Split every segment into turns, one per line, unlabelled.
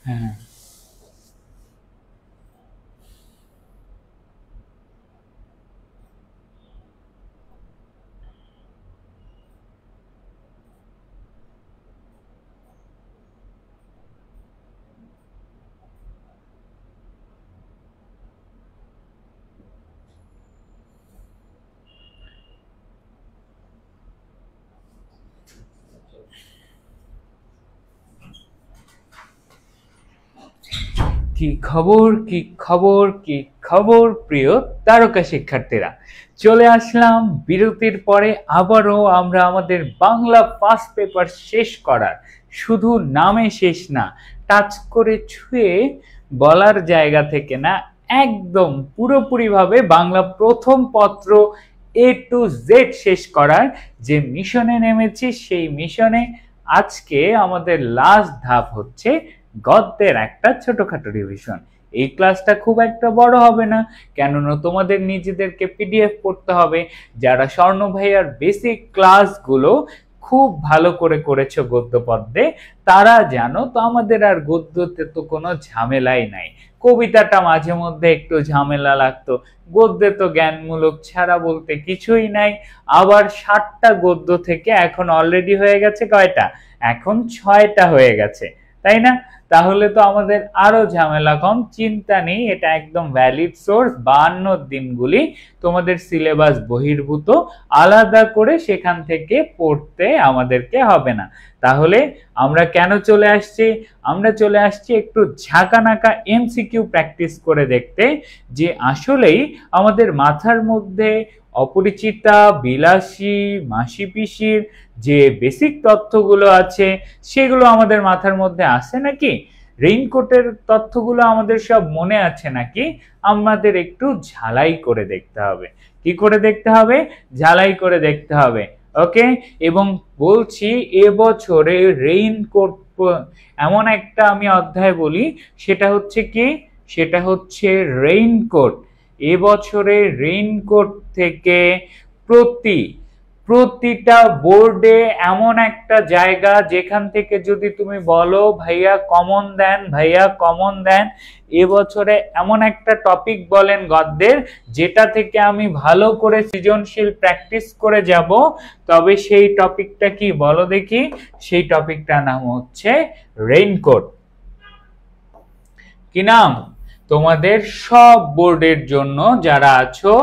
হ্যাঁ, কি খবর, কি খবর, কি খবর প্রিয় তারকা শিক্ষার্থীরা। চলে আসলাম বিরতির পরে, আবারও আমরা আমাদের বাংলা ফার্স্ট পেপার শেষ করার, শুধু নামে শেষ না, টাচ করে ছুঁয়ে বলার জায়গা থেকে না, একদম পুরোপুরিভাবে বাংলা প্রথম পত্র এ টু জেড শেষ করার যে মিশনে নেমেছি, সেই মিশনে আজকে আমাদের লাস্ট ধাপ হচ্ছে গদ্যের একটা ছোটখাটো রিভিশন। এই ক্লাসটা খুব একটা বড় হবে না, কেননা তোমাদের নিজেদেরকে পিডিএফ পড়তে হবে। যারা স্বর্ণ ভাইয়ার বেসিক ক্লাসগুলো খুব ভালো করে করেছো গদ্য পদ্যে, তারা জানো তো আমাদের আর গদ্যতে তো কোনো ঝামেলাই নাই। কবিতাটা মাঝে মধ্যে একটু ঝামেলা লাগতো, গদ্যে তো জ্ঞানমূলক ছাড়া বলতে কিছুই নাই। আবার 60টা গদ্য থেকে এখন অলরেডি হয়ে গেছে কয়টা, এখন 6টা হয়ে গেছে, তাই না? তাহলে তো আমাদের আরো ঝামেলা কম, চিন্তা নেই, এটা একদম ভ্যালিড সোর্স। 52 দিনগুলি তোমাদের সিলেবাস বহির্ভূত, আলাদা করে সেখান থেকে পড়তে আমাদেরকে হবে না। তাহলে আমরা কেন চলে আসছি? আমরা চলে আসছি একটু ঝাঁকানাকা এমসিকিউ প্র্যাকটিস করে দেখতে, যে আসলেই আমাদের মাথার মধ্যে অপরিচিতা, বিলাসী, মাসি পিসির যে বেসিক তথ্যগুলো আছে সেগুলো আমাদের মাথার মধ্যে আসে নাকি, রেইনকোটের তথ্যগুলো আমাদের সব মনে আছে নাকি, আমাদের একটু ঝালাই করে দেখতে হবে। কি করে দেখতে হবে? ঝালাই করে দেখতে হবে। ওকে, এবং বলছি এবছরে রেইনকোট এমন একটা আমি অধ্যায় বলি, সেটা হচ্ছে কি, সেটা হচ্ছে রেইনকোট। এবছরে রেইনকোট থেকে প্রতি প্রতিটা বোর্ডে এমন একটা জায়গা যেখান থেকে যদি তুমি বলো ভাইয়া কমন দেন, ভাইয়া কমন দেন, এবছরে এমন একটা টপিক বলেন গদ্যের যেটা থেকে আমি ভালো করে সৃজনশীল প্র্যাকটিস করে যাব, তবে সেই টপিকটা কি বলো দেখি? সেই টপিকটার নাম হচ্ছে রেইনকোট। কি নাম? তোমাদের সব বোর্ডের জন্য যারা আছো,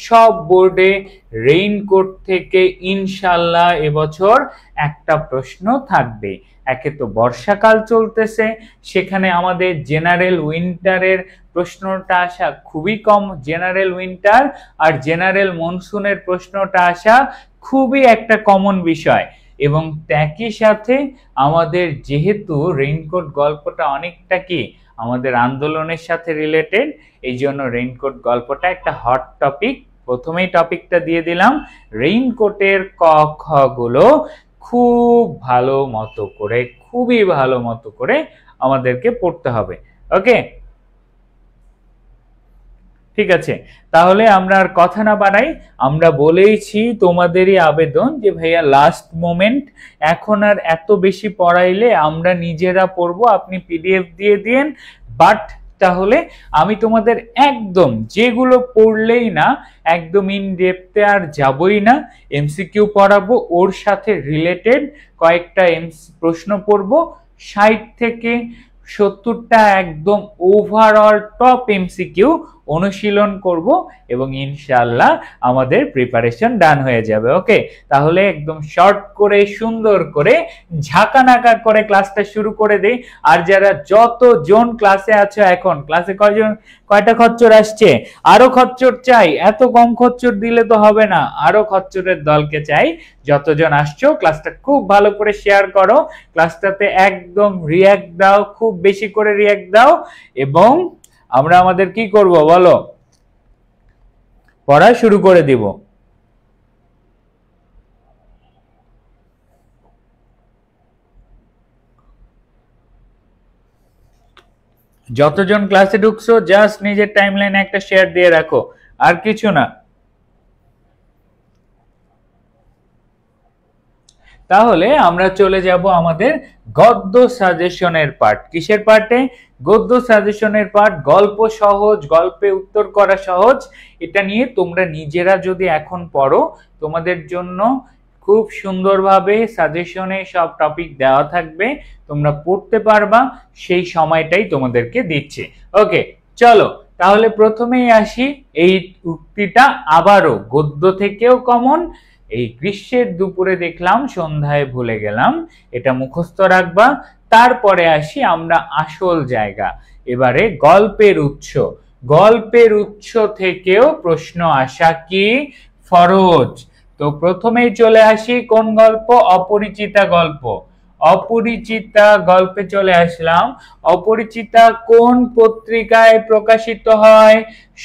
সব বোর্ডে রেইনকোট থেকে ইনশাল্লাহ এবছর একটা প্রশ্ন থাকবে। একে তো বর্ষাকাল চলতেছে, সেখানে আমাদের জেনারেল উইন্টারের প্রশ্নটা আসা খুবই কম, জেনারেল উইন্টার আর জেনারেল মনসুনের প্রশ্নটা আসা খুবই একটা কমন বিষয়। এবং একই সাথে আমাদের যেহেতু রেইনকোট গল্পটা অনেকটা কি আমাদের আন্দোলনের সাথে রিলেটেড, এই জন্য রেইনকোট গল্পটা একটা হট টপিক। প্রথমেই টপিকটা দিয়ে দিলাম, রেইনকোটের ক খ গুলো খুব ভালো মতো করে, খুবই ভালো মতো করে আমাদেরকে পড়তে হবে। ওকে, ঠিক আছে। তাহলে আমরা আর কথা না বাড়াই, আমরা বলেইছি তোমাদেরই আবেদন যে ভাইয়া লাস্ট মোমেন্ট, এখন আর এত বেশি পড়াইলে আমরা নিজেরা পড়বো, আপনি পিডিএফ দিয়ে দিন। বাট তাহলে আমি তোমাদের একদম যেগুলো পড়লেই না, একদম ইন ডেপথে আর যাবই না, এমসিকিউ পড়াবো, ওর সাথে রিলেটেড কয়েকটা প্রশ্ন পড়বো, 60 থেকে 70টা একদম ওভারঅল টপ এমসিকিউ অনুশীলন করব, এবং ইনশাআল্লাহ আমাদের প্রিপারেশন ডান হয়ে যাবে। ওকে, তাহলে একদম শর্ট করে সুন্দর করে ঝাঁকানাকা করে ক্লাসটা শুরু করে দেই। আর যারা যতজন ক্লাসে আছো, এখন ক্লাসে কয়জন, কয়টা খচ্চর আসছে? আরো খচ্চর চাই, এত কম খচ্চর দিলে তো হবে না, আরো খচ্চরের দলকে চাই। যতজন আসছো ক্লাসটা খুব ভালো করে শেয়ার করো, ক্লাসটাতে একদম রিয়্যাক্ট দাও, খুব বেশি করে রিয়্যাক্ট দাও, এবং আমরা আমাদের কি করব বলো, পড়া শুরু করে দিব। যতজন ক্লাসে ঢুকছো জাস্ট নিজের টাইমলাইনে একটা শেয়ার দিয়ে রাখো, আর কিছু না। তাহলে আমরা চলে যাব আমাদের গদ্য সাজেশনের পার্ট। কিসের পার্টে? গদ্য সাজেশনের পার্ট। গল্প সহজ, গল্পে উত্তর করা সহজ, এটা নিয়ে তোমরা নিজেরা যদি এখন পড়ো তোমাদের জন্য খুব সুন্দরভাবে সাজেশনে সব টপিক দেওয়া থাকবে, তোমরা পড়তে পারবা, সেই সময়টাই তোমাদেরকে দিচ্ছি। ওকে, চলো তাহলে প্রথমেই আসি। এই উক্তিটা আবারও গদ্য থেকেও কমন। এই গ্রীষ্মের দুপুরে দেখলাম সন্ধ্যায় ভুলে গেলাম, এটা মুখস্থ রাখবা। তারপরে আসি আমরা আসল জায়গা, এবারে গল্পের উৎস। গল্পের উৎস থেকেও প্রশ্ন আসা কি ফরজ। তো প্রথমেই চলে আসি কোন গল্প? অপরিচিতা গল্প। অপরিচিতা গল্পে চলে আসলাম। অপরিচিতা কোন পত্রিকায় প্রকাশিত হয়?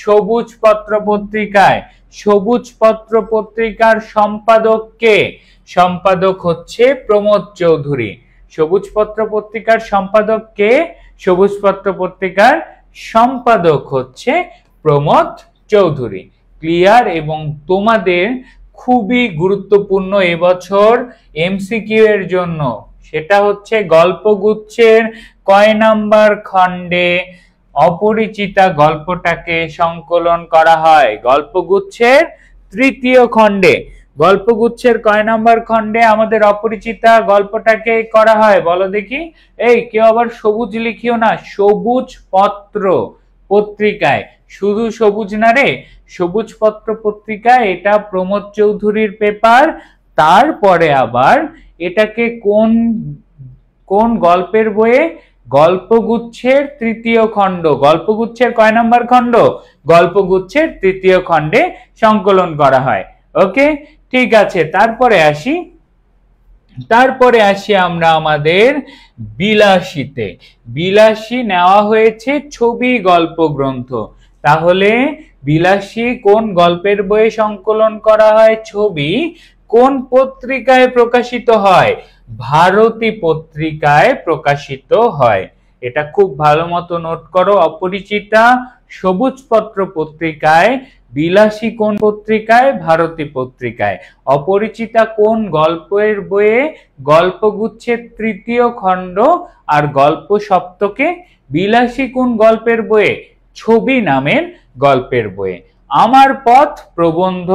সবুজ পত্র পত্রিকায়। সবুজ পত্র পত্রিকার সম্পাদক কে? সম্পাদক হচ্ছে প্রমোদ চৌধুরী। সবুজ পত্র পত্রিকার সম্পাদক কে? সবুজ পত্র পত্রিকার সম্পাদক হচ্ছে প্রমোদ চৌধুরী। ক্লিয়ার? এবং তোমাদের খুবই গুরুত্বপূর্ণ এবছর এমসিকিউ এর জন্য, সেটা হচ্ছে গল্পগুচ্ছের কয় নাম্বার খণ্ডে অপরিচিতা গল্পটাকে সংকলন করা হয়? গল্পগুচ্ছের তৃতীয় খণ্ডে। গল্পগুচ্ছের কয় নাম্বার খণ্ডে আমাদের অপরিচিতা গল্পটাকে করা হয় বলো দেখি? এই কেউ আবার সবুজ লিখিও না, সবুজ পত্র পত্রিকায়। শুধু সবুজ না রে, সবুজ পত্র পত্রিকায়। এটা প্রমোদ চৌধুরীর পেপার। তারপরে আবার এটাকে কোন কোন গল্পের বইয়ে? গল্পগুচ্ছের তৃতীয় খণ্ড। গল্পগুচ্ছের কয় নাম্বার খণ্ড? গল্পগুচ্ছের তৃতীয় খণ্ডে সংকলন করা হয়। ওকে, ঠিক আছে। তারপরে আসি আমরা আমাদের বিলাসীতে। বিলাসী নেওয়া হয়েছে ছবি গল্প গ্রন্থ। তাহলে বিলাসী কোন গল্পের বইয়ে সংকলন করা হয়? ছবি। কোন পত্রিকায় প্রকাশিত হয়? ভারতী পত্রিকায় প্রকাশিত হয়। এটা খুব ভালো মতো নোট করো। অপরিচিতা সবুজ পত্র পত্রিকায়, বিলাসী কোন পত্রিকায়? ভারতী পত্রিকায়। অপরিচিতা কোন গল্পের বইয়ে? গল্পগুচ্ছের তৃতীয় খণ্ড আর গল্প সপ্তকে। বিলাসী কোন গল্পের বইয়ে? ছবি নামের গল্পের বইয়ে। আমার পথ প্রবন্ধ,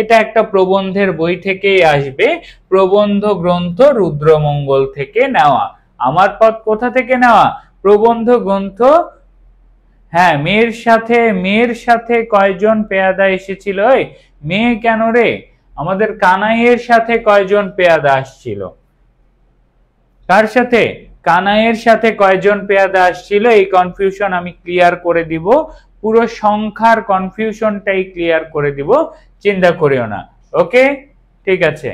এটা একটা প্রবন্ধের বই থেকেই আসবে। প্রবন্ধ গ্রন্থ রুদ্রমঙ্গল থেকে নেওয়া। আমার পথ কোথা থেকে নেওয়া? প্রবন্ধ গ্রন্থ। হ্যাঁ, মেয়ের সাথে কয়জন পেয়াদা এসেছিল? মেয়ে কেন রে? আমাদের কানাইয়ের সাথে কয়জন পেয়াদা আসছিল? কার সাথে? কানাইয়ের সাথে কয়জন পেয়াদা আসছিল? এই কনফিউশন আমি ক্লিয়ার করে দিব, পুরো সংখ্যার কনফিউশনটাই ক্লিয়ার করে দিব, চিন্তা করিও না। ওকে, ঠিক আছে।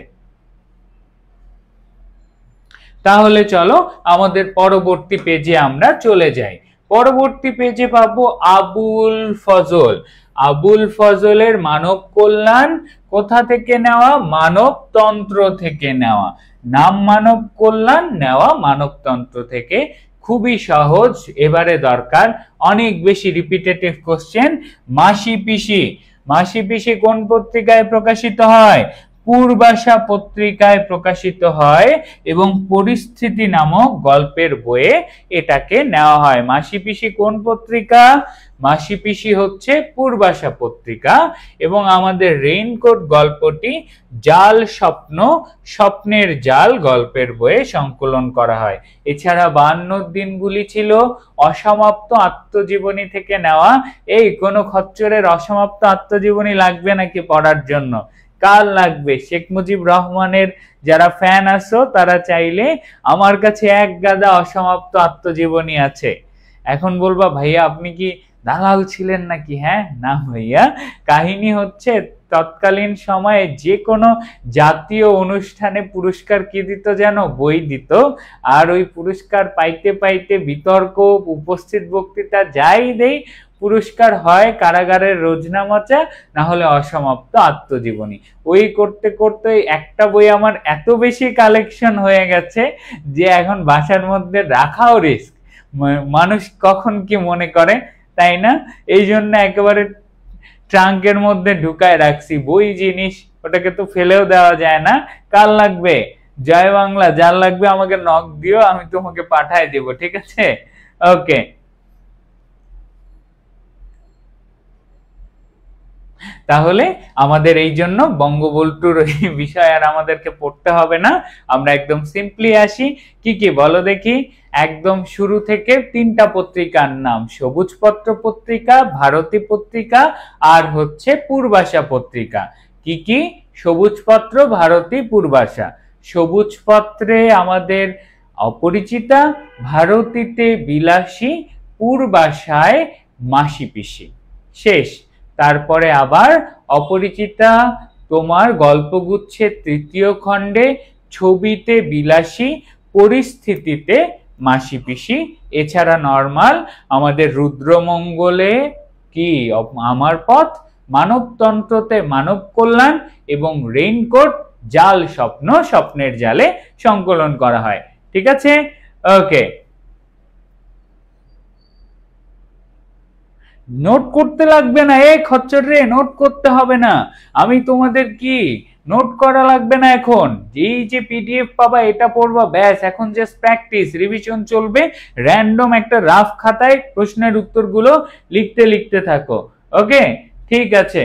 তাহলে চলো আমাদের পরবর্তী পেজে আমরা চলে যাই। পরবর্তী পেজে পাবো আবুল ফজল। আবুল ফজলের মানব কল্যাণ কোথা থেকে নেওয়া? মানবতন্ত্র থেকে নেওয়া। নাম মানব কল্যাণ, নেওয়া মানবতন্ত্র থেকে। খুবই সহজ, এবারে দরকার অনেক বেশি রিপিটেটিভ কোশ্চেন। মাসি পিসি। মাসি পিসি কোন পত্রিকায় প্রকাশিত হয়? পূর্বাশা পত্রিকায় প্রকাশিত হয় এবং পরিস্থিতি নামক গল্পের বইয়ে এটাকে নেওয়া হয়। মাসি পিসি কোন পত্রিকা? মাসি পিসি হচ্ছে পূর্বাশা পত্রিকা। এবং আমাদের রেইনকোট গল্পটি জাল স্বপ্ন, স্বপ্নের জাল গল্পের বইয়ে সংকলন করা হয়। এছাড়া 52 দিনগুলি ছিল অসমাপ্ত আত্মজীবনী থেকে নেওয়া। এই কোনো খচ্চরের অসমাপ্ত আত্মজীবনী লাগবে নাকি পড়ার জন্য? কার লাগবে? শেখ মুজিব রহমানের যারা ফ্যান আছো তারা চাইলে আমার কাছে এক গাদা অসমাপ্ত আত্মজীবনী আছে। এখন বলবা ভাইয়া আপনি কি দালাল ছিলেন নাকি? হ্যাঁ, না ভাইয়া, কাহিনী হচ্ছে তৎকালীন সময়ে যে কোনো জাতীয় অনুষ্ঠানে পুরস্কার কি দিত জানো? বই দিত। আর ওই পুরস্কার পাইতে পাইতে বিতর্ক, উপস্থিত বক্তৃতা যাই দেই, পুরস্কার হয় কারাগারের রোজনামচা, না হলে অসমাপ্ত আত্মজীবনী। ওই করতে করতে একটা বই আমার এত বেশি কালেকশন হয়ে গেছে যে এখন বাসার মধ্যে রাখাও রিস্ক। মানুষ কখন কি মনে করে, তাই না? এই জন্য একেবারে ট্রাঙ্কের মধ্যে ঢুকায় রাখছি। বই জিনিস, ওটাকে তো ফেলেও দেওয়া যায় না। কার লাগবে? জয় বাংলা, যার লাগবে আমাকে নক দিও, আমি তোমাকে পাঠায় দেব, ঠিক আছে? ওকে, তাহলে আমাদের এই জন্য বঙ্গবন্ধুর বিষয় আর আমাদেরকে পড়তে হবে না, আমরা একদম সিম্পলি আসি। কি কি বলো দেখি? একদম শুরু থেকে তিনটা পত্রিকার নাম, সবুজ পত্র পত্রিকা, ভারতী পত্রিকা আর হচ্ছে পূর্বাশা পত্রিকা। কি কি? সবুজ পত্র, ভারতী, পূর্বাশা। সবুজ পত্রে আমাদের অপরিচিতা, ভারতীতে বিলাসী, পূর্বাশায় মাসি পিসি। শেষ। তারপরে আবার অপরিচিতা তোমার গল্পগুচ্ছের তৃতীয় খণ্ডে, ছবিতে বিলাসী, পরিস্থিতিতে মাসি পিসি। এছাড়া নরমাল আমাদের রুদ্রমঙ্গলে কি আমার পথ, মানবতন্ত্রতে মানব কল্যাণ এবং রেইনকোট, জাল স্বপ্ন, স্বপ্নের জালে সংকলন করা হয়। ঠিক আছে? ওকে, নোট করতে লাগবে না, খচ্চর রে, নোট করতে হবে না। আমি তোমাদের কি নোট করা লাগবে না এখন, এই যে পিডিএফ পাবা এটা পড়বা, ব্যাস। এখন জাস্ট প্র্যাকটিস, রিভিশন চলবে। র্যান্ডম একটা রাফ খাতায় প্রশ্নের উত্তরগুলো লিখতে লিখতে থাকো। ওকে, ঠিক আছে।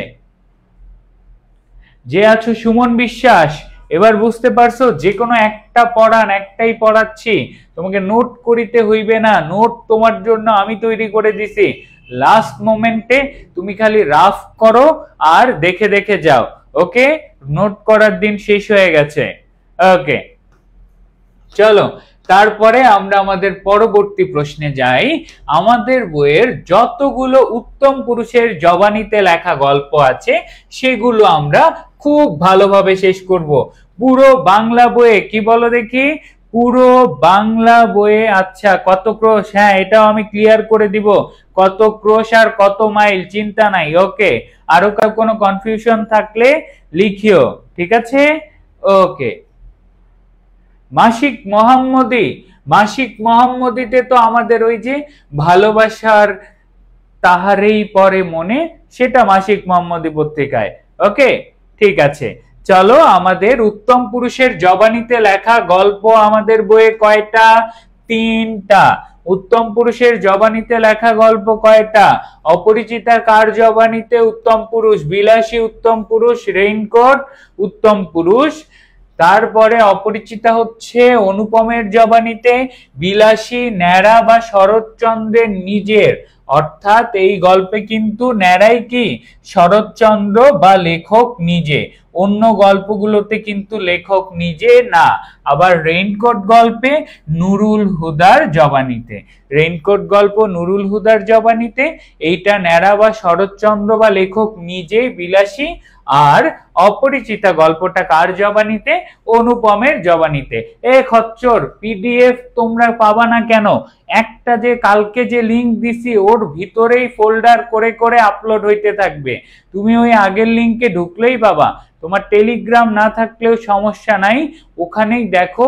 যে আছো সুমন বিশ্বাস, এবার বুঝতে পারছো? যে কোনো একটা পড়ান, একটাই পড়াচ্ছি, তোমাকে নোট করিতে হইবে না। নোট তোমার জন্য আমি তৈরি করে দিছি। লাস্ট মোমেন্টে তুমি খালি রাফ করো আর দেখে দেখে যাও। ওকে, নোট করার দিন শেষ হয়ে গেছে। ওকে, চলো তারপরে আমরা আমাদের পরবর্তী প্রশ্নে যাই। আমাদের বইয়ের যতগুলো উত্তম পুরুষের জবানিতে লেখা গল্প আছে সেগুলো আমরা খুব ভালোভাবে শেষ করব। পুরো বাংলা বইয়ে, কি বলো দেখি? পুরো বাংলা বইয়ে। আচ্ছা, কত ক্রোশ? হ্যাঁ, এটাও আমি ক্লিয়ার করে দিব, কত ক্রোশ আর কত মাইল, চিন্তা নাই। ওকে, আরো কোনো কনফিউশন থাকলে লিখিও, ঠিক আছে? ওকে, মাসিক মোহাম্মদী, মাসিক মোহাম্মদীতে তো আমাদের ওই যে ভালোবাসার তাহারেই পরে মনে, সেটা মাসিক মোহাম্মদী পত্রিকায়। ওকে, ঠিক আছে। চলো, আমাদের উত্তম পুরুষের জবানিতে লেখা গল্প আমাদের বইয়ে কয়টা? 3টা। উত্তম পুরুষের জবানিতে লেখা গল্প কয়টা? অপরিচিতা কার জবানিতে উত্তম পুরুষ? বিলাসী উত্তম পুরুষ, রেইনকোট উত্তম পুরুষ। তারপরে অপরিচিতা হচ্ছে অনুপমের জবানিতে, বিলাসী ন্যাড়া বা শরৎচন্দ্রের নিজের। অর্থাৎ এই গল্পে কিন্তু ন্যাড়াই কি শরৎচন্দ্র বা লেখক নিজে, অন্য গল্পগুলোতে কিন্তু লেখক নিজে না। আবার রেইনকোট গল্পে নুরুল হুদার জবানিতে, রেইনকোট গল্প নুরুল হুদার জবানিতে, এইটা ন্যাড়া বা শরৎচন্দ্র বা লেখক নিজে, বিলাসী। আর অপরিচিতা গল্পটা কার জবানিতে? অনুপমের জবানিতে। খচ্চর, পিডিএফ তোমরা পাবা না কেন? একটা যে কালকে যে লিংক দিছি ওর ভিতরেই ফোল্ডার করে করে আপলোড হইতে থাকবে, তুমি ওই আগের লিংকে ঢুকলেই পাবা। তোমার টেলিগ্রাম না থাকলেও সমস্যা নাই, ওখানেই দেখো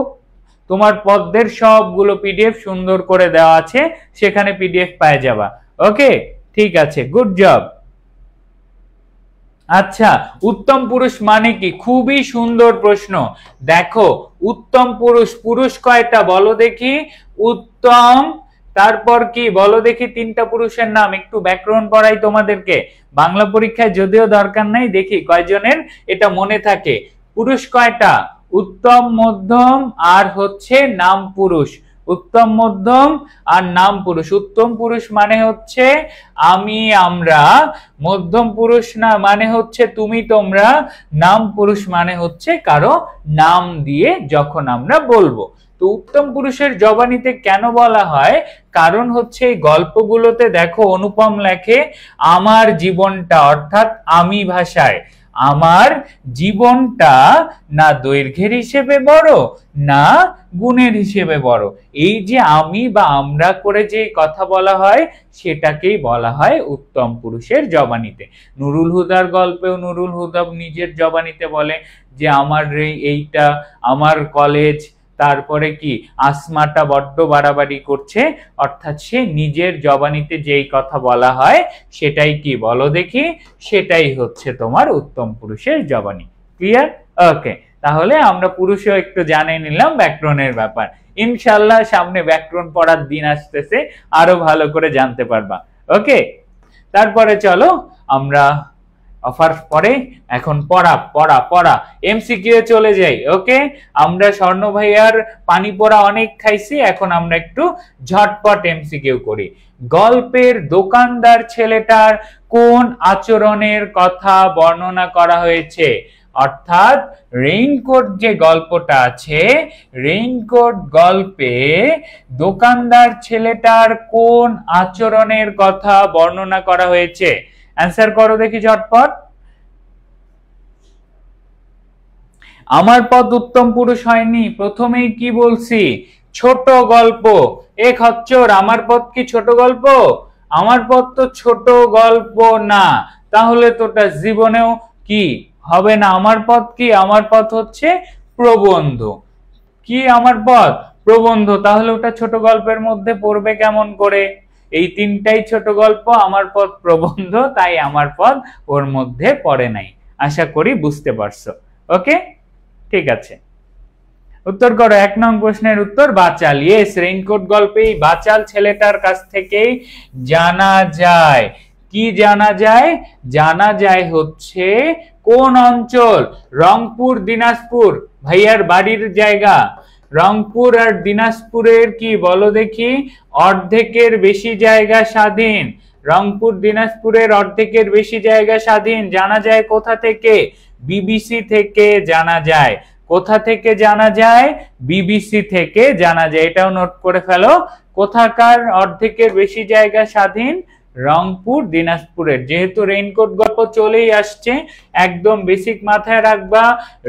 তোমার পদ্মের সবগুলো পিডিএফ সুন্দর করে দেওয়া আছে, সেখানে পিডিএফ পাওয়া যাবা। ওকে, ঠিক আছে, গুড জব। আচ্ছা, উত্তম পুরুষ মানে কি? খুবই সুন্দর প্রশ্ন। দেখো, উত্তম পুরুষ, পুরুষ কয়টা বলো দেখি? উত্তম, তারপর কি বলো দেখি? 3টা পুরুষের নাম। একটু ব্যাকরণ পড়াই তোমাদেরকে, বাংলা পরীক্ষায় যদিও দরকার নাই, দেখি কয়জনের এটা মনে থাকে। পুরুষ কয়টা? উত্তম, মধ্যম আর হচ্ছে নাম পুরুষ। উত্তম, মধ্যম আর নাম পুরুষ। উত্তম পুরুষ মানে হচ্ছে আমি, আমরা। মধ্যম পুরুষ না মানে হচ্ছে তুমি, তোমরা। নাম পুরুষ মানে হচ্ছে কারো নাম দিয়ে যখন আমরা বলবো। তো উত্তম পুরুষের জবানিতে কেন বলা হয়? কারণ হচ্ছে এই গল্পগুলোতে দেখো অনুপম লেখে আমার জীবনটা, অর্থাৎ আমি ভাষায়। আমার জীবনটা না দৈর্ঘ্যের হিসেবে বড় না গুণের হিসেবে বড়। এই যে আমি বা আমরা করে যে কথা বলা হয় সেটাকেই বলা হয় উত্তম পুরুষের জবানিতে। নুরুল হুদার গল্পেও নুরুল হুদা নিজের জবানিতে বলে যে আমার এইটা, আমার কলেজ। তারপরে কি আসমাটা বড্ড বাড়াবাড়ি করছে, অর্থাৎ সে নিজের জবানিতে যেই কথা বলা হয় সেটাই কি বলো দেখি? সেটাই হচ্ছে তোমার উত্তম পুরুষের জবানি। ক্লিয়ার? ওকে, তাহলে আমরা পুরুষও একটু জানে নিলাম ব্যাকরণের ব্যাপার। ইনশাআল্লাহ সামনে ব্যাকরণ পড়ার দিন আসতেছে, আরো ভালো করে জানতে পারবা। ওকে, তারপরে চলো আমরা অফার পরে এখন পড়া পড়া পড়া এমসিকিউ চলে যাই। ওকে, আমরা স্বর্ণ ভাইয়ার পানি পোড়া অনেক খাইছি, এখন আমরা একটু ঝটপট এমসিকিউ করি। গল্পের দোকানদার ছেলেটার কোন আচরণের কথা বর্ণনা করা হয়েছে? অর্থাৎ রেইনকোট যে গল্পটা আছে, রেইনকোট গল্পে দোকানদার ছেলেটার কোন আচরণের কথা বর্ণনা করা হয়েছে? অ্যান্সার করো দেখি ঝটপট। আমার পদ উত্তম পুরুষ হয়নি, প্রথমেই কি বলছি? ছোট গল্প। এ খচ্চর, আমার পদ কি ছোট গল্প? আমার পদ তো ছোট গল্প না, তাহলে তোটা জীবনেও কি হবে না। আমার পদ কি? আমার পদ হচ্ছে প্রবন্ধ। কি আমার পদ? প্রবন্ধ। তাহলে ওটা ছোট গল্পের মধ্যে পড়বে কেমন করে? এই তিনটাই ছোট গল্প, আমার পদ প্রবন্ধ, তাই আমার পদ ওর মধ্যে পড়ে নাই। আশা করি বুঝতে পারছো। ওকে, ঠিক আছে, উত্তর করো। 1 নং প্রশ্নের উত্তর বাচাল। ইয়েস, রেইনকোট গল্পেই বাচাল ছেলেটার কাছ থেকেই জানা যায়। কি জানা যায়? জানা যায় হচ্ছে কোন অঞ্চল? রংপুর, দিনাজপুর। ভাইয়ার বাড়ির জায়গা রংপুর আর দিনাজপুরের কি বলো দেখি? অর্ধেকের বেশি জায়গা স্বাধীন। রংপুর দিনাজপুরের অর্ধেকের বেশি জায়গা স্বাধীন। জানা যায় কোথা থেকে? বিবিসি থেকে জানা যায়। কোথা থেকে জানা যায়? বিবিসি থেকে জানা যায়। এটাও নোট করে ফেলো। কোথাকার অর্ধেকের বেশি জায়গা স্বাধীন? রংপুর দিনাজপুরের। যেহেতু রেইনকোট গল্প চলেই আসছে, একদম বেসিক মাথায় রাখবা।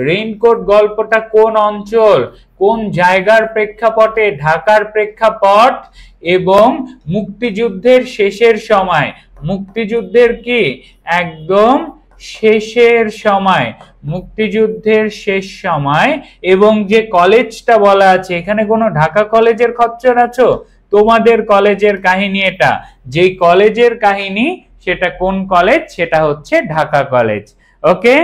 রেইনকোট গল্পটা কোন অঞ্চল, কোন জায়গার প্রেক্ষাপটে? ঢাকার প্রেক্ষাপট এবং মুক্তিযুদ্ধের শেষের সময়। মুক্তিযুদ্ধের কি একদম শেষের সময়, মুক্তিযুদ্ধের শেষ সময়। এবং যে কলেজটা বলা আছে, এখানে কোনো ঢাকা কলেজের খচ্চর আছো? তোমাদের কলেজের কাহিনী এটা। যেই কলেজের কাহিনী, সেটা কোন কলেজ? সেটা হচ্ছে ঢাকা কলেজ। ওকে,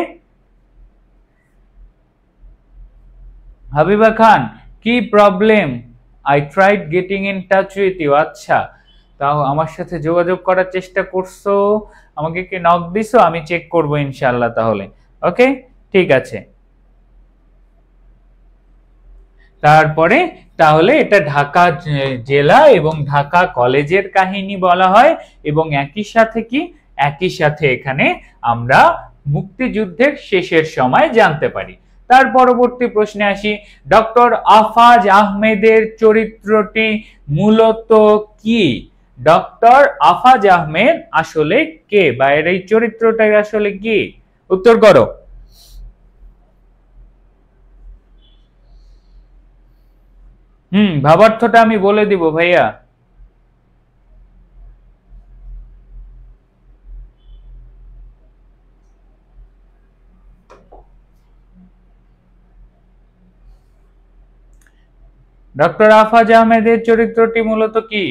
হাবিবা খান, কি problem? I tried getting in touch with you. আচ্ছা, তাও আমার সাথে যোগাযোগ করার চেষ্টা করছো, আমাকে কি নক দিছো? আমি চেক করব ইনশাআল্লাহ তাহলে। ওকে, ঠিক আছে। তারপরে তাহলে এটা ঢাকা জেলা এবং ঢাকা কলেজের কাহিনী বলা হয়, এবং একই সাথে কি, একই সাথে এখানে আমরা মুক্তিযুদ্ধের শেষের সময় জানতে পারি। তার পরবর্তী প্রশ্নে আসি। ডক্টর আফাজ আহমেদের চরিত্রটি মূলত কি? ডক্টর আফাজ আহমেদ আসলে কে, বা এর এই চরিত্রটা আসলে কি? উত্তর করো। ভাবার্থটা আমি বলে দিব ভাইয়া। ডক্টর আফাজ আহমেদের চরিত্রটি মূলত কি?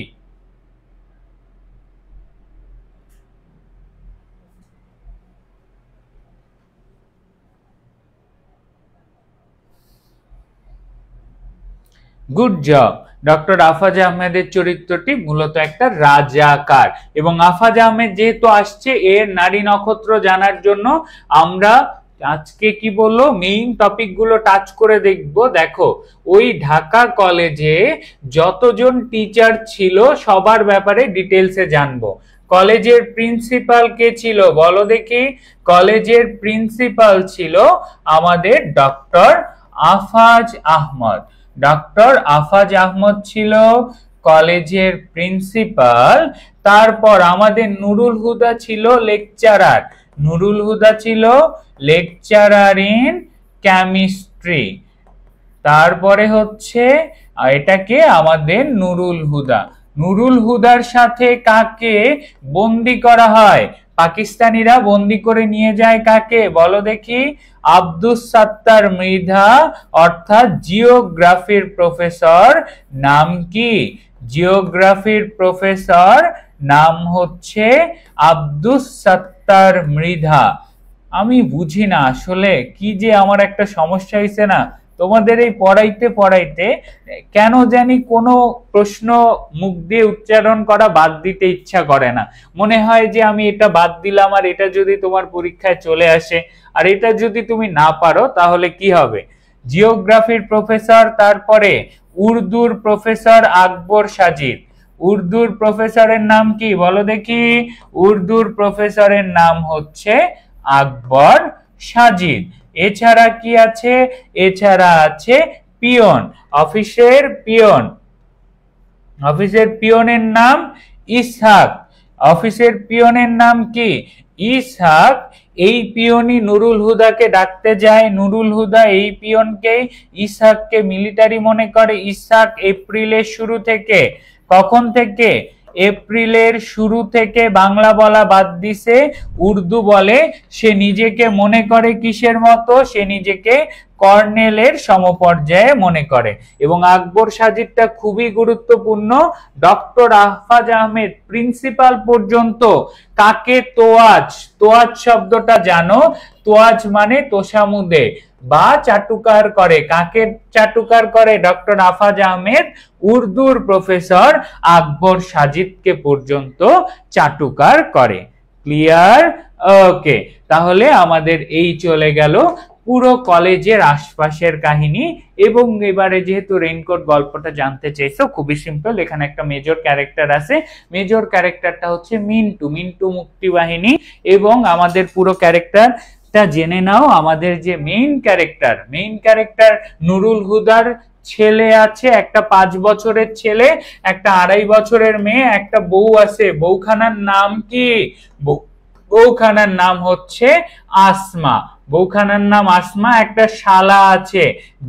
Good job. ডক্টর আফাজ আহমেদের চরিত্রটি মূলত একটা রাজাকার, এবং আফাজ আহমেদ যেহেতু আসছে এর নারী নক্ষত্র জানার জন্য আমরা আজকে কি বললো, মেইন টপিক গুলো টাচ করে দেখব। দেখো, ওই ঢাকা কলেজে যতজন টিচার ছিল সবার ব্যাপারে ডিটেলসে জানবো। কলেজের প্রিন্সিপাল কে ছিল বলো দেখি? কলেজের প্রিন্সিপাল ছিল আমাদের ডক্টর আফাজ আহমদ। ডক্টর আফাজ আহমদ ছিল কলেজের প্রিন্সিপাল। তারপর আমাদের নুরুল হুদা ছিল লেকচারার। নুরুল হুদা ছিল লেকচারার ইন কেমিস্ট্রি। তারপরে হচ্ছে এটাকে আমাদের নুরুল হুদা। নুরুল হুদার সাথে কাকে বন্দি করা হয়? পাকিস্তানিরা বন্দি করে নিয়ে যায় কাকে বলো দেখি? আব্দুস সাত্তার মৃধা, অর্থাৎ জিওগ্রাফির প্রফেসর। নাম কি? জিওগ্রাফির প্রফেসর নাম হচ্ছে আব্দুস সাত্তার মৃধা। আমি বুঝি না আসলে কি যে আমার একটা সমস্যা হয়েছে না, তোমাদের এই পড়াইতে পড়াইতে কেন জানি কোনো প্রশ্ন মুখ দিয়ে উচ্চারণ করা বাদ দিতে ইচ্ছা করে না। মনে হয় যে আমি এটা বাদ দিলাম, আর এটা যদি তোমার পরীক্ষায় চলে আসে আর এটা যদি তুমি না পারো তাহলে কি হবে। জিওগ্রাফির প্রফেসর, তারপরে উর্দুর প্রফেসর আকবর সাজিদ। উর্দুর প্রফেসরের নাম কি বলো দেখি? উর্দুর প্রফেসরের নাম হচ্ছে আকবর সাজিদ। এছাড়া কি আছে? এছাড়া আছে পিয়ন, অফিসের পিয়ন। অফিসের পিয়নের নাম ইসহাক। অফিসের পিয়নের নাম কি? ইসহাক। এই পিয়নই নুরুল হুদাকে ডাকতে যায়। নুরুল হুদা এই পিয়নকেই ইসহাককে মিলিটারি মনে করে। ইসহাক এপ্রিলের শুরু থেকে, কখন থেকে? এপ্রিলের শুরু থেকে বাংলা বলা বাদ দিছে, উর্দু বলে। সে নিজেকে মনে করে কিসের মতো? সে নিজেকে কর্নেলের সমপর্যায়ে মনে করে। এবং আকবর সাজিদটা খুবই গুরুত্বপূর্ণ। ডক্টর আহফাজ আহমেদ প্রিন্সিপাল পর্যন্ত কাকে তোয়াজ, তোয়াজ শব্দটা জানো? তোয়াজ মানে তোষামুদে বা চাটুকার করে। কাকে চাটুকার করে? ডক্টর আহফাজ আহমেদ উর্দুর প্রফেসর আকবর সাজিদকে পর্যন্ত চাটুকার করে। ক্লিয়ার? ওকে, তাহলে আমাদের এই চলে গেল পুরো কলেজের আশপাশের কাহিনী। এবং এবারে যেহেতু রেইনকোট গল্পটা জানতে চাইছো, খুবই সিম্পল। এখানে একটা মেজর ক্যারেক্টার আছে। মেজর ক্যারেক্টারটা হচ্ছে মিন্টু। মিন্টু মুক্তিবাহিনী। এবং আমাদের পুরো ক্যারেক্টারটা জেনে নাও। আমাদের যে মেইন ক্যারেক্টার নুরুল হুদার ছেলে আছে, একটা 5 বছরের ছেলে, একটা 2.5 বছরের মেয়ে, একটা বউ আছে। বউখানার নাম কি? বউখানার নাম হচ্ছে আসমা। বউখানার নাম আসমা। একটা শালা আছে,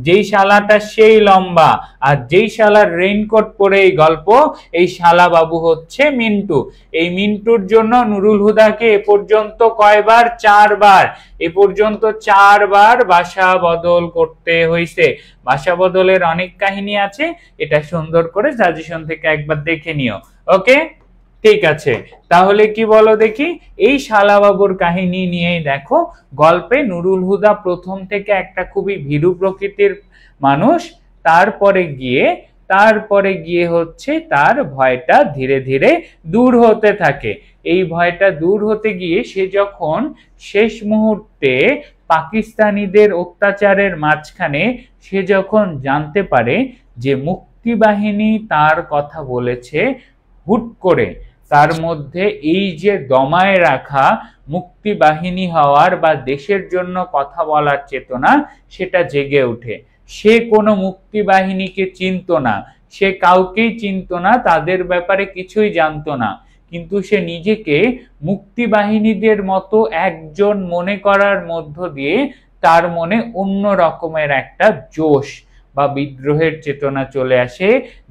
যেই শালাটা সেই লম্বা, আর যেই শালার রেইনকোট পরে এই গল্প, এই শালা বাবু হচ্ছে মিন্টু। এই মিন্টুর জন্য নুরুল হুদাকে এ পর্যন্ত কয়বার? 4 বার। এ পর্যন্ত 4 বার বাসা বদল করতে হয়েছে। বাসা বদলের অনেক কাহিনী আছে, এটা সুন্দর করে সাজেশন থেকে একবার দেখে নিও। ওকে, ঠিক আছে। তাহলে কি বলো দেখি, এই শালাবাবুর কাহিনী নিয়েই দেখো গল্পে নুরুল হুদা প্রথম থেকে একটা খুবই ভীরু প্রকৃতির মানুষ। তারপরে গিয়ে হচ্ছে তার ভয়টা ধীরে ধীরে দূর হতে থাকে। এই ভয়টা দূর হতে গিয়ে সে যখন শেষ মুহূর্তে পাকিস্তানিদের অত্যাচারের মাঝখানে সে যখন জানতে পারে যে মুক্তিবাহিনী তার কথা বলেছে, হুট করে তার মধ্যে এই যে দমায় রাখা মুক্তিবাহিনী হওয়ার বা দেশের জন্য কথা বলার চেতনা, সেটা জেগে ওঠে। সে কোনো মুক্তিবাহিনীকে চিনত না, সে কাউকেই চিনত না, তাদের ব্যাপারে কিছুই জানতো না, কিন্তু সে নিজেকে মুক্তিবাহিনীদের মতো একজন মনে করার মধ্য দিয়ে তার মনে অন্য রকমের একটা জোশ বা বিদ্রোহের চেতনা চলে আসে,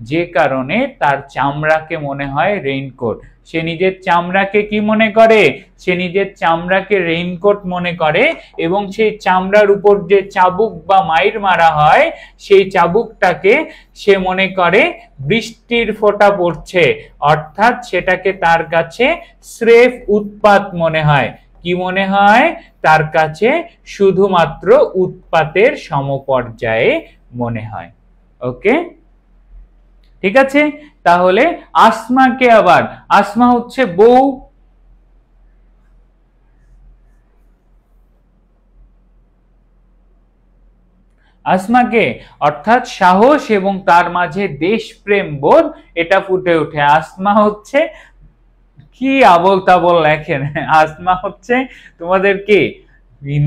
যে কারণে তার চামড়াকে মনে হয় রেইনকোট। সে নিজের চামড়াকে কি মনে করে? সে নিজের চামড়াকে রেইনকোট মনে করে। এবং সেই চামড়ার উপর যে চাবুক বা মাইর মারা হয়, সেই চাবুকটাকে সে মনে করে বৃষ্টির ফোঁটা পড়ছে। অর্থাৎ সেটাকে তার কাছে স্রেফ উৎপাত মনে হয়। কি মনে হয়? তার কাছে শুধুমাত্র উৎপাতের সমপর্যায়ে মনে হয়। ওকে, ঠিক আছে। তাহলে আসমাকে আবার, আসমা হচ্ছে বউ। আসমাকে অর্থাৎ সাহস এবং তার মাঝে দেশপ্রেম বোধ, এটা ফুটে ওঠে। আসমা হচ্ছে কি আবল তাবল লেখেন, আসমা হচ্ছে তোমাদের কি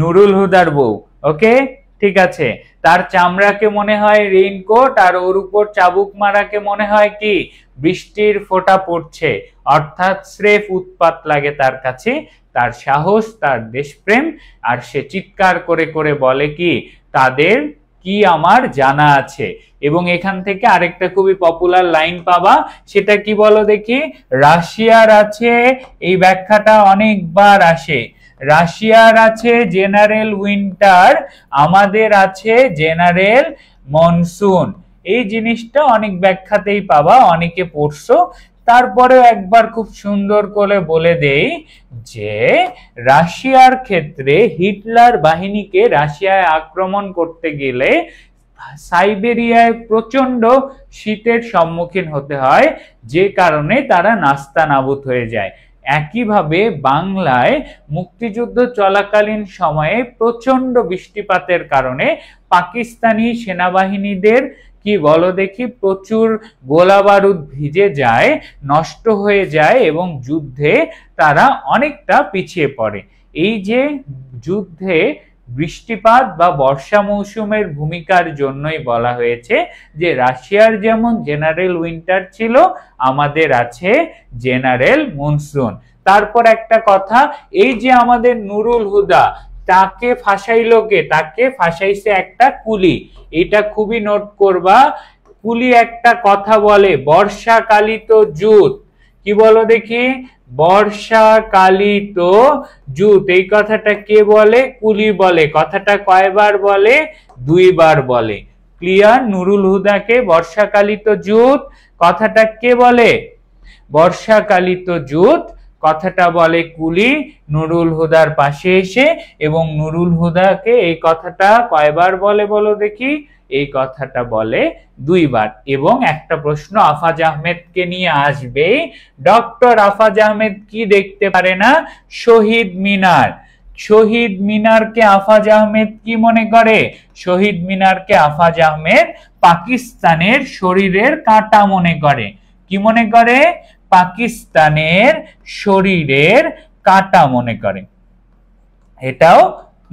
নুরুল হুদার বউ। ওকে, ঠিক আছে। তার চামড়াকে মনে হয় রেইনকোট, আর ওর উপর চাবুক মারাকে মনে হয় কি বৃষ্টির ফোঁটা পড়ছে। অর্থাৎ স্রেফ উৎপাত লাগে তার কাছে। তার সাহস, তার দেশপ্রেম, আর সে চিৎকার করে করে বলে কি তাদের কি আমার জানা আছে। এবং এখান থেকে আরেকটা খুবই পপুলার লাইন পাবা, সেটা কি বলো দেখি? রাশিয়ার আছে, এই ব্যাখ্যাটা অনেকবার আসে। রাশিয়ার আছে জেনারেল উইন্টার, আমাদের আছে জেনারেল মনসুন। এই জিনিসটা অনেক ব্যাখ্যাতেই পাবা, অনেকে পড়ছো। তারপরেও একবার খুব সুন্দর করে বলে দেই যে রাশিয়ার ক্ষেত্রে হিটলার বাহিনীকে রাশিয়ায় আক্রমণ করতে গেলে সাইবেরিয়ায় প্রচন্ড শীতের সম্মুখীন হতে হয়, যে কারণে তারা নাস্তানাবুদ হয়ে যায়। একইভাবে বাংলায় মুক্তিযুদ্ধ চলাকালীন সময়ে প্রচন্ড বৃষ্টিপাতের কারণে পাকিস্তানি সেনাবাহিনীদের কি বলো দেখি প্রচুর গোলা বারুদ ভিজে যায়, নষ্ট হয়ে যায় এবং যুদ্ধে তারা অনেকটা পিছিয়ে পড়ে। এই যে যুদ্ধে বৃষ্টিপাত বা বর্ষা মৌসুমের ভূমিকার জন্যই বলা হয়েছে যে রাশিয়ার যেমন জেনারেল উইন্টার ছিল, আমাদের আছে জেনারেল মনসুন। তারপর একটা কথা, এই যে আমাদের নুরুল হুদা, তাকে ফাঁসাইলো কে? তাকে ফাঁসাইছে একটা কুলি। এটা খুবই নোট করবা। কুলি একটা কথা বলে, বর্ষাকালিত জুত। কি বলো দেখি? বর্ষাকালিত জুত। এই কথাটা কে বলে? কুলি বলে। কথাটা কয়বার বলে? 2 বার বলে। ক্লিয়ার? নুরুল হুদাকে বর্ষাকালিত জুত কথাটা কে বলে? বর্ষাকালিত জুত কথাটা বলে কুলি নুরুল হুদার পাশে এসে। এবং নুরুল হুদাকে এই কথাটা কয়বার বলে বলো দেখি? এই কথাটা বলে 2 বার। এবং একটা প্রশ্ন আফাজ আহমেদকে নিয়ে আসবে। ডক্টর আফাজ আহমেদ কি দেখতে পারে না? শহীদ মিনার। শহীদ মিনারকে আফাজ আহমেদ কি মনে করে? শহীদ মিনারকে আফাজ আহমেদ পাকিস্তানের শরীরের কাঁটা মনে করে। কি মনে করে? পাকিস্তানের শরীরের কাঁটা মনে করে। এটাও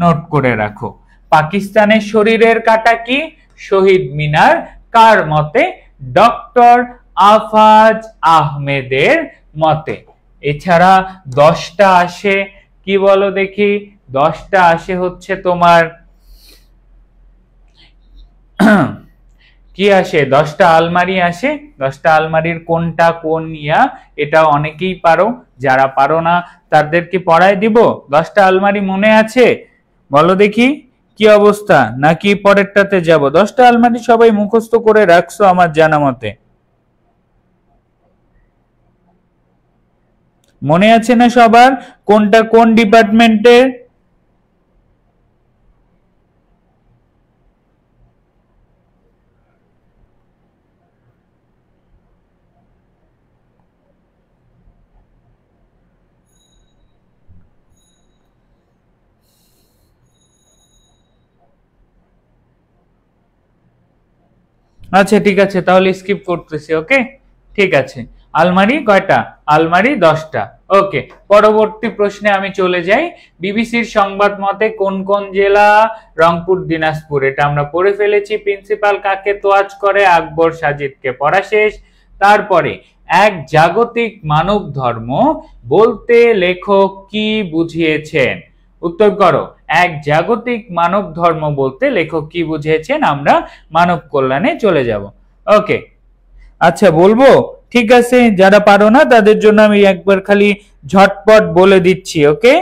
নোট করে রাখো। পাকিস্তানের শরীরের কাঁটা কি? শহীদ মিনার। কার মতে? ডক্টর আফাজ আহমেদের মতে। এছাড়া 10টা আসে, কি বলো দেখি? 10টা আসে হচ্ছে তোমার কি আসে? 10টা আলমারি আসে। 10টা আলমারির কোনটা কোন ইয়া, এটা অনেকেই পারো। যারা পারো না তাদেরকে পড়ায় দিব। 10টা আলমারি মনে আছে? বলো দেখি কি অবস্থা, নাকি পরেরটাতে যাব? 10টা আলমারি সবাই মুখস্থ করে রাখছো আমার জানা মতে। মনে আছে না সবার কোনটা কোন ডিপার্টমেন্টের? আচ্ছা ঠিক আছে, তাহলে স্কিপ করতেছি। ওকে ঠিক আছে। আলমারি কয়টা? আলমারি 10টা। ওকে, পরবর্তী প্রশ্নে আমি চলে যাই। বিবিসির সংবাদ মতে কোন কোন জেলা? রংপুর, দিনাজপুর। এটা আমরা পড়ে ফেলেছি। প্রিন্সিপাল কাকে তোয়াজ করে? আকবর সাজিদকে। পড়া শেষ। তারপরে এক জাগতিক মানব ধর্ম বলতে লেখক কি বুঝিয়েছেন? উত্তর করো। এক জাগতিক মানব ধর্ম বলতে লেখক কি বুঝিয়েছেন? আমরা মানব কল্যাণে চলে যাব। ওকে আচ্ছা বলবো, ঠিক আছে। যারা পারো না তাদের জন্য আমি একবার খালি ঝটপট বলে দিচ্ছি। ওকে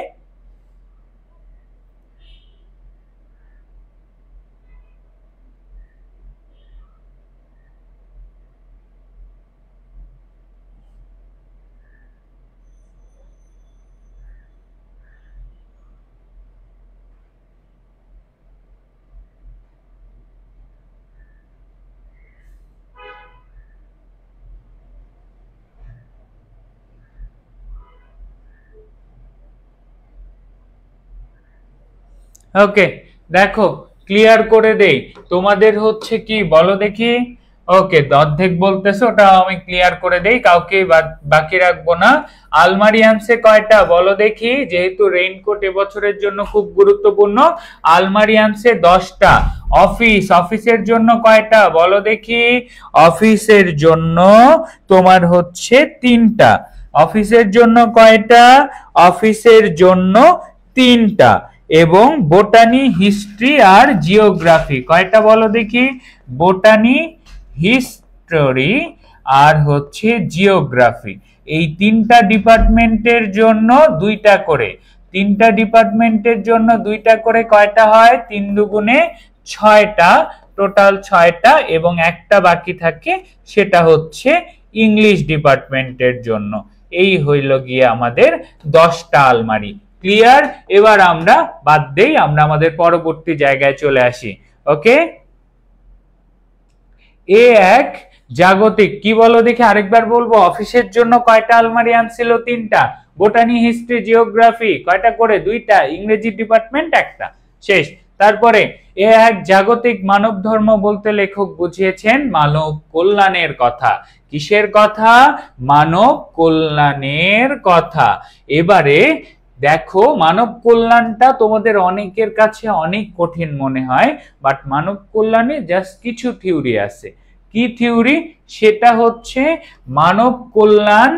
ওকে দেখো ক্লিয়ার করে দেই। তোমাদের হচ্ছে কি বলো দেখি? ওকে অর্ধেক বলতেছো, ওটা আমি ক্লিয়ার করে দেই, কাউকে বাকি রাখবো না। আলমারি আনছে কয়টা বলো দেখি? যেহেতু রেইনকোট এবছরের জন্য খুব গুরুত্বপূর্ণ, আলমারি আনছে 10টা। অফিসের জন্য কয়টা বলো দেখি? অফিসের জন্য তোমার হচ্ছে 3টা। অফিসের জন্য কয়টা? অফিসের জন্য 3টা। এবং বোটানি, হিস্ট্রি আর জিওগ্রাফি কয়টা বলো দেখি? বোটানি, হিস্টরি আর হচ্ছে জিওগ্রাফি। এই 3টা ডিপার্টমেন্টের জন্য 2টা করে। 3টা ডিপার্টমেন্টের জন্য 2টা করে কয়টা হয়? 3 দুগুণে 6টা, টোটাল 6টা। এবং একটা বাকি থাকে, সেটা হচ্ছে ইংলিশ ডিপার্টমেন্টের জন্য। এই হইল গিয়ে আমাদের 10টা আলমারি। ক্লিয়ার? এবার আমরা বাদ দেই, আমরা আমাদের পরবর্তী জায়গায় চলে আসি। ওকে, A1 জাগতিক, কি বলো দেখি আরেকবার বলবো। অফিসের জন্য কয়টা আলমারি আনছিল? 3টা। বোটানি, হিস্ট্রি, জিওগ্রাফি কয়টা করে? 2টা। ইংরেজি ডিপার্টমেন্ট 1টা। শেষ। তারপরে A1 জাগতিক মানব ধর্ম বলতে লেখক বুঝিয়েছেন মানব কল্যাণের কথা। কিসের কথা? মানব কল্যাণের কথা। এবারে দেখো, মানব কল্যাণটা তোমাদের অনেকের কাছে অনেক কঠিন মনে হয়, বাট মানব কল্যাণে জাস্ট কিছু থিওরি আছে। কি থিওরি? সেটা হচ্ছে মানব কল্যাণ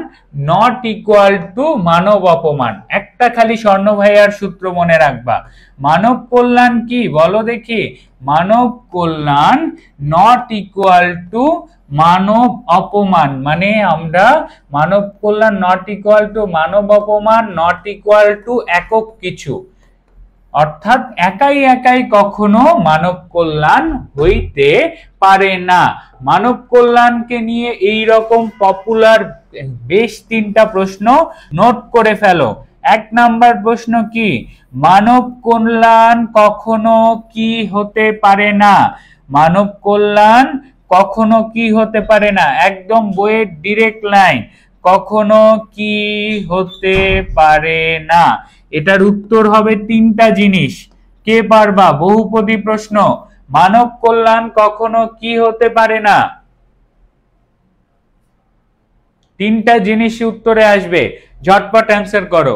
নট ইকুয়াল টু মানব অপমান। একটা খালি স্বর্ণ ভাইয়ার সূত্র মনে রাখবা। মানব কল্যাণ কি বলো দেখি? মানব কল্যাণ নট ইকুয়াল টু মানব অপমান। মানে আমরা মানব কল্যাণ নট ইকুয়াল টু মানব অপমান, নট ইকুয়াল টু একক কিছু। অর্থাৎ একাই একাই কখনো মানব কল্যাণ হইতে পারে না। মানব কল্যাণকে নিয়ে এই রকম পপুলার বেশ 3টা প্রশ্ন নোট করে ফেলো। 1 নাম্বার প্রশ্ন কি? মানব কল্যাণ কখনো কি হতে পারে না? মানব কল্যাণ কখনো কি হতে পারে না? একদম বইয়ের ডিরেক্ট লাইন, কখনো কি হতে পারে না। এটার উত্তর হবে 3টা জিনিস। কে পারবা? বহুপদী প্রশ্ন। মানব কল্যাণ কখনো কি হতে পারে না? 3টা জিনিস উত্তরে আসবে, ঝটপট অ্যান্সার করো।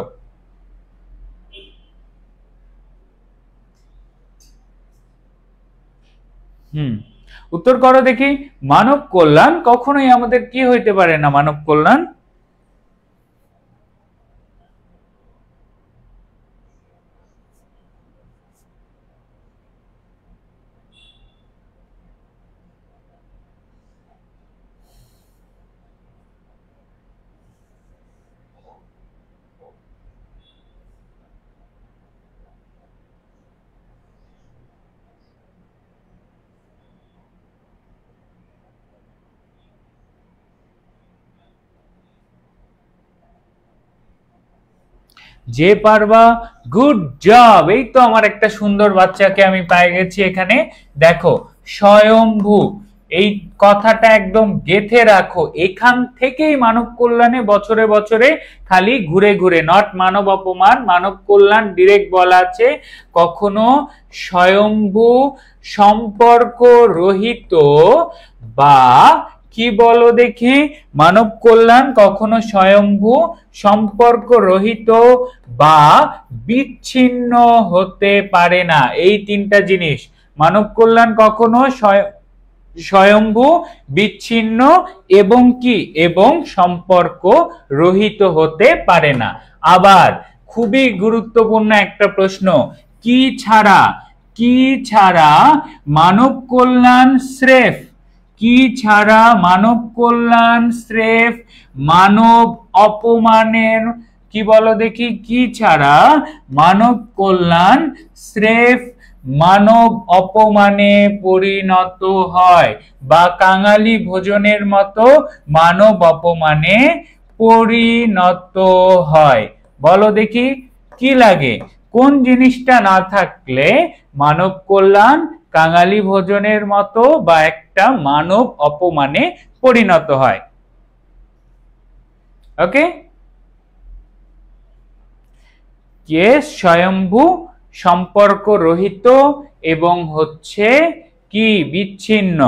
উত্তর করো দেখি। মানব কল্যাণ কখনোই আমাদের কি হইতে পারে না? মানব কল্যাণ যে পারবা, গুড জব। এই তো আমার একটা সুন্দর বাচ্চাকে আমি পেয়ে গেছি এখানে। দেখো, স্বয়ম্ভু, এই কথাটা একদম গেথে রাখো। এখান থেকেই মানব কল্যাণে বছরে বছরে খালি ঘুরে ঘুরে, নট মানব অপমান, মানব কল্যাণ ডিরেক্ট বলা আছে। কখনো স্বয়ম্ভু সম্পর্ক রহিত বা কি বলো দেখি? মানব কল্যাণ কখনো স্বয়ম্ভু সম্পর্ক রহিত বা বিচ্ছিন্ন হতে পারে না। এই 3টা জিনিস। মানব কল্যাণ কখনো স্বয়ম্ভু, বিচ্ছিন্ন এবং কি এবং সম্পর্ক রহিত হতে পারে না। আবার খুবই গুরুত্বপূর্ণ একটা প্রশ্ন, কি ছাড়া মানব কল্যাণ স্রেফ, কি ছাড়া মানব কল্যাণ স্রেফ মানব অপমানের, কি বলো দেখি? কি ছাড়া মানব কল্যাণ স্রেফ মানব অপমানে পরিণত হয় বা কাঙালি ভোজনের মতো মানব অপমানে পরিণত হয়? বলো দেখি কি লাগে? কোন জিনিসটা না থাকলে মানব কল্যাণ কাঙালি ভোজনের মতো বা একটা মানব অপমানে পরিণত হয়? ওকে, ইয়েস, স্বয়ম্ভু, সম্পর্ক রহিত এবং হচ্ছে কি বিচ্ছিন্ন।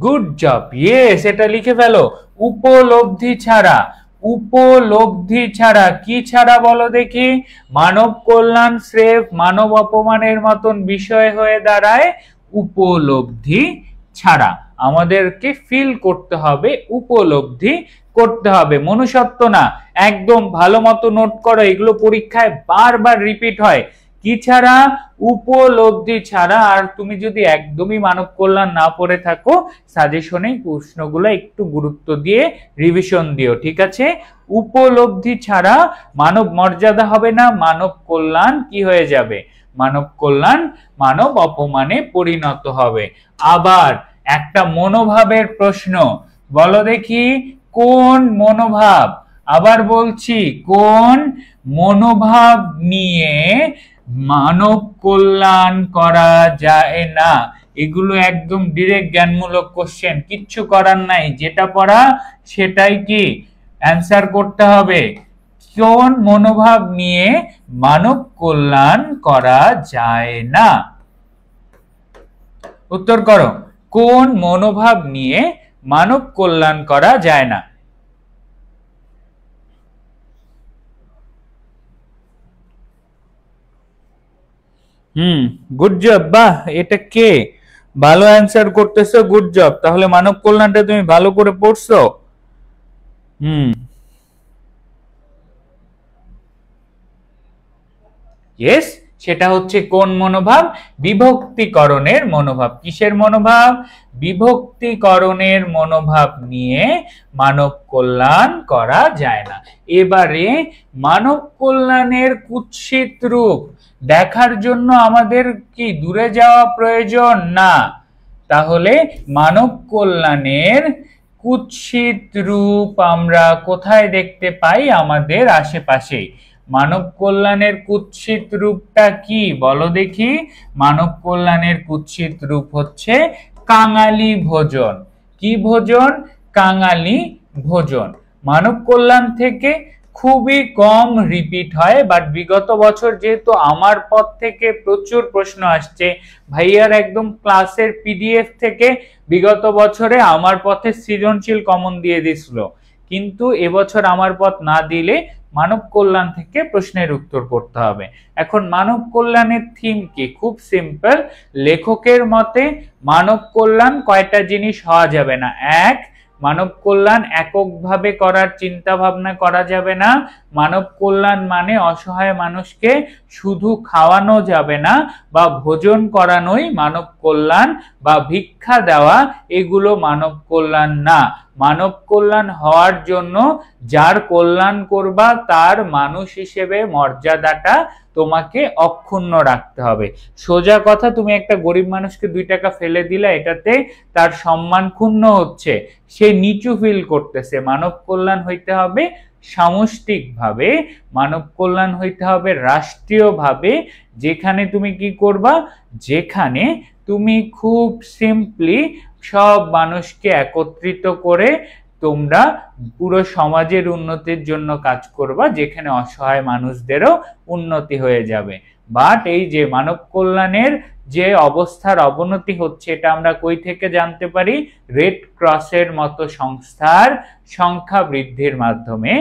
গুড জব, ইয়েস, এটা লিখে ফেলো। উপলব্ধি ছাড়া, উপলব্ধি ছাড়া, কি ছাড়া বলো দেখি? মানব কল্যাণ স্রেফ মানব অপমানের মতন বিষয় হয়ে দাঁড়ায় উপলব্ধি ছাড়া। আমাদেরকে ফিল করতে হবে, উপলব্ধি করতে হবে, মনুষ্যত্ব না। একদম ভালো মতো নোট করো, এগুলো পরীক্ষায় বারবার রিপিট হয়। কি ছাড়া? উপলব্ধি ছাড়া। আর তুমি যদি একদমই মানব কল্যাণ না পড়ে থাকো, সাজেশনে প্রশ্নগুলো একটু গুরুত্ব দিয়ে রিভিশন দিও, ঠিক আছে? উপলব্ধি ছাড়া মানব মর্যাদা হবে না, মানব কল্যাণ কি হয়ে যাবে? মানব কল্যাণ মানব অপমানে পরিণত হবে। আবার একটা মনোভাবের প্রশ্ন, বলো দেখি কোন মনোভাব, আবার বলছি কোন মনোভাব নিয়ে মানব কল্যাণ করা যায় না? এগুলো একদম ডিরেক্ট জ্ঞানমূলক কোশ্চেন, কিচ্ছু করার নাই, যেটা পড়া সেটাই কি অ্যান্সার করতে হবে। কোন মনোভাব নিয়ে মানব কল্যাণ করা যায় না? উত্তর করো, কোন মনোভাব নিয়ে মানব কল্যাণ করা যায় না? Good job. বাহ, এটা কে? ভালো অ্যান্সার করতেছো, গুড জব। তাহলে মানব কল্যাণটা তুমি ভালো করে পড়ছো। ইয়েস, সেটা হচ্ছে কোন মনোভাব? বিভক্তিকরণের মনোভাব। কিসের মনোভাব? বিভক্তিকরণের মনোভাব নিয়ে মানব কল্যাণ করা যায় না। এবারে মানব কল্যাণের কুৎসিত রূপ দেখার জন্য আমাদের কি দূরে যাওয়া প্রয়োজন? না। তাহলে মানব কল্যাণের কুৎসিত রূপ আমরা কোথায় দেখতে পাই? আমাদের আশেপাশে। মানব কল্যাণের কুৎসিত রূপটা কি বলো দেখি? মানব কল্যাণের কুৎসিত রূপ হচ্ছে কাঙালি ভোজন। কি ভোজন? কাঙালি ভোজন। মানব কল্যাণ থেকে খুবই কম রিপিট হয়, বাট বিগত বছর যেহেতু আমার পথ থেকে প্রচুর প্রশ্ন আসছে, ভাইয়ার একদম ক্লাসের পিডিএফ থেকে বিগত বছরে আমার পথে সৃজনশীল কমন দিয়ে দিছিল, কিন্তু এবছর আমার পথ না দিলে মানব কল্যাণ থেকে প্রশ্নের উত্তর করতে হবে। এখন মানব কল্যাণের থিম কি? খুব সিম্পল। লেখকের মতে মানব কল্যাণ কয়টা জিনিস হওয়া যাবে না? এক, মানব কল্যাণ এককভাবে করার চিন্তা ভাবনা করা যাবে না। মানব কল্যাণ মানে অসহায় মানুষকে শুধু খাওয়ানো যাবে না বা ভোজন করানোই মানব কল্যাণ, বা ভিক্ষা দেওয়া এগুলো মানব কল্যাণ না। মানব কল্যাণ হওয়ার জন্য যার কল্যাণ করবা তার মানুষ হিসেবে মর্যাদাটা তোমাকে অক্ষুণ্ণ রাখতে হবে। সোজা কথা, তুমি একটা গরিব মানুষকে 2 টাকা ফেলে দিলে এটাতে তার সম্মান ক্ষুণ্ণ হচ্ছে, সে নিচু ফিল করতেছে। মানব কল্যাণ হইতে হবে সামষ্টিকভাবে, মানব কল্যাণ হইতে হবে রাষ্ট্রীয়ভাবে, যেখানে তুমি কি করবা? যেখানে তুমি খুব সিম্পলি সব মানুষকে একত্রিত করে তোমরা পুরো সমাজের উন্নতির জন্য কাজ করবা, যেখানে অসহায় মানুষদেরও উন্নতি হয়ে যাবে। বাট এই যে মানব কল্যাণের যে অবস্থার অবনতি হচ্ছে, এটা আমরা কই থেকে জানতে পারি? রেড ক্রসের মতো সংস্থার সংখ্যা বৃদ্ধির মাধ্যমে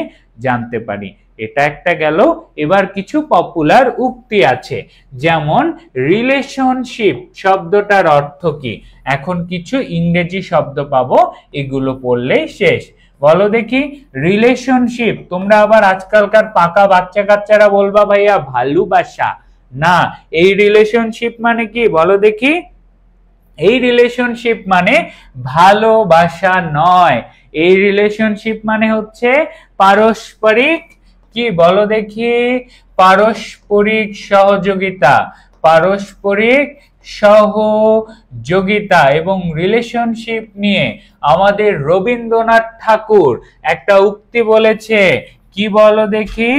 জানতে পারি। এটা একটা গেল। এবার কিছু পপুলার উক্তি আছে, যেমন রিলেশনশিপ শব্দটার অর্থ কি? এখন কিছু ইংরেজি শব্দ পাবো, এগুলো পড়লেই শেষ। বলো দেখি রিলেশনশিপ। তোমরা আবার আজকালকার পাকা বাচ্চা কাচ্চারা বলবা ভাইয়া ভালোবাসা না, এই রিলেশনশিপ মানে কি বলো দেখি? এই রিলেশনশিপ মানে ভালোবাসা নয়। এই রিলেশনশিপ মানে হচ্ছে পারস্পরিক কি বলো দেখি? পারস্পরিক সহযোগিতা, পারস্পরিক সহযোগিতা। এবং রিলেশনশিপ নিয়ে আমাদের রবীন্দ্রনাথ ঠাকুর একটা উক্তি বলেছে, কি বলো দেখি?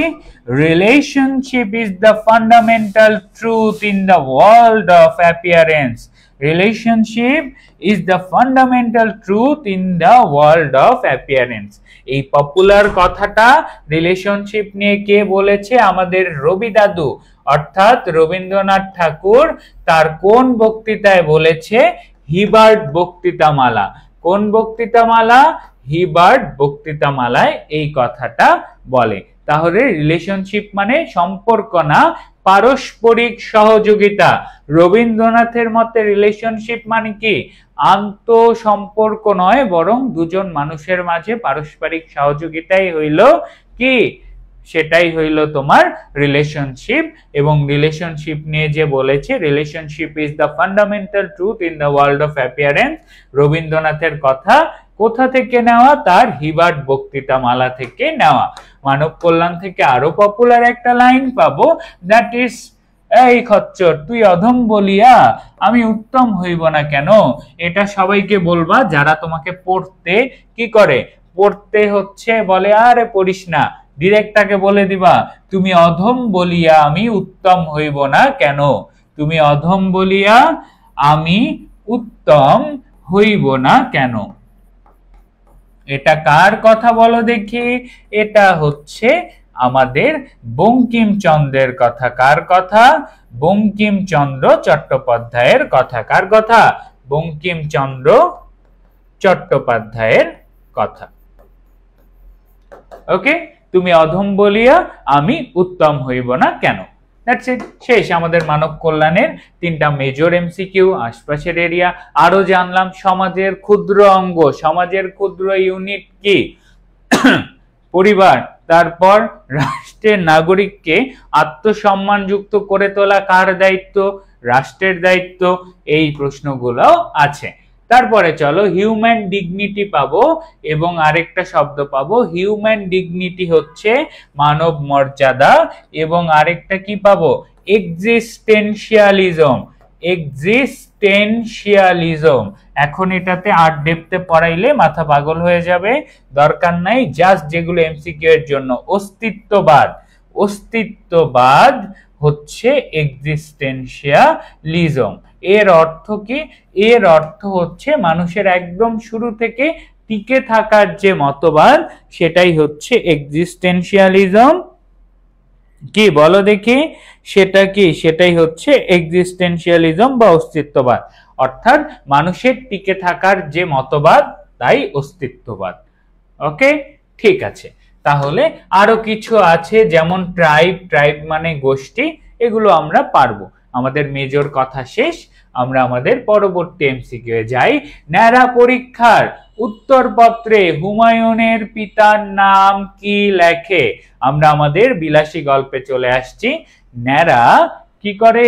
Relationship is the fundamental truth in the world of appearance. Relationship is the fundamental truth in the world of appearance. এই পপুলার কথাটা রিলেশনশিপ নিয়ে কে বলেছে? আমাদের রবি দাদু, অর্থাৎ রবীন্দ্রনাথ ঠাকুর। তার কোন বক্তৃতায় বলেছে? হিবার্ট বক্তৃতামালা। কোন বক্তৃতামালা? হিবার্ট বক্তৃতামালায় এই কথাটা বলে। তাহলে রিলেশনশিপ মানে সম্পর্ক না, পারস্পরিক সহযোগিতা। রবীন্দ্রনাথের মতে রিলেশনশিপ মানে কি? আন্ত সম্পর্ক নয়, বরং দুজন মানুষের মাঝে পারস্পরিক সহযোগিতাই হইল কি সেটাই হইল তোমার রিলেশনশিপ। এবং রিলেশনশিপ নিয়ে যে বলেছে, relationship is the fundamental truth in the world of appearance, রবীন্দ্রনাথের কথা। কোথা থেকে নেওয়া? তার হিবার্ট বক্তৃতা মালা থেকে নেওয়া। মানব কল্যাণ থেকে আরো পপুলার একটা লাইন পাবো, দ্যাট ইজ, এই খচ্চর তুই অধম বলিয়া আমি উত্তম হইব না কেন। এটা সবাইকে বলবা যারা তোমাকে পড়তে কি করে, পড়তে হচ্ছে বলে আরে পড়িস না, ডিরেক্ট তাকে বলে দিবা তুমি অধম বলিয়া আমি উত্তম হইব না কেন, তুমি অধম বলিয়া আমি উত্তম হইব না কেন। এটা কার কথা বলো দেখি? এটা হচ্ছে আমাদের বঙ্কিমচন্দ্রের কথা। কার কথা? বঙ্কিমচন্দ্র চট্টোপাধ্যায়ের কথা। কার কথা? বঙ্কিমচন্দ্র চট্টোপাধ্যায়ের কথা। ওকে, তুমি অধম বলিয়া আমি উত্তম হইব না কেন। দ্যাটস ইট, শেষ আমাদের মানব কল্যাণের 3টা মেজর এমসিকিউ, আশপাশের এরিয়া। আরো জানলাম সমাজের ক্ষুদ্র অঙ্গ, সমাজের ক্ষুদ্র ইউনিট কি? পরিবার। তারপর রাষ্ট্রের নাগরিককে আত্মসম্মানযুক্ত করে তোলা কার দায়িত্ব? রাষ্ট্রের দায়িত্ব। এই প্রশ্নগুলো আছে। তারপরে চলো হিউম্যান ডিগনিটি পাবো, এবং আরেকটা শব্দ পাবো, হিউম্যান ডিগনিটি হচ্ছে মানব মর্যাদা, এবং আরেকটা কি পাবো? এক্সিস্টেনশিয়ালিজম। এক্সিস্টেনশিয়ালিজম। এখন এটাতে আর ডেপথে পড়াইলে মাথা পাগল হয়ে যাবে, দরকার নাই, জাস্ট যেগুলো এমসিকিউ এর জন্য। অস্তিত্ববাদ। অস্তিত্ববাদ হচ্ছে এক্সিস্টেনশিয়ালিজম। এর অর্থ কি? এর অর্থ হচ্ছে মানুষের একদম শুরু থেকে টিকে থাকার যে মতবাদ, সেটাই হচ্ছে এক্সিস্টেনশিয়ালিজম। কি বলো দেখি, সেটা কি? সেটাই হচ্ছে এক্সিস্টেনশিয়ালিজম বা অস্তিত্ববাদ। অর্থাৎ মানুষের টিকে থাকার যে মতবাদ, তাই অস্তিত্ববাদ। ওকে, ঠিক আছে। তাহলে আরো কিছু আছে, যেমন ট্রাইব। ট্রাইব মানে গোষ্ঠী, এগুলো আমরা পারবো। আমাদের মেজর কথা শেষ, আমরা আমাদের পরবর্তী এমসিকিউ এ যাই। ন্যাড়া পরীক্ষার উত্তরপত্রে হুমায়ুনের পিতার নাম কি লেখে? আমরা আমাদের বিলাসী গল্পে চলে আসছি। ন্যাড়া কি করে?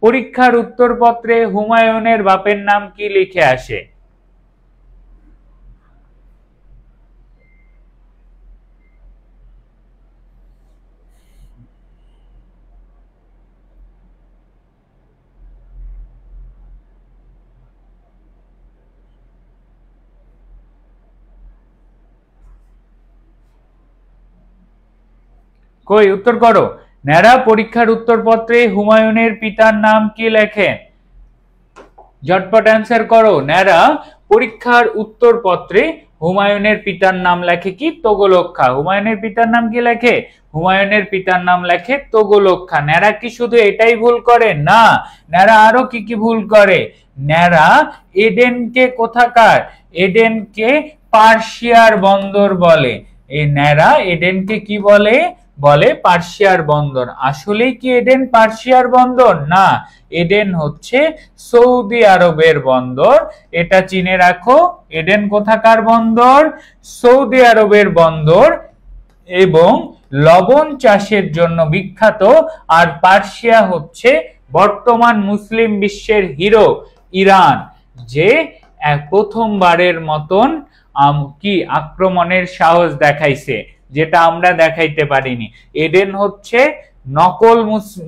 পরীক্ষার উত্তরপত্রে হুমায়ুনের বাপের নাম কি লিখে আসে? কই উত্তর করো। ন্যাড়া পরীক্ষার উত্তরপত্রে হুমায়ুনের পিতার নাম কি লেখেন? ঝটপট অ্যান্সার করো। ন্যাড়া পরীক্ষার উত্তরপত্রে হুমায়ুনের পিতার নাম লেখে কি? তোগলক খাঁ। হুমায়ুনের পিতার নাম কি লেখে? হুমায়ুনের পিতার নাম লেখে তোগলক খাঁ। ন্যাড়া কি শুধু এটাই ভুল করে? না, ন্যাড়া আরো কি কি ভুল করে। ন্যাড়া এডেনকে কোথাকার? এডেনকে পার্সিয়ার বন্দর বলে। এই ন্যাড়া এডেনকে কি বলে? বলে পার্সিয়ার বন্দর। আসলে কি এডেন পার্সিয়ার বন্দর? না, এডেন হচ্ছে সৌদি আরবের বন্দর। এটা চিনে রাখো, এডেন কোথাকার বন্দর? সৌদি আরবের বন্দর, এবং লবণ চাষের জন্য বিখ্যাত। আর পার্সিয়া হচ্ছে বর্তমান মুসলিম বিশ্বের হিরো ইরান, যে প্রথমবারের মতন কি আক্রমণের সাহস দেখাইছে, যেটা আমরা দেখাইতে পারিনি। এডেন হচ্ছে নকল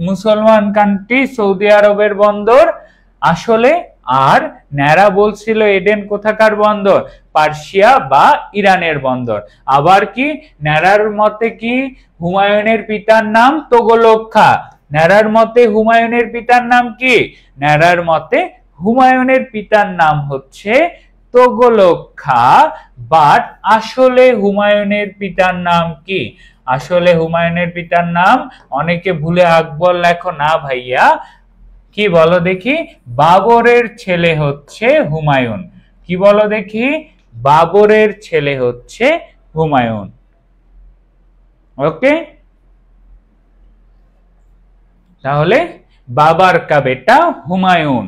মুসলমান কান্ট্রি, সৌদি আরবের বন্দর আসলে। আর ন্যাড়া বলছিল এডেন কোথাকার বন্দর? পার্সিয়া বা ইরানের বন্দর। আবার কি ন্যাড়ার মতে কি হুমায়ুনের পিতার নাম তোগলক খাঁ? ন্যাড়ার মতে হুমায়ুনের পিতার নাম কি? ন্যাড়ার মতে হুমায়ুনের পিতার নাম হচ্ছে তোগলক খাঁ। বাট আসলে হুমায়ুনের পিতার নাম কি? আসলে হুমায়ুনের পিতার নাম, অনেকে ভুলে আকবর লেখো না ভাইয়া, কি বলো দেখি? বাবরের ছেলে হচ্ছে হুমায়ুন। কি বলো দেখি? বাবরের ছেলে হচ্ছে হুমায়ুন। ওকে, তাহলে বাবার কা বেটা হুমায়ুন।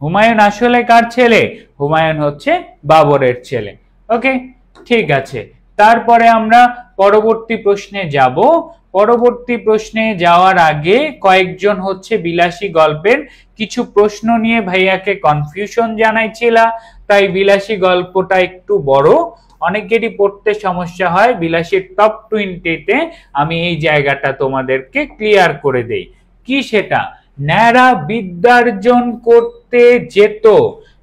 হুমায়ুন আসলে কার ছেলে? হুমায়ুন হচ্ছে বাবরের ছেলে। ওকে, ঠিক আছে। তারপরে আমরা পরবর্তী প্রশ্নে যাব। পরবর্তী প্রশ্নে যাওয়ার আগে কয়েকজন হচ্ছে বিলাসী গল্পের কিছু প্রশ্ন নিয়ে ভাইয়াকে কনফিউশন জানাইছিলা, তাই বিলাসী গল্পটা একটু বড়, অনেকেরই পড়তে সমস্যা হয়। বিলাসীর টপ 20-তে আমি এই জায়গাটা তোমাদেরকে ক্লিয়ার করে দেই। কি সেটা? ন্যাড়া বিদ্যার্জন করতে যেত।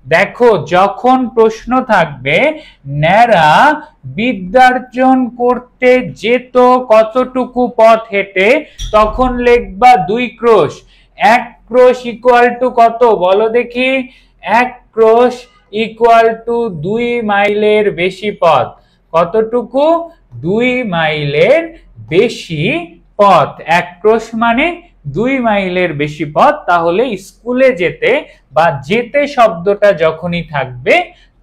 দেখো, যখন প্রশ্ন থাকবে ন্যাড়া বিদ্যার্জন করতে যেত কতটুকু পথ হেঁটে, তখন লিখবা 2 ক্রোশ। 1 ক্রোশ ইকুয়াল টু কত বলো দেখি? 1 ক্রোশ ইকুয়াল টু 2 মাইলের বেশি পথ। কতটুকু? 2 মাইলের বেশি পথ। 1 ক্রোশ মানে 2 মাইলের বেশি পথ। তাহলে স্কুলে যেতে বা যেতে শব্দটা যখনই থাকবে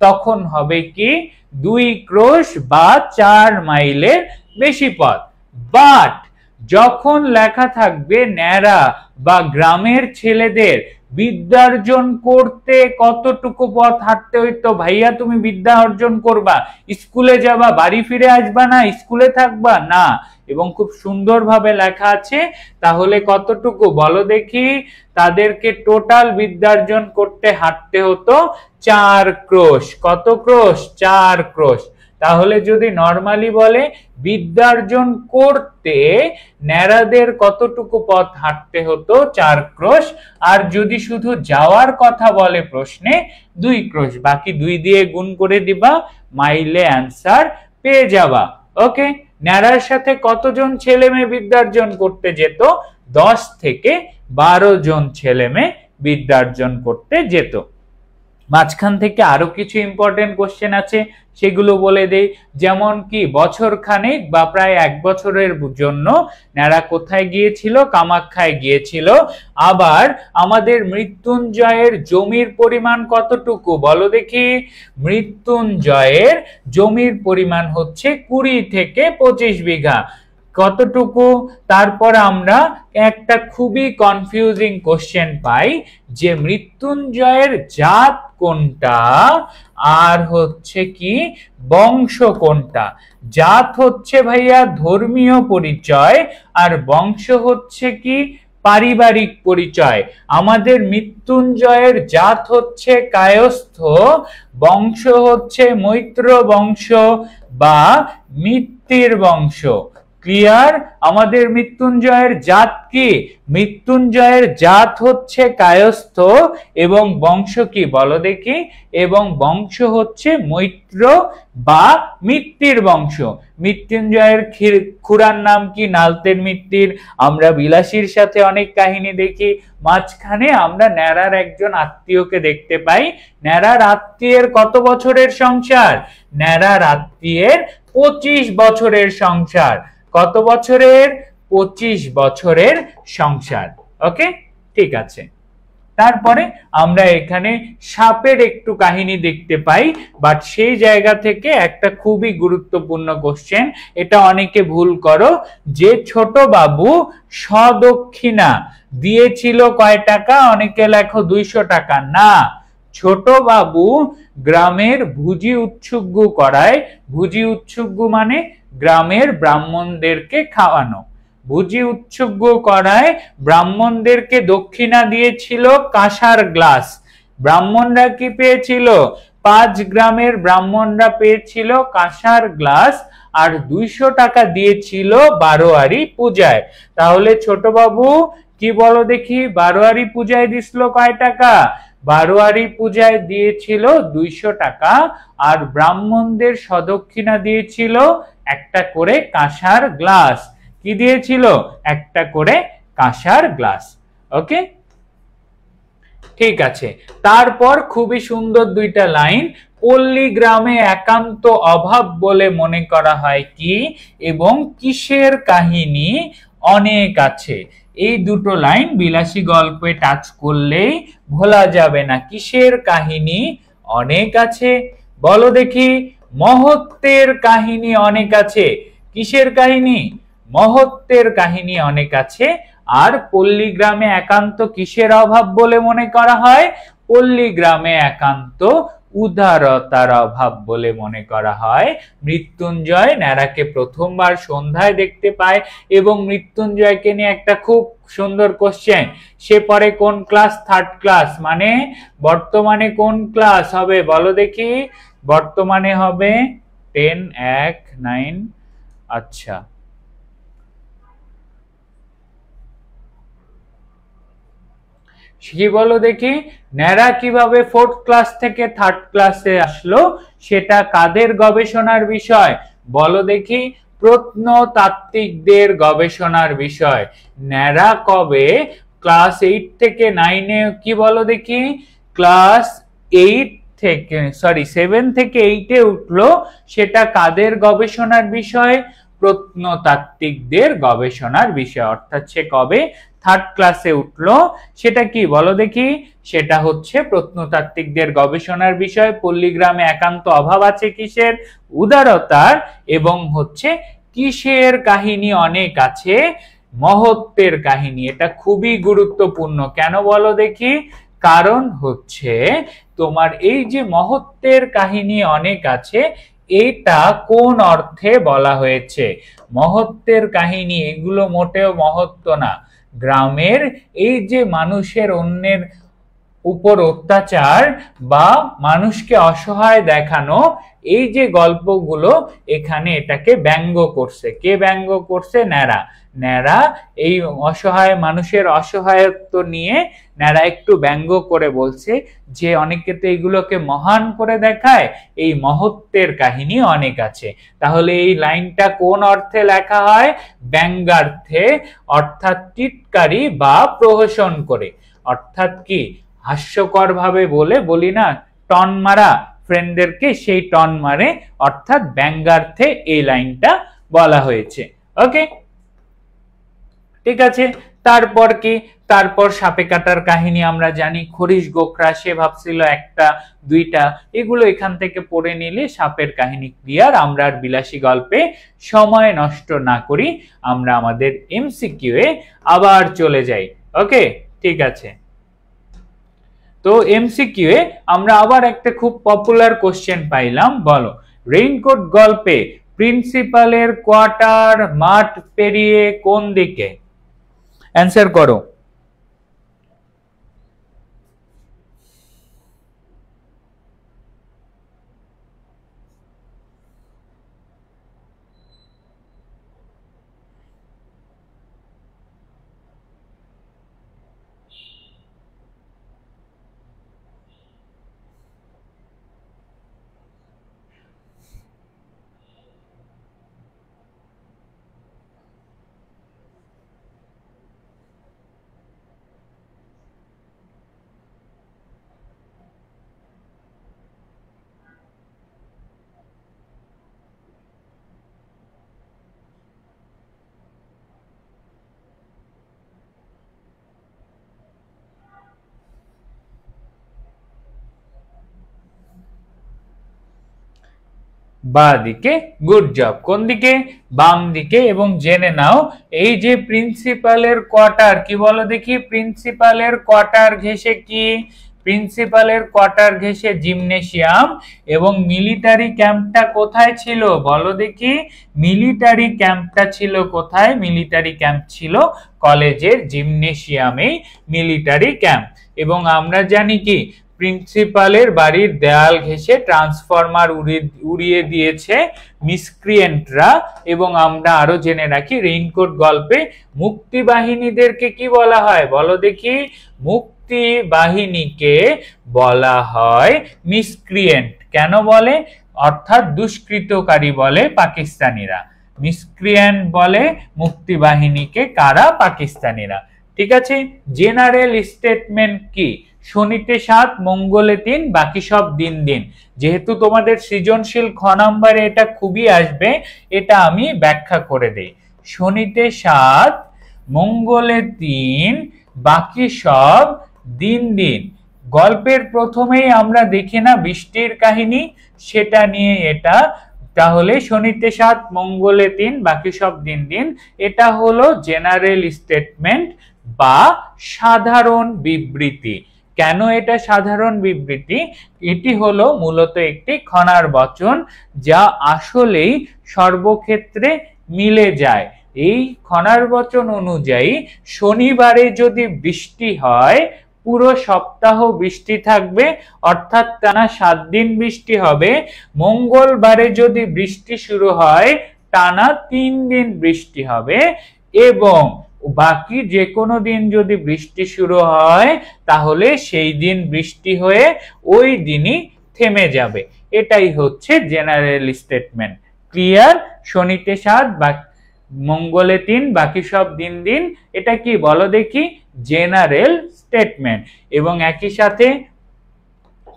তখন হবে কি? 2 ক্রোশ বা 4 মাইলের বেশি পথ। বাট যখন লেখা থাকবে ন্যাড়া বা গ্রামের ছেলেদের বিদ্যার্জন করতে কতটুকু পথ হাঁটতে হইতো, ভাইয়া তুমি বিদ্যা অর্জন করবা, স্কুলে যাবা, বাড়ি ফিরে আসবা না, স্কুলে থাকবা না, এবং খুব সুন্দরভাবে লেখা আছে, তাহলে কতটুকু বলো দেখি? তাদেরকে টোটাল বিদ্যার্জন করতে হাঁটতে হতো 4 ক্রোশ। কত ক্রোশ? 4 ক্রোশ। তাহলে যদি নরমালি বলে বিদ্যার্জন করতে ন্যাড়াদের কতটুকু পথ হাঁটতে হতো? 4 ক্রোশ। আর যদি শুধু যাওয়ার কথা বলে প্রশ্নে 2 ক্রোশ, বাকি 2 দিয়ে গুণ করে দিবা, মাইলে অ্যান্সার পেয়ে যাবা। ওকে, ন্যাড়ার সাথে কতজন ছেলে মেয়ে বিদ্যার্জন করতে যেত? 10 থেকে 12 জন ছেলে মেয়ে বিদ্যার্জন করতে যেত। মাঝখান থেকে আরো কিছু ইম্পর্টেন্ট কোশ্চেন আছে, সেগুলো বলে দেই। যেমন কি বছর খানেক বা প্রায় 1 বছরের জন্য ন্যাড়া কোথায় গিয়েছিল? কামাখ্যায় গিয়েছিল। আবার আমাদের মৃত্যুঞ্জয়ের জমির পরিমাণ কতটুকু বলো দেখি? মৃত্যুঞ্জয়ের জমির পরিমাণ হচ্ছে 20 থেকে 25 বিঘা। কতটুকু? তারপর আমরা একটা খুবই কনফিউজিং কোশ্চেন পাই যে মৃত্যুঞ্জয়ের জাত কোনটা আর হচ্ছে কি বংশ কোনটা। জাত হচ্ছে ভাইয়া ধর্মীয় পরিচয়, আর বংশ হচ্ছে কি পারিবারিক পরিচয়। আমাদের মৃত্যুঞ্জয়ের জাত হচ্ছে কায়স্থ, বংশ হচ্ছে মৈত্র বংশ বা মিত্তির বংশ। ক্লিয়ার? আমাদের মৃত্যুঞ্জয়ের জাত কি? মৃত্যুঞ্জয়ের জাত হচ্ছে কায়স্থ এবং বংশ কি বলো দেখি? এবং বংশ হচ্ছে মৈত্র বা মিত্তির বংশ। মৃত্যুঞ্জয়ের খুড়ার নাম কি? নালতের মিত্তির। আমরা বিলাসীর সাথে অনেক কাহিনী দেখি। মাঝখানে আমরা ন্যাড়ার একজন আত্মীয়কে দেখতে পাই। ন্যাড়ার আত্মীয়ের কত বছরের সংসার? ন্যাড়ার আত্মীয়ের 25 বছরের সংসার। কত বছরের? 25 বছরের সংসার। ওকে, ঠিক আছে। তারপরে আমরা এখানে সাপের একটু কাহিনী দেখতে পাই, বাট সেই জায়গা থেকে একটা খুবই গুরুত্বপূর্ণ কোশ্চেন, এটা অনেকে ভুল করো, যে ছোট বাবু সদক্ষিণা দিয়েছিল কয় টাকা? অনেকে লেখো 200 টাকা। না, ছোট বাবু গ্রামের ভুজি উৎসুগ্য করায়, ভুজি উৎসুগ্য মানে গ্রামের ব্রাহ্মণদেরকে খাওয়ানো, ভুজি উৎসুগ্য করায় ব্রাহ্মণদেরকে দক্ষিণা দিয়েছিল কাঁসার গ্লাস। ব্রাহ্মণরা কি পেয়েছিল? 5 গ্রামের ব্রাহ্মণরা পেয়েছিল কাঁসার গ্লাস, আর 200 টাকা দিয়েছিল বারোয়ারি পূজায়। তাহলে ছোট বাবু কি বলো দেখি? বারোয়ারি পূজায় দিছিল কয় টাকা? বারোয়ারি পূজায় দিয়েছিল 200 টাকা, আর ব্রাহ্মণদের সদক্ষিণা দিয়েছিল একটা করে কাঁসার গ্লাস। কি দিয়েছিল? একটা করে কাঁসার গ্লাস। ওকে, ঠিক আছে। তারপর খুবই সুন্দর 2টা লাইন, পল্লী গ্রামে একান্ত অভাব বলে মনে করা হয় কি, এবং কিসের কাহিনী অনেক আছে। এই 2টো লাইন বিলাসী গল্পে টাচ করলেই ভোলা যাবে না। কিসের কাহিনী অনেক আছে বলো দেখি? মহত্বের কাহিনী অনেক আছে। কিসের কাহিনী? মহত্বের কাহিনী অনেক আছে। আর পল্লী গ্রামে একান্ত কিসের অভাব বলে মনে করা হয়? পল্লী গ্রামে একান্ত উদারতার অভাব বলে মনে করা হয়। মৃত্যুঞ্জয় ন্যাড়াকে প্রথমবার সন্ধ্যায় দেখতে পায় এবং মৃত্যুঞ্জয়কে নিয়ে একটা খুব সুন্দর কোশ্চেন, সে পরে কোন ক্লাস? থার্ড ক্লাস, মানে বর্তমানে কোন ক্লাস হবে বলো দেখি? বর্তমানে হবে 10 1 9। আচ্ছা, কি বলো দেখি? ন্যাড়া কিভাবে ফোর্থ ক্লাস থেকে থার্ড ক্লাসে আসলো, সেটা কাদের গবেষণার বিষয় বলো দেখি? প্রত্নতাত্ত্বিকদের গবেষণার বিষয়। ন্যাড়া কবে ক্লাস 8 থেকে 9-এ, কি বলো দেখি? ক্লাস 8 থেকে 7 থেকে 8-এ উঠলো, সেটা কাদের গবেষণার বিষয়? প্রত্নতাত্ত্বিকদের গবেষণার বিষয়। অর্থাৎ সে কবে থার্ড ক্লাসে উঠলো, সেটা কি বলো দেখি? সেটা হচ্ছে প্রত্নতাত্ত্বিকদের গবেষণার বিষয়। পল্লীগ্রামে একান্ত অভাব আছে কিসের? উদারতার। এবং হচ্ছে কিসের কাহিনী অনেক আছে? মহত্বের কাহিনী। এটা খুবই গুরুত্বপূর্ণ। কেন বলো দেখি? কারণ হচ্ছে তোমার এই যে মহত্বের কাহিনী অনেক আছে, এটা কোন অর্থে বলা হয়েছে? মহত্বের কাহিনী, এগুলো মোটেও মহত্ব না। গ্রামের এই যে মানুষের অন্যের উপর অত্যাচার বা মানুষকে অসহায় দেখানো, এই যে গল্পগুলো, এখানে এটাকে ব্যঙ্গ করছে। কে ব্যঙ্গ করছে? ন্যাড়া। ন্যাড়া এই অসহায় মানুষের অসহায়ত্ব নিয়ে ন্যাড়া একটু ব্যঙ্গ করে বলছে যে অনেকে তো এইগুলোকে মহান করে দেখায়, এই মহত্বের কাহিনী অনেক আছে। তাহলে এই লাইনটা কোন অর্থে লেখা হয়? ব্যঙ্গার্থে, অর্থাৎ টিটকারি বা প্রহসন করে। অর্থাৎ কি, হাস্যকর ভাবে বলি না টন মারা ফ্রেন্ডদেরকে, সেই টন মারে, অর্থাৎ ব্যঙ্গার্থে এই লাইনটা বলা হয়েছে। ওকে, ঠিক আছে। তারপর কি? তারপর সাপে কাটার কাহিনী আমরা জানি। খরিশ গোখরা, সে ভাবছিল একটা দুইটা, এগুলো এখান থেকে পড়ে নিলে সাপের কাহিনী ক্লিয়ার। আমরা আর বিলাসী গল্পে সময় নষ্ট না করি, আমরা আমাদের এমসিকিউ এ আবার চলে যাই। ওকে, ঠিক আছে। তো এমসিকিউ এ আমরা আবার একটা খুব পপুলার কোশ্চেন পাইলাম। বলো, রেইনকোট গল্পে প্রিন্সিপালের কোয়ার্টার মাঠ পেরিয়ে কোন দিকে? অ্যান্সার করো। বা দিকে। Good job. কোন দিকে? বাম দিকে। এবং জেনে নাও, এই যে প্রিন্সিপালের কোয়ার্টার, কি বলো দেখি? প্রিন্সিপালের কোয়ার্টার ঘেঁষে কি? প্রিন্সিপালের কোয়ার্টার ঘেঁষে জিমনেশিয়াম। এবং মিলিটারি ক্যাম্পটা কোথায় ছিল বলো দেখি? মিলিটারি ক্যাম্পটা ছিল কোথায়? মিলিটারি ক্যাম্প ছিল কলেজের জিমনেশিয়ামেই মিলিটারি ক্যাম্প। এবং আমরা জানি কি, প্রিন্সিপালের বাড়ির দেয়াল ঘেঁষে ট্রান্সফরমার উড়িয়ে দিয়েছে মিসক্রিয়েন্টরা। এবং আমরা আরো জেনে রাখি, রেইনকোট গল্পে মুক্তি বাহিনীদেরকে কি বলা হয় বলো দেখি? মুক্তি বাহিনীকে বলা হয় মিসক্রিয়েন্ট। কেন বলে? অর্থাৎ দুষ্কৃতকারী বলে পাকিস্তানিরা, মিসক্রিয়েন্ট বলে মুক্তি বাহিনীকে কারা? পাকিস্তানিরা। ঠিক আছে। জেনারেল স্টেটমেন্ট কি? শনিতে 7, মঙ্গলে 3, বাকি সব দিন দিন। যেহেতু তোমাদের সৃজনশীল খ নাম্বারে এটা খুবই আসবে, এটা আমি ব্যাখ্যা করে দেই। শনিতে 7, মঙ্গলে 3, বাকি সব দিন দিন। গল্পের প্রথমেই আমরা দেখি না বৃষ্টির কাহিনী, সেটা নিয়ে এটা। তাহলে শনিতে 7, মঙ্গলে 3, বাকি সব দিন দিন, এটা হলো জেনারেল স্টেটমেন্ট বা সাধারণ বিবৃতি। কেন এটা সাধারণ বিবৃতি? এটি হলো মূলত একটি খনার বচন, যা আসলেই সর্বক্ষেত্রে মিলে যায়। এই খনার বচন অনুযায়ী শনিবারে যদি বৃষ্টি হয়, পুরো সপ্তাহ বৃষ্টি থাকবে, অর্থাৎ টানা 7 দিন বৃষ্টি হবে। মঙ্গলবারে যদি বৃষ্টি শুরু হয়, টানা 3 দিন বৃষ্টি হবে, এবং বাকি যে কোনো দিন যদি বৃষ্টি শুরু হয় তাহলে সেই দিন বৃষ্টি হয়ে ওই দিনই থেমে যাবে। এটাই হচ্ছে জেনারেল স্টেটমেন্ট। ক্লিয়ার? শনিতে 7, মঙ্গলে 3, বাকি সব দিন দিন। এটা কি বলো দেখি? General statement. এবং একই সাথে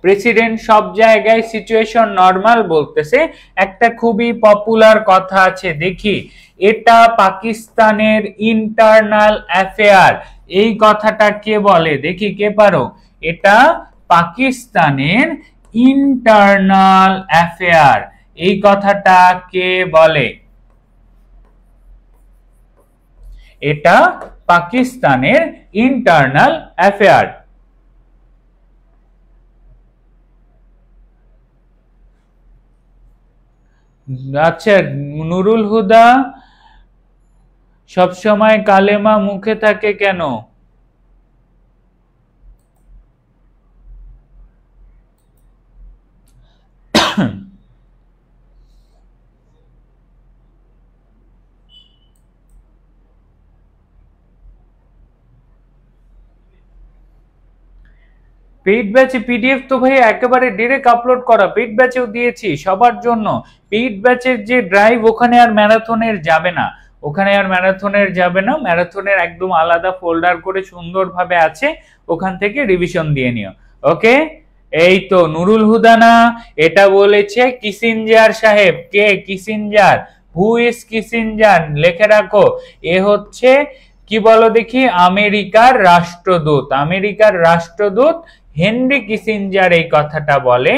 প্রেসিডেন্ট সব জায়গায় সিচুয়েশন নরমাল বলতেছে। একটা খুবই পপুলার কথা আছে, দেখি। এটা পাকিস্তানের ইন্টারনাল অ্যাফেয়ার। এই কথাটা কে বলে? দেখি কে পারো। এটা পাকিস্তানের ইন্টারনাল অ্যাফেয়ার। এই কথাটা কে বলে? এটা পাকিস্তানের ইন্টারনাল অ্যাফেয়ার। আচ্ছা, নুরুল হুদা, সবসময় কালেমা মুখে থাকে কেন? পেইড ব্যাচে পিডিএফ তো ভাই একেবারে ডাইরেক্ট আপলোড করা, পেইড ব্যাচেও দিয়েছি সবার জন্য। পেইড ব্যাচের যে ড্রাইভ, ওখানে আর ম্যারাথনের যাবে না, ওখানে আর ম্যারাথনের যাবে না। ম্যারাথনের একদম আলাদা ফোল্ডার করে সুন্দরভাবে আছে, ওখান থেকে রিভিশন দিয়ে নিও। ওকে, এই তো নুরুল হুদা না, এটা বলেছে কিসিঞ্জার সাহেব। কে কিসিঞ্জার? Who is Kissinger? লিখে রাখো। এ হচ্ছে কি বলো দেখি? আমেরিকার রাষ্ট্রদূত। আমেরিকার রাষ্ট্রদূত হেনরি কিসিঞ্জার এই কথাটা বলে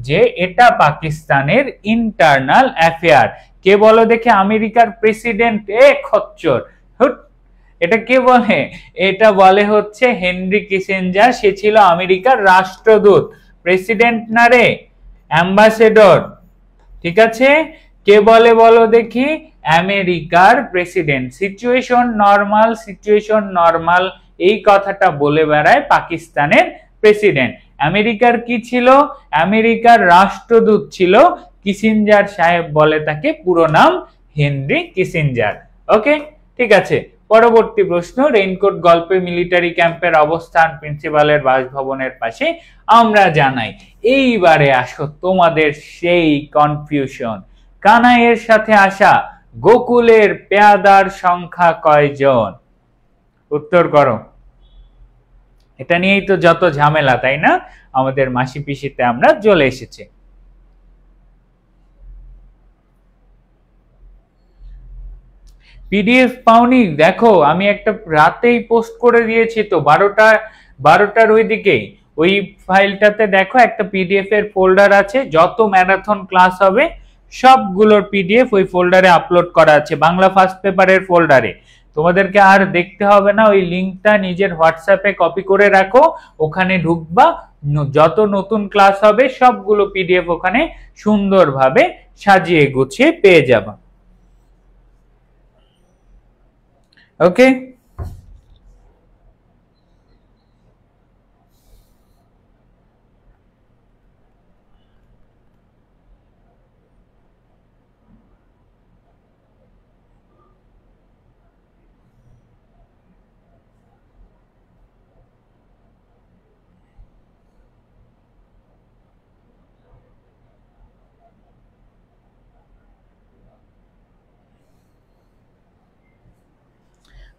যে এটা পাকিস্তানের ইন্টারনাল অ্যাফেয়ার। কে বলো দেখি? আমেরিকার প্রেসিডেন্ট। এ খচ্চর, এটা কে বলে? এটা বলে হচ্ছে হেনরি কিসিঞ্জার। সে ছিল আমেরিকার রাষ্ট্রদূত, প্রেসিডেন্ট না রে, অ্যাম্বাসেডর। ঠিক আছে? কে বলে বলো দেখি? আমেরিকার president. Situation normal, situation normal, এই কথাটা বলে বেড়ায় পাকিস্তানের প্রেসিডেন্ট। আমেরিকার কি ছিল? আমেরিকার রাষ্ট্রদূত ছিল কিসিঞ্জার সাহেব, বলে তাকে পুরো নাম হেনরি কিসিঞ্জার। ওকে, ঠিক আছে। পরবর্তী প্রশ্ন, রেইনকোট গল্পে মিলিটারি ক্যাম্পের অবস্থান প্রিন্সিপালের বাসভবনের পাশে আমরা জানাই। এইবারে আসো তোমাদের সেই কনফিউশন। কানাইয়ের সাথে আসা গোকুলের পেয়াদার সংখ্যা কয়জন? উত্তর করো। এটা নিয়েই তো যত ঝামেলা, তাই না? আমাদের মাসি পিসিতে আমরা চলে এসেছি। পিডিএফ পাওনি? দেখো, আমি একটা রাতেই পোস্ট করে দিয়েছি তো, 12টার ওইদিকেই। ওই ফাইলটাতে দেখো একটা পিডিএফ এর ফোল্ডার আছে, যত ম্যারাথন ক্লাস হবে সবগুলোর পিডিএফ ওই ফোল্ডারে আপলোড করা আছে, বাংলা ফার্স্ট পেপারের ফোল্ডারে। তোমাদেরকে আর দেখতে হবে না, ওই লিংকটা নিজের হোয়াটসঅ্যাপে কপি করে রাখো, ওখানে ঢুকবা, যত নতুন ক্লাস হবে সবগুলো পিডিএফ ওখানে সুন্দরভাবে সাজিয়ে গুছিয়ে পেয়ে যাবা। ওকে,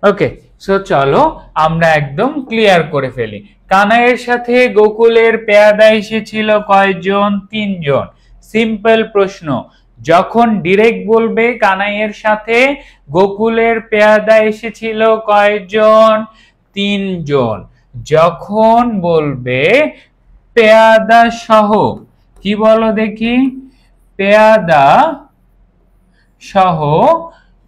ওকে, সো চলো আমরা একদম ক্লিয়ার করে ফেলি। কানাইয়ের সাথে গোকুলের পেয়াদা এসেছিল কয়জন? 3 জন। সিম্পল প্রশ্ন। যখন ডিরেক্ট বলবে কানাইয়ের সাথে গোকুলের পেয়াদা এসেছিল কয়জন? 3 জন। যখন বলবে পেয়াদা সহ, কি বলো দেখি? পেয়াদা সহ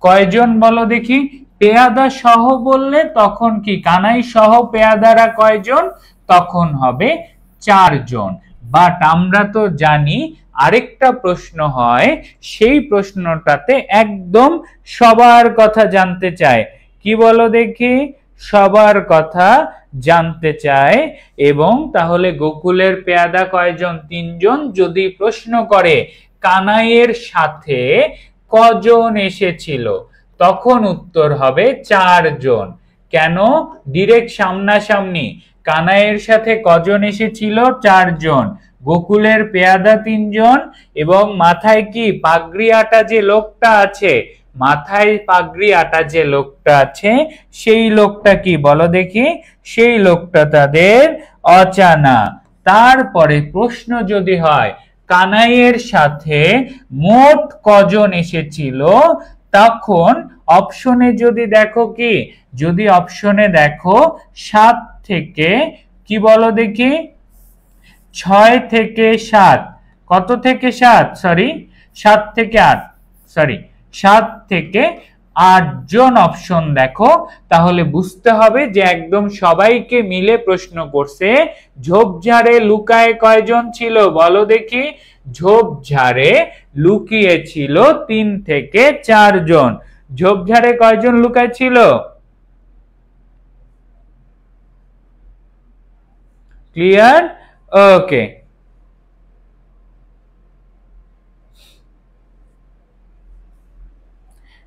কয়জন বলো দেখি? পেয়াদা সহ বললে তখন কি? কানাই সহ পেয়াদারা কয়জন? তখন হবে 4 জন। বাট আমরা তো জানি আরেকটা প্রশ্ন হয়, সেই প্রশ্নটাতে একদম সবার কথা জানতে চায়। কি বলো দেখি? সবার কথা জানতে চায়। এবং তাহলে গোকুলের পেয়াদা কয়জন? 3 জন। যদি প্রশ্ন করে কানাইয়ের সাথে কজন এসেছিল, তখন উত্তর হবে 4 জন। কেন? ডিরেক্ট সামনাসামনি। কানাইয়ের সাথে কজন এসেছিল? 4 জন। গোকুলের পেয়াদা 3 জন, এবং মাথায় কি পাগড়ি আটা যে লোকটা আছে, মাথায় পাগড়ি আটা যে লোকটা আছে, সেই লোকটা কি বলো দেখি? সেই লোকটা তাদের অজানা। তারপরে প্রশ্ন যদি হয় কানাইয়ের সাথে মোট কজন এসেছিল, তখন অপশনে যদি দেখো কি, যদি অপশনে দেখো 7 থেকে, কি বলো দেখি? 6 থেকে 7। কত থেকে 7? সরি, 7 থেকে 8। সরি, 7 থেকে 8 জন অপশন দেখো, তাহলে বুঝতে হবে যে একদম সবাইকে মিলে প্রশ্ন করছে। ঝোপঝাড়ে লুকায় কয়জন ছিল বলো দেখি? ঝোপঝাড়ে লুকিয়ে ছিল 3 থেকে 4 জন। ঝোপঝাড়ে কয়জন লুকায় ছিল? ক্লিয়ার? ওকে।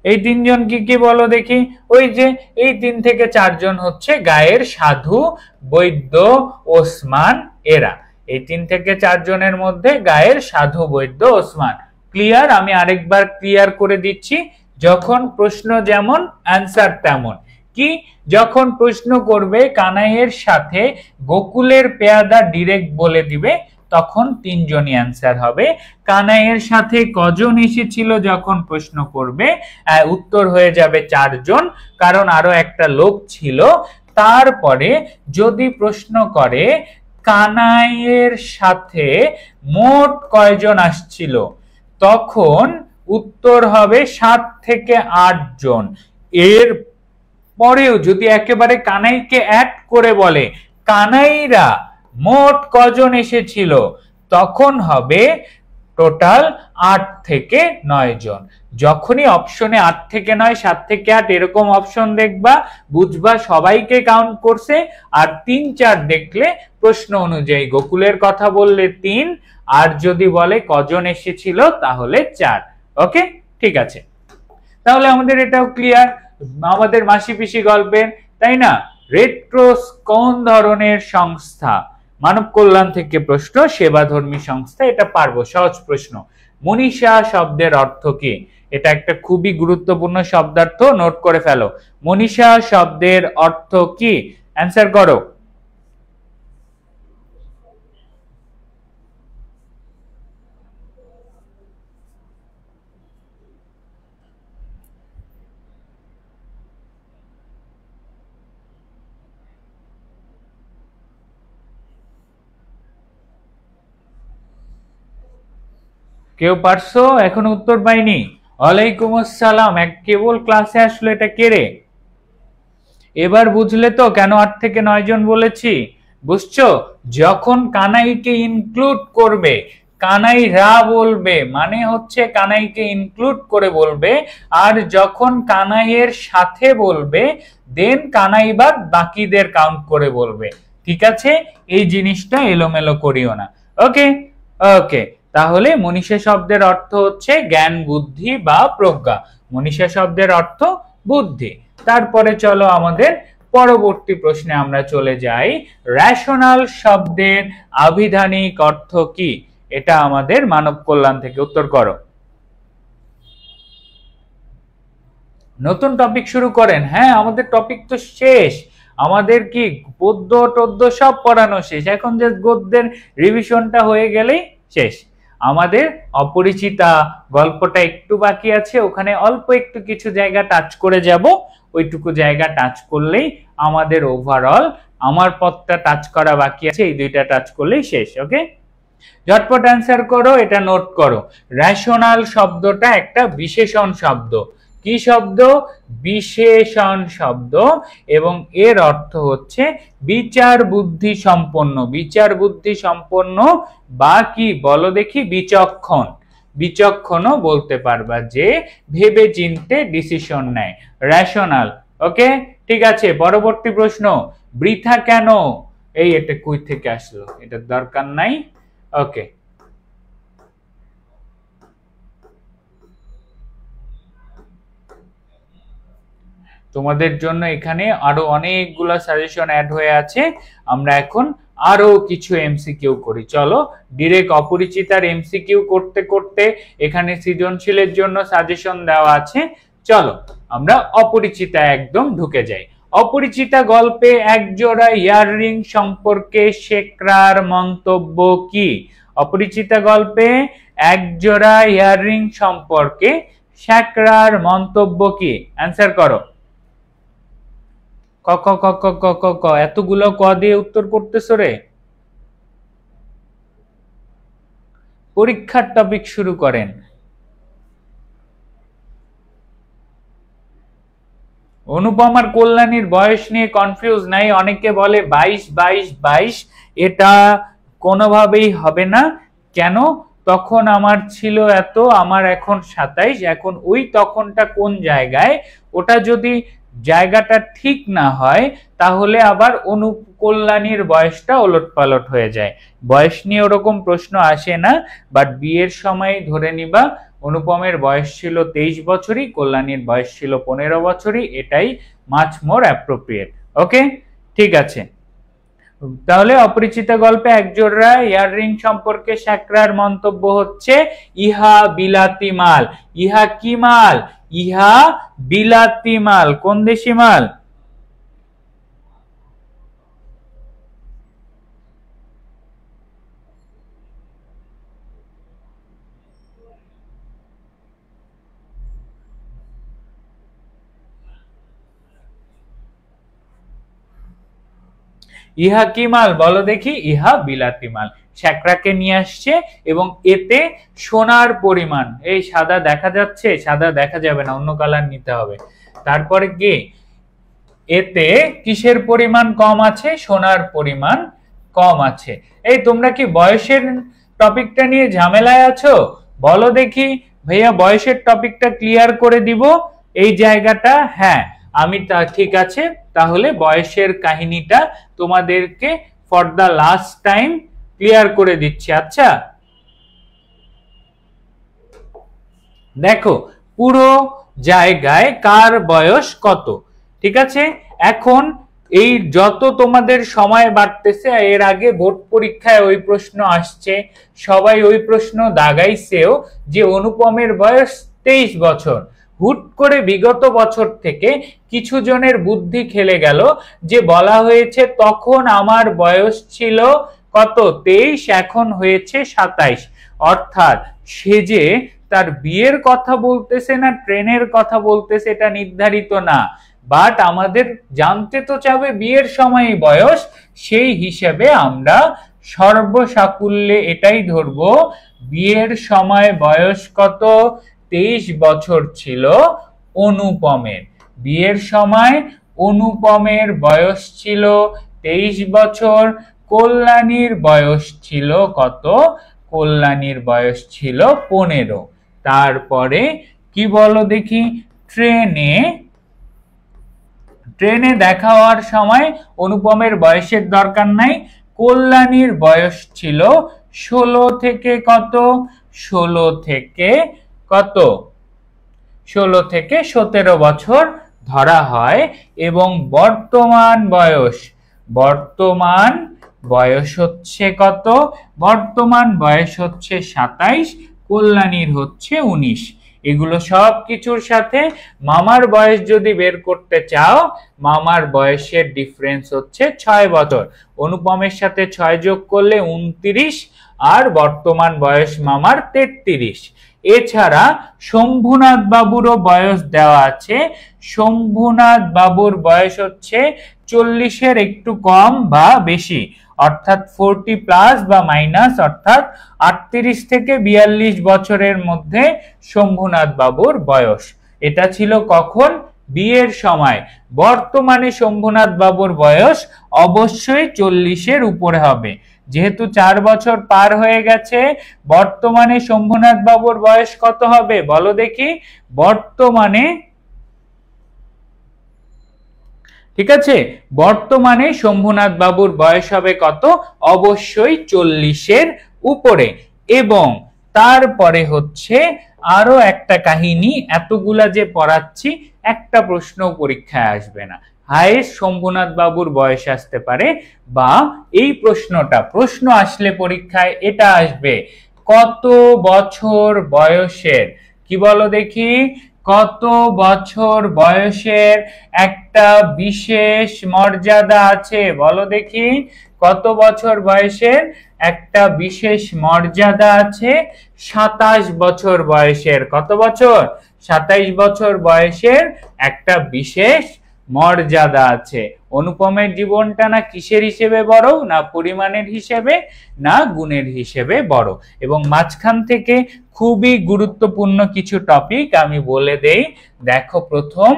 এই 3 জন কি কি বলো দেখি? ওই যে এই 3 থেকে 4 জন হচ্ছে গায়ের সাধু, বৈদ্য, ওসমান এরা। এই 3 থেকে 4 জনের মধ্যে গায়ের সাধু, বৈদ্য, ওসমান। ক্লিয়ার? আমি আরেকবার ক্লিয়ার করে দিচ্ছি। যখন প্রশ্ন যেমন অ্যান্সার তেমন। কি? যখন প্রশ্ন করবে কানাইয়ের সাথে গোকুলের পেয়াদা, ডিরেক্ট বলে দিবে, তখন 3 জনই অ্যান্সার হবে। কানাইয়ের সাথে কজন এসেছিল যখন প্রশ্ন করবে, উত্তর হয়ে যাবে 4 জন, কারণ আরো একটা লোক ছিল। তারপরে যদি প্রশ্ন করে কানাইয়ের সাথে মোট কয়জন আসছিল, তখন উত্তর হবে 7 থেকে 8 জন। এর পরেও যদি একেবারে কানাইকে অ্যাড করে বলে কানাইরা মোট কজন এসেছিল, তখন হবে টোটাল 8 থেকে 9 জন। যখনই অপশনে 8 থেকে 9, 7 থেকে 8 এরকম অপশন দেখবা, বুঝবা সবাইকে কাউন্ট করছে। আর 3, 4 দেখলে প্রশ্ন অনুযায়ী গোকুলের কথা বললে 3, আর যদি বলে কজন এসেছিল তাহলে 4। ওকে, ঠিক আছে। তাহলে আমাদের এটাও ক্লিয়ার। আমাদের মাসি পিসি গল্পের, তাই না? রেড ক্রস কোন ধরনের সংস্থা? মানব কল্যাণ থেকে প্রশ্ন, সেবাধর্মী সংস্থা। এটা পারবো, সহজ প্রশ্ন। মনীষা শব্দের অর্থ কি? এটা একটা খুবই গুরুত্বপূর্ণ শব্দার্থ, নোট করে ফেলো। মনীষা শব্দের অর্থ কি? অ্যান্সার করো। কেউ পারছো? এখনো উত্তর পাইনি। ওয়ালাইকুম আসসালাম। এক কেবল ক্লাসে আসলো, এটা কে রে? এবার বুঝলে তো কেন 8 থেকে 9 জন বলেছি? বুঝছো? যখন কানাইকে ইনক্লুড করবে, কানাইরা বলবে, মানে হচ্ছে কানাইকে ইনক্লুড করে বলবে। আর যখন কানাইয়ের সাথে বলবে, দেন কানাই বাদ বাকিদের কাউন্ট করে বলবে। ঠিক আছে? এই জিনিসটা এলোমেলো করিও না। ওকে ওকে। তাহলে মনীষা শব্দের অর্থ হচ্ছে জ্ঞান, বুদ্ধি বা প্রজ্ঞা। মনীষা শব্দের অর্থ বুদ্ধি। তারপরে চলো আমাদের পরবর্তী প্রশ্নে আমরা চলে যাই। রেশনাল শব্দের আবিধানিক অর্থ কি? এটা আমাদের মানব কল্যাণ থেকে। উত্তর করো। নতুন টপিক শুরু করেন। হ্যাঁ, আমাদের টপিক তো শেষ। আমাদের কি পদ্য টদ্য সব পড়ানো শেষ, এখন যে গদ্যের রিভিশনটা হয়ে গেলেই শেষ। আমাদের অপরিচিতা গল্পটা একটু বাকি আছে, ওখানে অল্প একটু কিছু জায়গা টাচ করে যাব। ওইটুকু জায়গা টাচ করলেই আমাদের ওভারঅল, আমার পথটা টাচ করা বাকি আছে, এই দুইটা টাচ করলেই শেষ। ওকে, ঝটপট অ্যান্সার করো, এটা নোট করো। রেশনাল শব্দটা একটা বিশেষণ শব্দ। কি শব্দ? বিশেষণ শব্দ, এবং এর অর্থ হচ্ছে বিচার বুদ্ধি সম্পন্ন। বিচার বুদ্ধি সম্পন্ন বা কি বলো দেখি? বিচক্ষণ। বিচক্ষণও বলতে পারবা, যে ভেবে চিন্তে ডিসিশন নেয়, রেশনাল। ওকে, ঠিক আছে। পরবর্তী প্রশ্ন, বৃথা কেন? এটা কই থেকে আসলো? এটার দরকার নাই। ওকে, তোমাদের জন্য এখানে আরো অনেকগুলো সাজেশন অ্যাড হয়ে আছে। আমরা এখন আরো কিছু এমসিকিউ করি। চলো, ডিরেক্ট অপরিচিতার এমসিকিউ করতে করতে এখানে সৃজনশীলের জন্য সাজেশন দেওয়া আছে। চলো আমরা অপরিচিতা একদম ঢুকে যাই। অপরিচিতা গল্পে একজোড়া ইয়াররিং সম্পর্কে শেখরার মন্তব্য কি? অপরিচিতা গল্পে একজোড়া ইয়াররিং সম্পর্কে শেখরার মন্তব্য কি? অ্যান্সার করো। ক ক ক ক ক ক ক এতগুলো ক দিয়ে উত্তর করতেছ রে। পরীক্ষার টপিক শুরু করেন। অনুপমার কল্যাণীর বয়স নিয়ে কনফিউজ নাই। অনেকে বলে 22 22 22, এটা কোনোভাবেই হবে না। কেন? তখন আমার ছিল এত, আমার এখন 27। এখন ওই তখনটা কোন জায়গায়, ওটা যদি জায়গাটা ঠিক না হয় তাহলে আবার অনুকল্যাণীর বয়সটা ওলটপালট হয়ে যায়। বয়স নিয়ে ওরকম প্রশ্ন আসে না, বাট বিয়ের সময় ধরে নিবা অনুপমের বয়স ছিল 23 বছরই, কল্যাণীর বয়স ছিল 15 বছরই। এটাই মাচ মোর অ্যাপ্রোপ্রিয়েট। ওকে, ঠিক আছে। তাহলে অপরিচিতা গল্পে একজোড়া ইয়াররিং সম্পর্কে শেখরার মন্তব্য হচ্ছে ইহা বিলাতি মাল। ইহা কি মাল? ইহা বিলাতি মাল। কোন দেশি মাল? ইহা কি মাল বলো দেখি? ইহা বিলাতি মাল। শেখরাকে নিয়ে আসছে এবং এতে সোনার পরিমাণ, এই সাদা দেখা যাচ্ছে, সাদা দেখা যাবে না, অন্য কালার নিতে হবে। তারপরে কি? এতে কিসের পরিমাণ কম আছে? সোনার পরিমাণ কম আছে। এই তোমরা কি বয়সের টপিকটা নিয়ে ঝামেলায় আছো? বলো দেখি ভাইয়া, বয়সের টপিকটা ক্লিয়ার করে দিব এই জায়গাটা। হ্যাঁ, আমি ঠিক আছে, তাহলে বয়সের কাহিনীটা তোমাদেরকে for the last time clear করে দিচ্ছি। আচ্ছা দেখো, পুরো জায়গায় কার বয়স কত? ঠিক আছে, এখন এই যত তোমাদের সময় বাড়তেছে, এর আগে বোর্ড পরীক্ষায় ওই প্রশ্ন আসছে, সবাই ওই প্রশ্ন দাগাইছেও যে অনুপমের বয়স 23 বছর। হুট করে বিগত বছর থেকে কিছু জনের বুদ্ধি খেলে গেল, যে বলা হয়েছে তখন আমার বয়স ছিল কত? 23, এখন হয়েছে 27। অর্থাৎ সে যে তার বিয়ের কথা বলতেছে না ট্রেনের কথা বলতেছে এটা নির্ধারিত না, বাট আমাদের জানতে তো চাবে বিয়ের সময় বয়স। সেই হিসেবে আমরা সর্বসাকুল্যে এটাই ধরবো, বিয়ের সময় বয়স কত? 23 বছর ছিল অনুপমের। বিয়ের সময় অনুপমের বয়স ছিল 23 বছর। কল্যাণীর বয়স ছিল কত? কল্যাণীর বয়স ছিল 15। তারপরে কি বলো দেখি? ট্রেনে দেখা হওয়ার সময় অনুপমের বয়সের দরকার নাই। কল্যাণীর বয়স ছিল 16 থেকে কত? 16 থেকে কত? 16 থেকে 17 বছর ধরা হয়। এবং বর্তমান বয়স হচ্ছে কত? বর্তমান বয়স হচ্ছে 27, কল্যাণীর হচ্ছে 19। এগুলো সব কিছুর সাথে মামার বয়স যদি বের করতে চাও, মামার বয়সের ডিফারেন্স হচ্ছে 6 বছর। অনুপমের সাথে 6 যোগ করলে 29, আর বর্তমান বয়স মামার 33। এছাড়া শম্ভুনাথ বাবুরও বয়স দেওয়া আছে। শম্ভুনাথ বাবুর বয়স হচ্ছে 40-এর একটু কম বা বেশি, অর্থাৎ 40 প্লাস বা মাইনাস, অর্থাৎ 38 থেকে 42 বছরের মধ্যে শম্ভুনাথ বাবুর বয়স। এটা ছিল কখন? বিয়ের সময়। বর্তমানে শম্ভুনাথ বাবুর বয়স অবশ্যই 40-এর উপরে হবে। যেহেতু 4 বছর পার হয়ে গেছে, বর্তমানে শম্ভুনাথ বাবুর বয়স কত হবে বলো দেখি? বর্তমানে, ঠিক আছে, বর্তমানে শম্ভুনাথ বাবুর বয়স হবে কত? অবশ্যই 40-এর উপরে। এবং তারপরে হচ্ছে আরো একটা কাহিনী, এতগুলা যে পড়াচ্ছি একটা প্রশ্ন পরীক্ষায় আসবে না। হাইয়েস্ট শম্ভুনাথ বাবুর বয়স আসতে পারে, বা এই প্রশ্ন আসলে পরীক্ষায় এটা আসবে, কত বছর বয়সের, কি বলো দেখি, কত বছর বয়সের একটা বিশেষ মর্যাদা আছে বলো দেখি? কত বছর বয়সের একটা বিশেষ মর্যাদা আছে? 27 বছর বয়সের। কত বছর? 27 বছর বয়সের একটা বিশেষ মর্যাদা আছে। অনুপমের জীবনটা না কিসের হিসেবে বড়? না পরিমাণের হিসেবে, না গুণের হিসেবে বড়। এবং মাঝখান থেকে খুবই গুরুত্বপূর্ণ কিছু টপিক আমি বলে দেই। দেখো, প্রথম,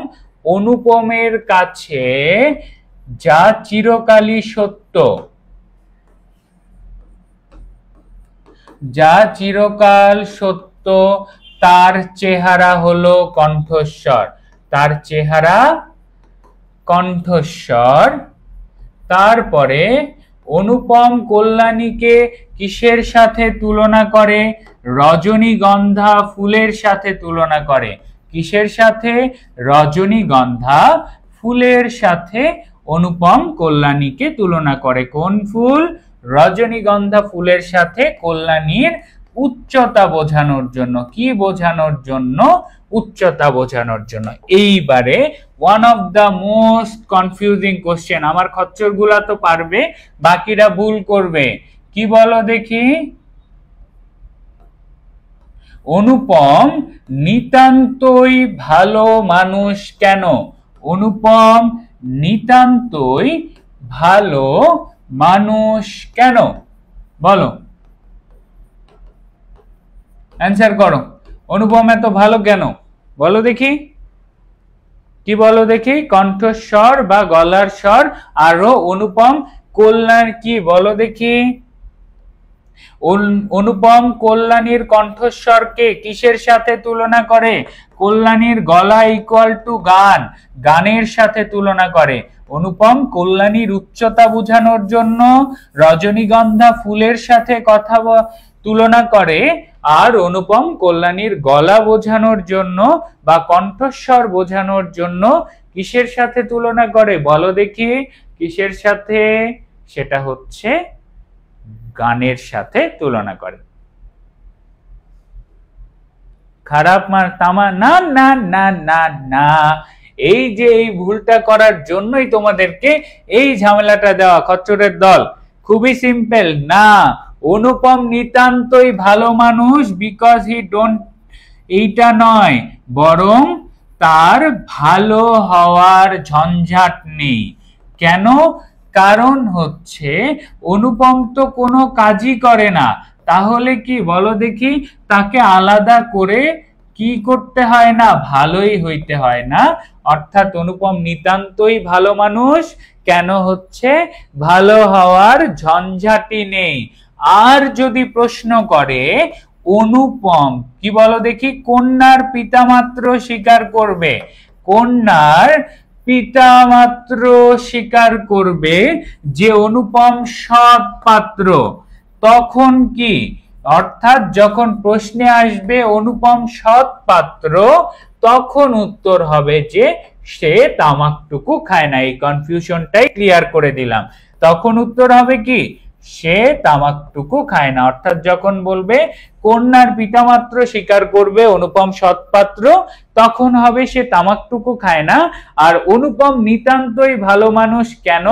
অনুপমের কাছে যা চিরকালই সত্য, যা চিরকাল সত্য, তার চেহারা হলো কণ্ঠস্বর। তার চেহারা কণ্ঠস্বর। তারপরে অনুপম কল্যাণীকে কিসের সাথে তুলনা করে? রজনীগন্ধা ফুলের সাথে তুলনা করে। কিসের সাথে? রজনীগন্ধা ফুলের সাথে অনুপম কল্যাণীকে তুলনা করে। কোন ফুল? রজনীগন্ধা ফুলের সাথে কল্যাণীর উচ্চতা বোঝানোর জন্য। কি বোঝানোর জন্য? উচ্চতা বোঝানোর জন্য। এইবারে one of the most confusing question, আমার খচ্চর গুলা তো পারবে, বাকিরা ভুল করবে। কি বলো দেখি? অনুপম নিতান্তই ভালো মানুষ কেন? অনুপম নিতান্তই ভালো মানুষ কেন? বলো, অ্যান্সার করো। অনুপম এত ভালো কেন বলো দেখি? কি বলো দেখি? কণ্ঠস্বর বা গলার স্বর। আরো অনুপম কল্যাণ কি বলো দেখি? অনুপম কল্যাণীর কণ্ঠস্বরকে কিসের সাথে তুলনা করে? কল্যাণীর গলা ইকুয়াল টু গান, গানের সাথে তুলনা করে। অনুপম কল্যাণীর উচ্চতা বোঝানোর জন্য রজনীগন্ধা ফুলের সাথে তুলনা করে, আর অনুপম কল্যাণীর গলা বোঝানোর জন্য বা কণ্ঠস্বর বোঝানোর জন্য কিসের সাথে তুলনা করে বলো দেখি? কিসের সাথে? সেটা হচ্ছে গানের সাথে তুলনা করে। খারাপ মার তামা না না না না না, এই যে এই ভুলটা করার জন্যই তোমাদেরকে এই ঝামেলাটা দেওয়া খচ্চরের দল। খুবই সিম্পল। না, অনুপম নিতান্তই ভালো মানুষ বিকজ হি ডোন্ট, এইটা নয়, বরং তার ভালো হওয়ার ঝঞ্ঝাট নেই। কেন? কারণ হচ্ছে অনুপম তো কোনো কাজই করে না, তাহলে কি বলো দেখি? তাকে আলাদা করে কি করতে হয় না? ভালোই হইতে হয় না। অর্থাৎ অনুপম নিতান্তই ভালো মানুষ কেন হচ্ছে? ভালো হওয়ার ঝঞ্ঝাটি নেই। আর যদি প্রশ্ন করে অনুপম কি বলো দেখি? কন্যার পিতা মাত্র স্বীকার করবে, কন্যার পিতা মাত্র স্বীকার করবে যে অনুপম সৎ পাত্র, তখন কি? অর্থাৎ যখন প্রশ্নে আসবে অনুপম সৎ পাত্র, তখন উত্তর হবে যে সে তামাকটুকু খায় না। এই কনফিউশনটাই ক্লিয়ার করে দিলাম। তখন উত্তর হবে কি? সে তামাকটুকু খায় না। অর্থাৎ যখন বলবে কন্যার পিতামাত্র স্বীকার করবে অনুপম সৎপাত্র, তখন হবে সে তামাকটুকু খায় না। আর অনুপম নিতান্তই ভালো মানুষ কেন?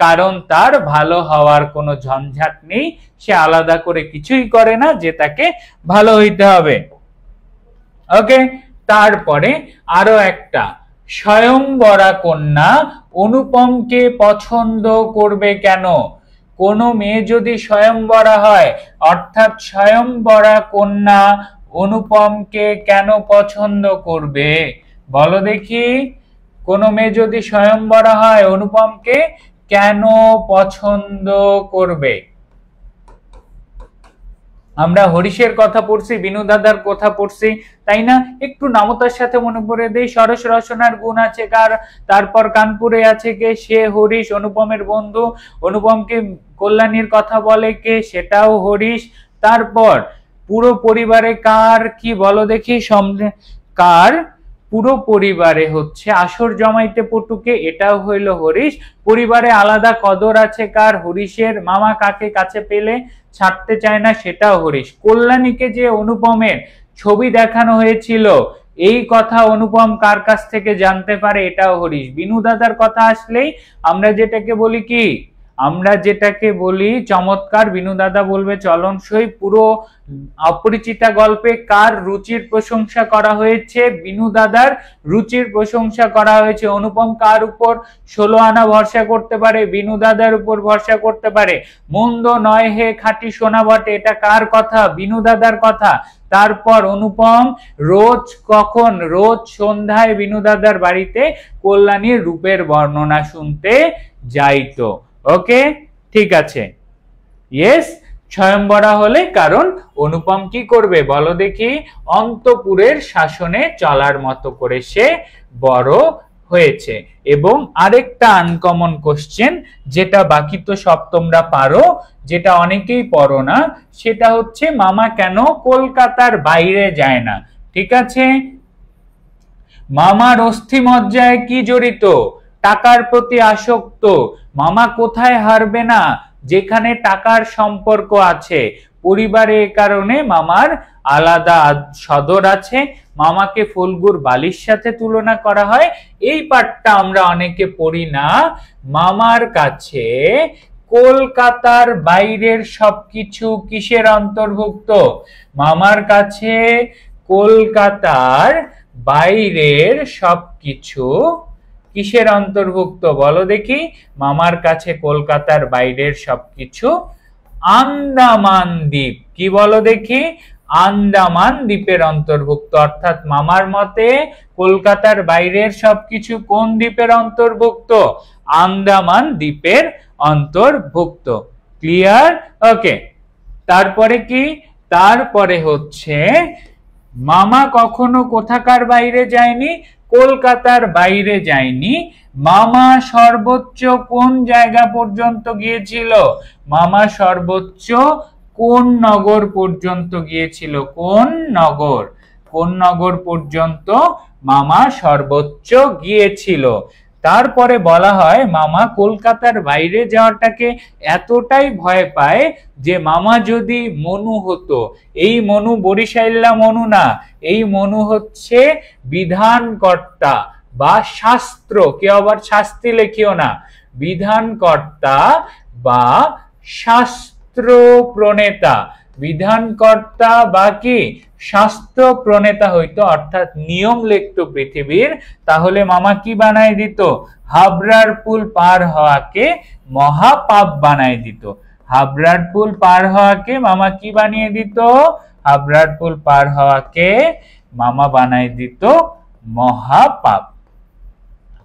কারণ তার ভালো হওয়ার কোনো ঝঞ্ঝাট নেই, সে আলাদা করে কিছুই করে না যে তাকে ভালো হইতে হবে। ওকে, তারপরে আরো একটা, স্বয়ংবরা কন্যা অনুপমকে পছন্দ করবে কেন? কোন মেয়ে যদি স্বয়ংবরা হয়, অর্থাৎ স্বয়ংবরা কন্যা অনুপমকে কেন পছন্দ করবে? বলো দেখি, কোনো মেয়ে যদি স্বয়ংবরা হয় অনুপমকে কেন পছন্দ করবে? আমরা হরিশের কথা পড়ছি, বিনু দাদার কথা পড়ছি, তাই না? একটু নামতার সাথে মনে পড়ে দেই। সরস রচনার গুণ আছে কার? তারপর কানপুরে আছে কে? সে হরিশ, অনুপমের বন্ধু। অনুপমকে কল্যাণীর কথা বলে কে? সেটাও হরিশ। তারপর পুরো পরিবারে কার কি বলো দেখি, কার পুরো পরিবারে হচ্ছে আসর জমাইতে পটুকে, এটাও হইল হরিশ। পরিবারে আলাদা কদর আছে কার? হরিশের। মামা কাকে কাছে পেলে ছাড়তে চায় না, সেটাও হরিশ। কল্যাণীকে যে অনুপমের ছবি দেখানো হয়েছিল, এই কথা অনুপম কার কাছ থেকে জানতে পারে, এটাও হরিশ। বিনু দাদার কথা আসলেই আমরা যেটাকে বলি কি, আমরা যেটাকে বলি চমৎকার, বিনু দাদা বলবে চলনসই। পুরো অপরিচিতা গল্পে কার রুচির প্রশংসা করা হয়েছে? বিনু দাদার রুচির প্রশংসা করা হয়েছে। অনুপম কার উপর 16 আনা ভরসা করতে পারে? বিনু দাদার উপর ভরসা করতে পারে। মন্দ নয় হে খাঁটি সোনা বটে, এটা কার কথা? বিনু দাদার কথা। তারপর অনুপম রোজ কখন? রোজ সন্ধ্যায় বিনু দাদার বাড়িতে কল্যাণীর রূপের বর্ণনা শুনতে যাইতো। ওকে, ঠিক আছে। ইয়েস, স্বয়ংবরা হলে কারণ অনুপম কি করবে বলো দেখি, অন্তপুরের শাসনে চলার মতো করে সে বড় হয়েছে। এবং আরেকটা আনকমন কোশ্চেন, যেটা বাকি তো সব তোমরা পারো, যেটা অনেকেই পড়ো না, সেটা হচ্ছে মামা কেন কলকাতার বাইরে যায় না? ঠিক আছে, মামার অস্থিমজ্জায় কি জড়িত? টাকার প্রতি আসক্ত। মামা কোথায় হারবে না? যেখানে টাকার সম্পর্ক আছে। পরিবারে এ কারণে মামার আলাদা সদর আছে। মামাকে ফল্গুর বালির সাথে তুলনা করা হয়। এই পাঠটা আমরা অনেকে পড়ি না। মামার কাছে কলকাতার বাইরের সবকিছু কিসের অন্তর্ভুক্ত? মামার কাছে কলকাতার বাইরের সবকিছু কিসের অন্তর্ভুক্ত বলো দেখি? মামার কাছে কলকাতার বাইরের সবকিছু আন্দামান দ্বীপ। কি বলো দেখি? আন্দামান দ্বীপের অন্তর্ভুক্ত। অর্থাৎ মামার মতে কলকাতার বাইরের সবকিছু কোন দ্বীপের অন্তর্ভুক্ত? আন্দামান দ্বীপের অন্তর্ভুক্ত। ক্লিয়ার? ওকে, তারপরে কি? তারপরে হচ্ছে মামা কখনো কোথাকার বাইরে যায়নি? কলকাতার বাইরে যায়নি। মামা সর্বোচ্চ কোন জায়গা পর্যন্ত গিয়েছিল? মামা সর্বোচ্চ কোন নগর পর্যন্ত গিয়েছিল? কোন নগর? কোন নগর পর্যন্ত মামা সর্বোচ্চ গিয়েছিল? তারপরে বলা হয় মামা কলকাতার বাইরে যাওয়াটাকে এতটাই ভয় পায় যে মামা যদি মনু হতো, এই মনু বরিশাইল্লা মনু না, এই মনু হচ্ছে বিধানকর্তা বা শাস্ত্র, কেউ আবার শাস্তি লেখিও না, বিধানকর্তা বা শাস্ত্র প্রণেতা। বিধানকর্তা বা কি শাস্ত্র প্রণেতা হইতো, অর্থাৎ নিয়ম লিখতো পৃথিবীর, তাহলে মামা কি বানাই দিত? হাবড়ার পুল পার হওয়াকে মহাপাপ বানাই দিত। হাবড়ার পুল পার হওয়াকে মামা কি বানিয়ে দিত? হাবড়ার পুল পার হওয়াকে মামা বানাই দিত মহাপাপ।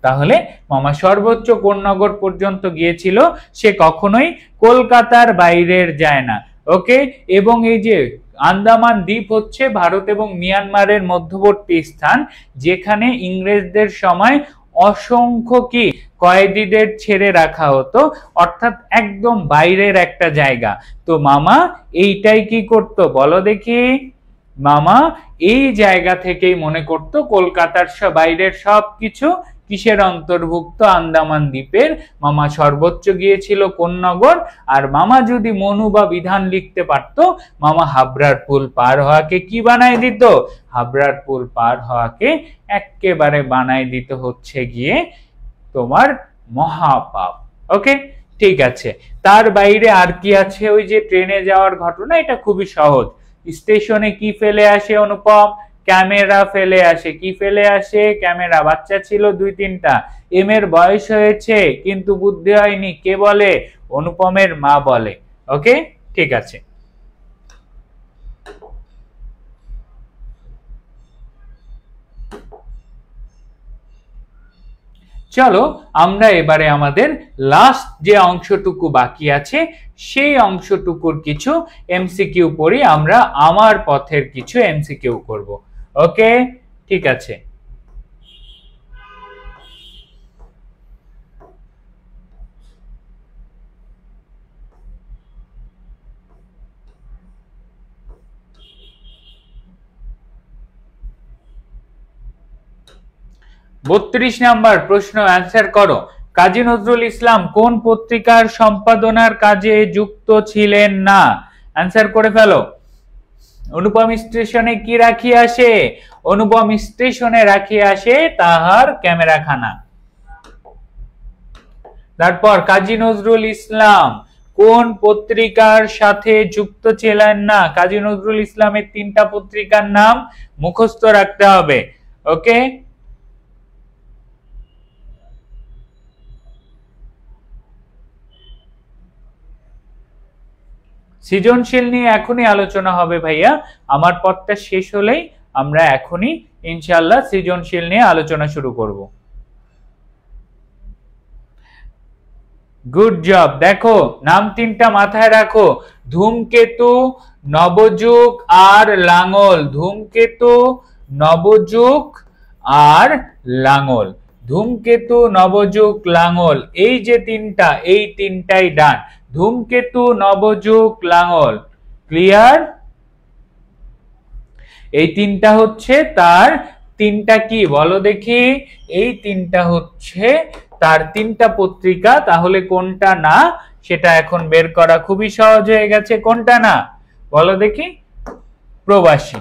তাহলে মামা সর্বোচ্চ কোন নগর পর্যন্ত গিয়েছিল? সে কখনোই কলকাতার বাইরের যায় না। ওকে, এবং এই যে আন্দামান দ্বীপ হচ্ছে ভারত এবং মিয়ানমারের মধ্যবর্তী স্থান, যেখানে ইংরেজদের সময় অসংখ্য কি কয়েদিদের ছেড়ে রাখা হতো, অর্থাৎ একদম বাইরের একটা জায়গা। তো মামা এইটাই কি করতো বলো দেখি? মামা এই জায়গা থেকেই মনে করতো কলকাতার বাইরের সবকিছু কিসের অন্তর্ভুক্ত? আন্দামান দ্বীপের। মামা সর্বোচ্চ গিয়েছিল কোন নগর? আর মামা যদি মনু বা বিধান লিখতে পারতো, মামা হাবড়ার পুল পার হওয়াকে কি বানাই দিত? হাবড়ার পুল পার হওয়াকে একেবারে বানাই দিত হচ্ছে গিয়ে তোমার মহাপাপ। ওকে, ঠিক আছে। তার বাইরে আর কি আছে? ওই যে ট্রেনে যাওয়ার ঘটনা, এটা খুবই সহজ। স্টেশনে কি ফেলে আসে অনুপম? ক্যামেরা ফেলে আসে। কি ফেলে আসে? ক্যামেরা। বাচ্চা ছিল 2-3টা। এম এর বয়স হয়েছে কিন্তু বুদ্ধি হয়নি, কে বলে? অনুপমের মা বলে। ওকে, ঠিক আছে। চলো আমরা এবারে আমাদের লাস্ট যে অংশটুকু বাকি আছে সেই অংশটুকুর কিছু এমসিকিউ পড়ি। আমরা আমার পথের কিছু এমসিকিউ করব। ওকে, ঠিক আছে। বত্রিশ নাম্বার প্রশ্ন অ্যান্সার করো। কাজী নজরুল ইসলাম কোন পত্রিকার সম্পাদনার কাজে যুক্ত ছিলেন না? অ্যান্সার করে ফেলো। অনুপম স্টেশনে কি রাখি আসে? অনুপম স্টেশনে রাখি আসে তাহার ক্যামেরাখানা। তারপর কাজী নজরুল ইসলাম কোন পত্রিকার সাথে যুক্ত ছিলেন না? কাজী নজরুল ইসলামের 3টা পত্রিকার নাম মুখস্থ রাখতে হবে। ওকে, সৃজনশীল নিয়ে এখনই আলোচনা হবে ভাইয়া। আমার পথটা শেষ হলেই আমরা এখনই ইনশাআল্লাহ সৃজনশীল নিয়ে আলোচনা শুরু করব। Good job. দেখো নাম 3টা মাথায় রাখো, ধূমকেতু, নবযুগ আর লাঙ্গল। ধূমকেতু, নবযুগ আর লাঙ্গল। ধূমকেতু, নবযুগ, লাঙ্গল, এই যে 3টা, এই 3টাই ডান। ধূমকেতু, নবযুগ, লাঙ্গল। ক্লিয়ার? এই 3টা হচ্ছে তার 3টা কি বলো দেখি? এই 3টা হচ্ছে তার 3টা পত্রিকা। তাহলে কোনটা না সেটা এখন বের করা খুবই সহজ হয়ে গেছে। কোনটা না বলো দেখি? প্রবাসী।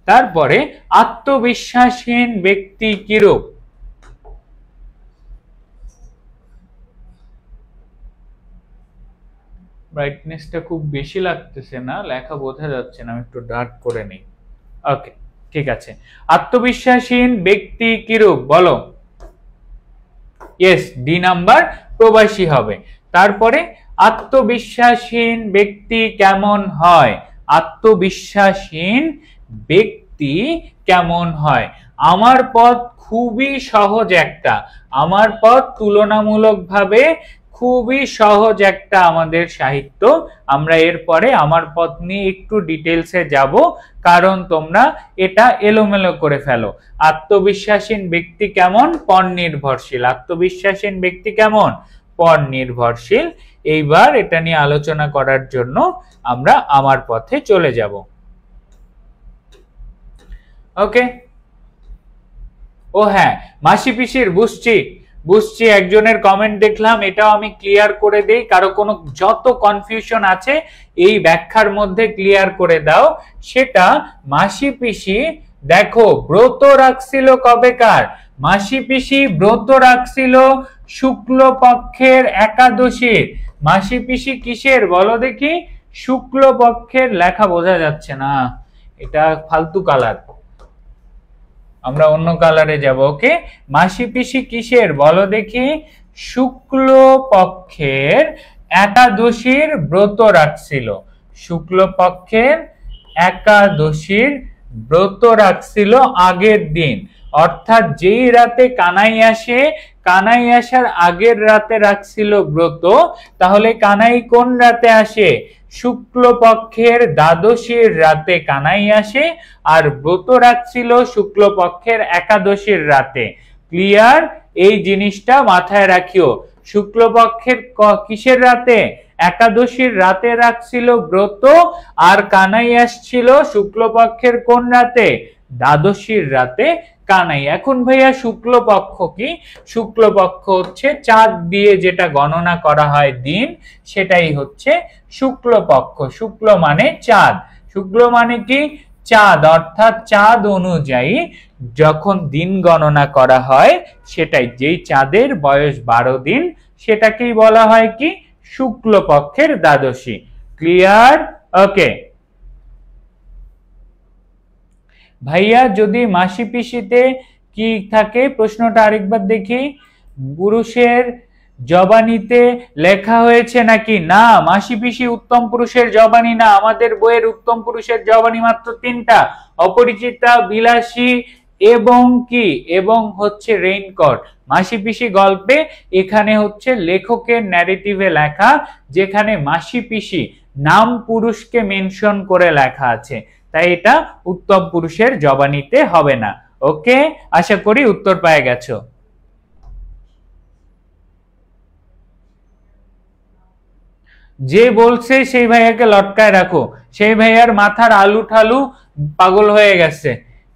তারপরে আত্মবিশ্বাসহীন ব্যক্তি কিরূপ? ব্রাইটনেসটা খুব বেশি লাগতেছে না, লেখা বোঝা যাচ্ছে না, আমি একটু ডার্ক করে নিই। ওকে, ঠিক আছে। আত্মবিশ্বাসহীন ব্যক্তি কিরূপ বলো? ইয়েস, ডি নাম্বার, প্রবাসী হবে। তারপরে আত্মবিশ্বাসহীন ব্যক্তি কেমন হয়? আত্মবিশ্বাসহীন ব্যক্তি কেমন হয়? আমার পথ খুবই সহজ একটা। আমার পথ তুলনামূলকভাবে খুবই সহজ একটা আমাদের সাহিত্য। আমরা এরপরে আমার পথ নিয়ে একটু ডিটেলসে যাব, কারণ তোমরা এটা এলোমেলো করে ফেলো। আত্মবিশ্বাসীন ব্যক্তি কেমন? পর নির্ভরশীল। আত্মবিশ্বাসীন ব্যক্তি কেমন? পর নির্ভরশীল। এইবার এটা নিয়ে আলোচনা করার জন্য আমরা আমার পথে চলে যাব। ওকে। ও হ্যাঁ, মাসি পিসির বুঝছি একজনের কমেন্ট দেখলাম, এটাও আমি ক্লিয়ার করে দেই। কারো কোনো যত কনফিউশন আছে এই ব্যাখ্যার মধ্যে ক্লিয়ার করে দাও। সেটা মাসি পিসি দেখো ব্রত রাখছিল কবেকার? মাসি পিসি ব্রত রাখছিল শুক্লপক্ষের একাদশীর। মাসি পিসি কিসের বলো দেখি? শুক্লপক্ষের। লেখা বোঝা যাচ্ছে না, এটা ফালতু কালার, আমরা অন্য কালারে যাব। ওকে, মাসি পিসি কিসের বলো দেখি? শুক্লপক্ষের একাদশীর ব্রত রাখছিল। শুক্লপক্ষের একাদশীর ব্রত রাখছিল আগের দিন, অর্থাৎ যেই রাতে কানাই আসে, কানাই আসার আগের রাতে রাখছিল ব্রত। তাহলে কানাই কোন রাতে আসে? শুক্লপক্ষের দ্বাদশীর রাতে কানাই আসে, আর ব্রত রাখছিল শুক্লপক্ষের একাদশীর রাতে। ক্লিয়ার? এই জিনিসটা মাথায় রাখিও। শুক্লপক্ষের কিসের রাতে? একাদশীর রাতে রাখছিল ব্রত, আর কানাই আসছিল শুক্লপক্ষের কোন রাতে? দ্বাদশীর রাতে কানাই। এখন ভাইয়া শুক্লপক্ষ কি? শুক্লপক্ষ হচ্ছে চাঁদ দিয়ে যেটা গণনা করা হয় দিন, সেটাই হচ্ছে শুক্লপক্ষ। শুক্ল মানে চাঁদ, শুক্ল মানে কি? চাঁদ, অর্থাৎ চাঁদ অনুযায়ী যখন দিন গণনা করা হয়, সেটাই যেই চাঁদের বয়স 12 দিন, সেটাকেই বলা হয় কি? শুক্লপক্ষের দ্বাদশী। ক্লিয়ার? ওকে ভাইয়া, যদি মাসি পিসিতে কি থাকে প্রশ্নটা আরেকবার দেখি। পুরুষের জবানিতে লেখা হয়েছে নাকি? না, মাসি পিসি উত্তম পুরুষের জবানি না। আমাদের বইয়ের উত্তম পুরুষের জবানি মাত্র 3টা, অপরিচিতা, বিলাসী এবং কি এবং হচ্ছে রেইনকোট। মাসি পিসি গল্পে এখানে হচ্ছে লেখকের ন্যারেটিভে লেখা, যেখানে মাসি পিসি নাম পুরুষকে মেনশন করে লেখা আছে, তাই এটা উত্তম পুরুষের জবানিতে হবে না। ওকে, আশা করি উত্তর পেয়ে গেছো। যে বলছে সেই ভাইয়াকে লটকায় রাখো, সেই ভাইয়ার মাথার আলু ঠালু পাগল হয়ে গেছে।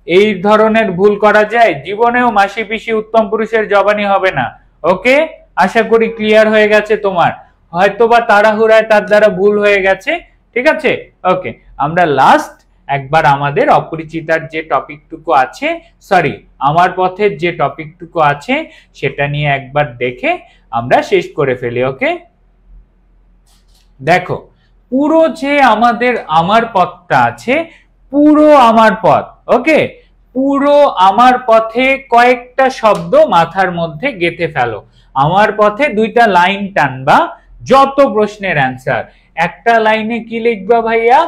এই ধরনের ভুল করা যায়? জীবনেও মাসি পিসি উত্তম পুরুষের জবানি হবে না। ওকে, আশা করি ক্লিয়ার হয়ে গেছে তোমার। হয়তোবা তাড়াহুড়ায় তার দ্বারা ভুল হয়ে গেছে। ঠিক আছে, ওকে। আমরা লাস্ট একবার আমাদের অপরিচিতার যে টপিকটুকু আছে, সরি আমার পথের যে টপিকটুকু আছে সেটা নিয়ে একবার দেখে আমরা শেষ করে ফেলি। ওকে, দেখো পুরো যে আমাদের আমার পথটা আছে, পুরো আমার পথ, ওকে, পুরো আমার পথে কয়েকটা শব্দ মাথার মধ্যে গেঁথে ফেলো। আমার পথে 2টা লাইন টানবা, যত প্রশ্নের অ্যান্সার। একটা লাইনে কি লিখবা ভাইয়া?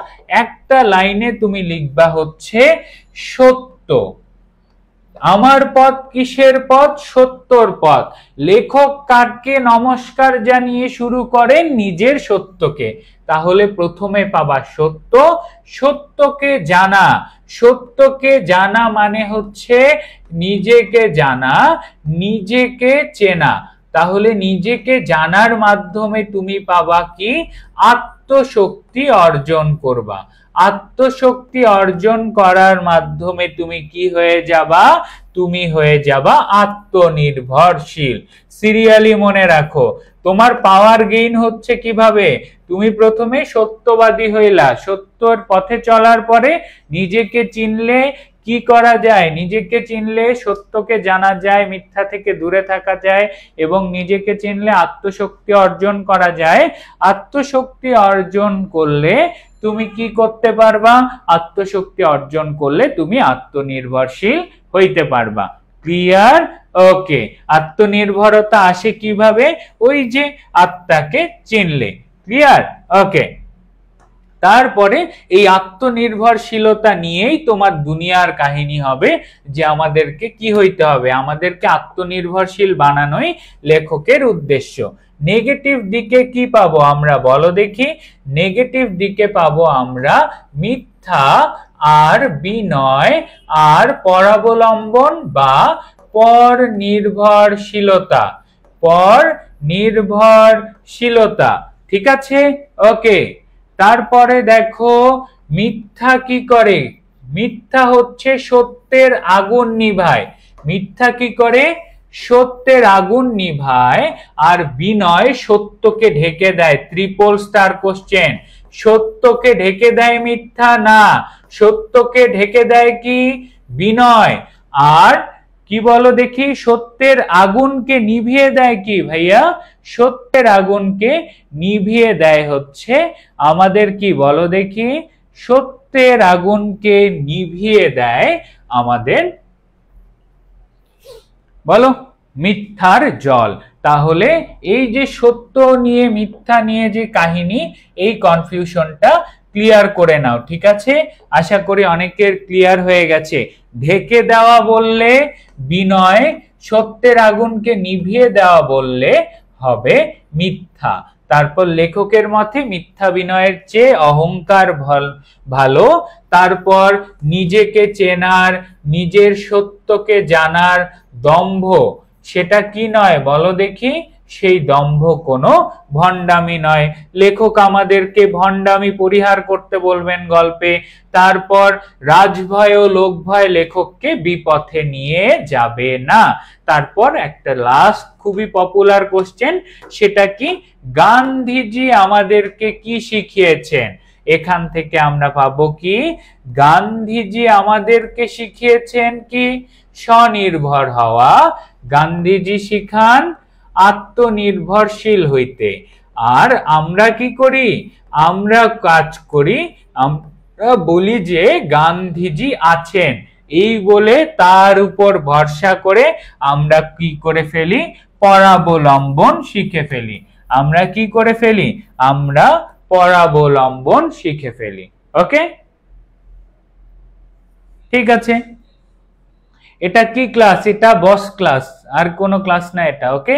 একটা লাইনে তুমি লিখবা হচ্ছে সত্য। আমার পথ কিসের পথ? সত্যর পথ। লেখক কাকে নমস্কার জানিয়ে শুরু করেন? নিজের সত্যকে। তাহলে প্রথমে পাবা সত্য। সত্যকে জানা, সত্যকে জানা মানে হচ্ছে নিজেকে জানা, নিজেকে চেনা। তাহলে নিজেকে জানার মাধ্যমে তুমি পাবা কি? আত্মশক্তি অর্জন করবা। আত্মশক্তি অর্জন করার মাধ্যমে তুমি কি হয়ে যাবা? তুমি হয়ে যাবা আত্মনির্ভরশীল। সিরিয়ালি মনে রাখো, তোমার পাওয়ার গেইন হচ্ছে কিভাবে? তুমি প্রথমে সত্যবাদী হইলা, সত্যর পথে চলার পরে নিজেকে চিনলে কি করা যায়? নিজেকে চিনলে সত্যকে জানা যায়, মিথ্যা থেকে দূরে থাকা যায় এবং নিজেকে চিনলে আত্মশক্তি অর্জন করা যায়। আত্মশক্তি অর্জন করলে তুমি কি করতে পারবা? আত্মশক্তি অর্জন করলে তুমি আত্মনির্ভরশীল হইতে পারবা। ক্লিয়ার? ওকে, আত্মনির্ভরতা আসে কিভাবে? ওই যে আত্মাকে চিনলে। ক্লিয়ার? ওকে, তারপরে এই আত্মনির্ভরশীলতা নিয়েই তোমার দুনিয়ার কাহিনী হবে, যে আমাদেরকে কি হইতে হবে? আমাদেরকে আত্মনির্ভরশীল বানানোই লেখকের উদ্দেশ্য। নেগেটিভ দিকে কি পাবো আমরা? বলো দেখি। নেগেটিভ দিকে পাবো আমরা মিথ্যা আর বিনয় আর পরাবলম্বন বা পর নির্ভরশীলতা। পর নির্ভরশীলতা, ঠিক আছে? ওকে, তারপরে দেখো মিথ্যা কি করে? মিথ্যা হচ্ছে সত্যের আগুন নিভায়। মিথ্যা কি করে? সত্যের আগুন নিভায়। আর বিনয় সত্যকে ঢেকে দেয়। Triple star question. সত্যকে ঢেকে দেয় মিথ্যা না, সত্যকে ঢেকে দেয় কি? বিনয়। আর কি বলো দেখি? সত্যের আগুনকে নিভিয়ে দেয় কি ভাইয়া? সত্যের আগুনকে নিভিয়ে দেয় হচ্ছে আমাদের কি? বলো দেখি। সত্যের আগুনকে নিভিয়ে দেয় আমাদের, বলো, মিথ্যার জল। তাহলে এই যে সত্য নিয়ে মিথ্যা নিয়ে যে কাহিনী, এই কনফিউশনটা ক্লিয়ার করে নাও। ঠিক আছে, আশা করি অনেকের ক্লিয়ার হয়ে গেছে। ঢেকে দেওয়া বললে বিনয়, সত্যের আগুনকে নিভিয়ে দেওয়া বললে হবে মিথ্যা। তারপর লেখকের মতে মিথ্যা বিনয়ের চেয়ে অহংকার ভালো। তারপর নিজেকে চেনার, নিজের সত্যকে জানার দম্ভ, সেটা কি নয়? বলো দেখি। সেই দম্ভ কোনো ভণ্ডামি নয়। লেখক আমাদেরকে ভণ্ডামি পরিহার করতে বলবেন গল্পে। তারপর রাজভয় ও লোকভয় লেখককে বিপথে নিয়ে যাবে না। তারপর একটা লাস্ট খুবই পপুলার কোশ্চেন, সেটা কি? গান্ধীজি আমাদেরকে কি শিখিয়েছেন? এখান থেকে আমরা পাবো কি? গান্ধীজি আমাদেরকে শিখিয়েছেন কি? স্বনির্ভর হওয়া। গান্ধীজি শিখান আত্মনির্ভরশীল হইতে। আর আমরা কি করি? আমরা কাজ করি, আমরা বলি যে গান্ধীজি আছেন, এই বলে তার উপর ভরসা করে আমরা কি করে ফেলি, পরাবলম্বন শিখে ফেলি। আমরা কি করে ফেলি, আমরা পরাবলম্বন শিখে ফেলি। ওকে, ঠিক আছে। এটা কি ক্লাস, এটা বস ক্লাস, আর কোনো ক্লাস না এটা। ওকে,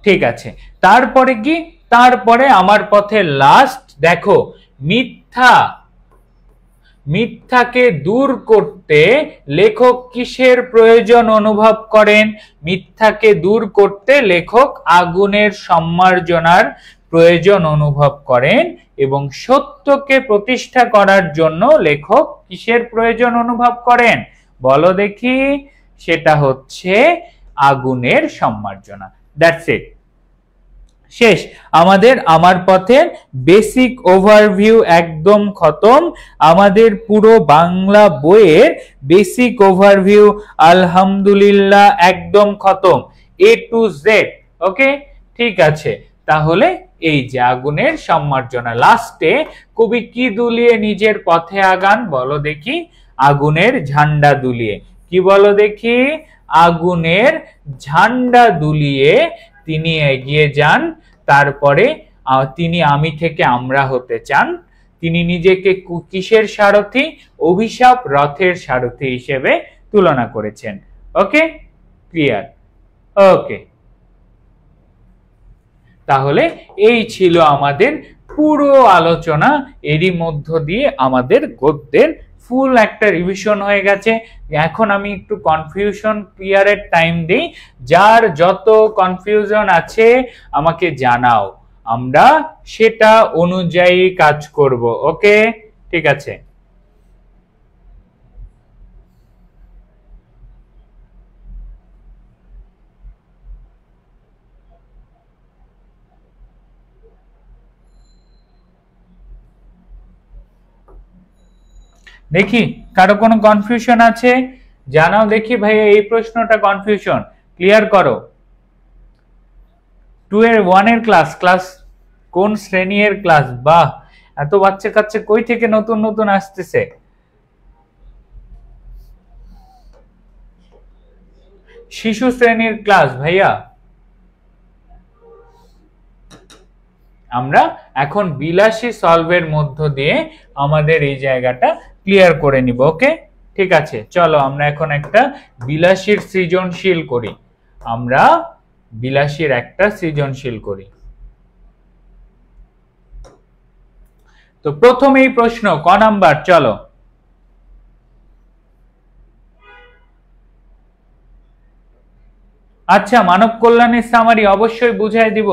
ঠিক আছে। তারপরে কি, তারপরে আমার পথে লাস্ট দেখো, মিথ্যাকে দূর করতে লেখক কিসের প্রয়োজন অনুভব করেন? মিথ্যাকে দূর করতে লেখক আগুনের সম্মার্জনার প্রয়োজন অনুভব করেন, এবং সত্যকে প্রতিষ্ঠা করার জন্য লেখক কিসের প্রয়োজন অনুভব করেন? বলো দেখি, সেটা হচ্ছে আগুনের সম্মার্জনা। দ্যাটস ইট, শেষ আমাদের আমার পথের বেসিক ওভারভিউ একদম খতম। আমাদের পুরো বাংলা বইয়ের বেসিক ওভারভিউ আলহামদুলিল্লাহ একদম খতম, এ টু জেড। ওকে, ঠিক আছে। তাহলে এই যে আগুনের সম্মার্জনা, লাস্টে কবি কি দুলিয়ে নিজের পথে আগান? বলো দেখি, আগুনের ঝান্ডা দুলিয়ে। কি বলো দেখি? আগুনের ঝান্ডা দুলিয়ে তিনি এগিয়ে যান। তারপরে তিনি আমি থেকে আমরা হতে চান। তিনি নিজেকে কিসের সারথি? অভিশাপ রথের সারথি হিসেবে তুলনা করেছেন। ওকে, ক্লিয়ার? ওকে, তাহলে এই ছিল আমাদের পুরো আলোচনা। এরই মধ্য দিয়ে আমাদের গদ্যের ফুল একটা রিভিশন হয়ে গেছে। এখন আমি একটু কনফিউশন ক্লিয়ারের টাইম দিই। যার যত কনফিউশন আছে আমাকে জানাও, আমরা সেটা অনুযায়ী কাজ করব। ওকে, ঠিক আছে। দেখি কারো কোনো কনফিউশন আছে? জানাও দেখি ভাইয়া, এই প্রশ্নটা কনফিউশন ক্লিয়ার করো। 2 এর 1 এর ক্লাস কোন শ্রেণী এর ক্লাস? বাহ, এত বাচ্চা কাচ্চা কই থেকে নতুন নতুন আসতেছে? শিশু শ্রেণীর ক্লাস ভাইয়া। আমরা এখন বিলাসী সলভের মধ্য দিয়ে আমাদের এই জায়গাটা ক্লিয়ার করে নিব। ওকে, ঠিক আছে। চলো আমরা এখন একটা বিলাসীর সৃজনশীল করি। আমরা বিলাসীর একটা সৃজনশীল করি। তো প্রথমেই প্রশ্ন ক নাম্বার? চলো, আচ্ছা, মানব কল্যাণের সামারি অবশ্যই বুঝাই দিব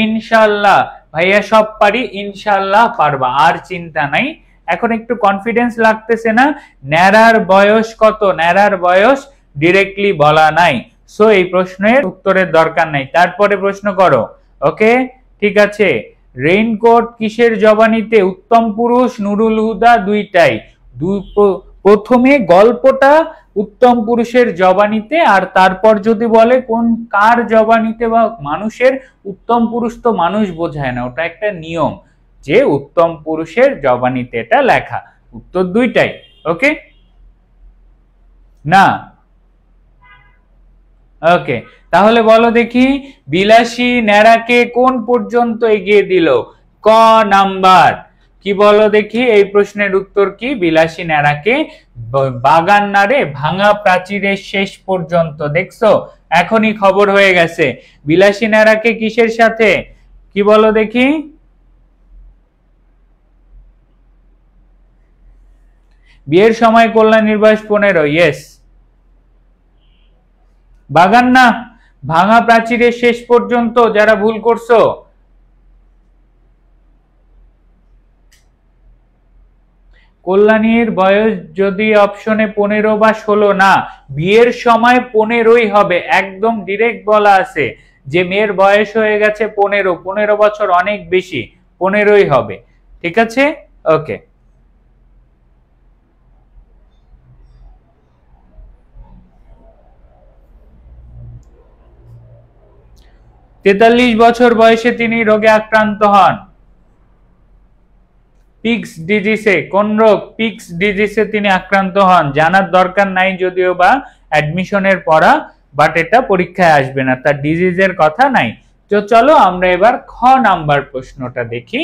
ইনশাআল্লাহ। ভাইয়া সব পারি, ইনশাআল্লাহ পারবা, আর চিন্তা নাই। এখন একটু কনফিডেন্স লাগতেছে না? ন্যাড়ার বয়স কত? ন্যাড়ার বয়স ডিরেক্টলি বলা নাই, সো এই প্রশ্নের উত্তরের দরকার নাই। তারপরে প্রশ্ন করো। ওকে, ঠিক আছে। রেইনকোট কিসের জবানিতে? উত্তম পুরুষ, নুরুল হুদা, দুইটাই। প্রথমে গল্পটা উত্তম পুরুষের জবানিতে, আর তারপর যদি বলে কোন কার জবানিতে বা মানুষের, উত্তম পুরুষ তো মানুষ বোঝায় না, ওটা একটা নিয়ম যে উত্তম পুরুষের জবানিতে এটা লেখা। উত্তর দুইটাই। ওকে না? ওকে, তাহলে বলো দেখি, বিলাসী ন্যাড়াকে কোন পর্যন্ত এগিয়ে দিল? ক নাম্বার। কি বলো দেখি, এই প্রশ্নের উত্তর কি? বিলাসী ন্যাড়াকে বাগান নারে ভাঙা প্রাচীরের শেষ পর্যন্ত। দেখছো, এখনই খবর হয়ে গেছে। বিলাসী ন্যাড়াকে কিসের সাথে? কি বলো দেখি? বিয়ের সময় কল্যাণীর বয়স 15। ইয়েস, বাগান না, ভাঙা প্রাচীরের শেষ পর্যন্ত। যারা ভুল করছো, কল্যাণীর বয়স যদি অপশনে 15 বা 16 না, বিয়ের সময় 15ই হবে। একদম ডিরেক্ট বলা আছে যে মেয়ের বয়স হয়ে গেছে 15 বছর, অনেক বেশি, 15ই হবে। ঠিক আছে, ওকে। 43 বছর বয়সে তিনি রোগে আক্রান্ত হন। পিক্স ডিজিসে, কোন রোগ? পিক্স ডিজিসে তিনি আক্রান্ত হন। জানার দরকার নাই যদিও বা অ্যাডমিশনের পড়া, বাট এটা পরীক্ষায় আসবে না, তার ডিজিজের কথা নাই। তো চলো আমরা এবার খ নাম্বার প্রশ্নটা দেখি।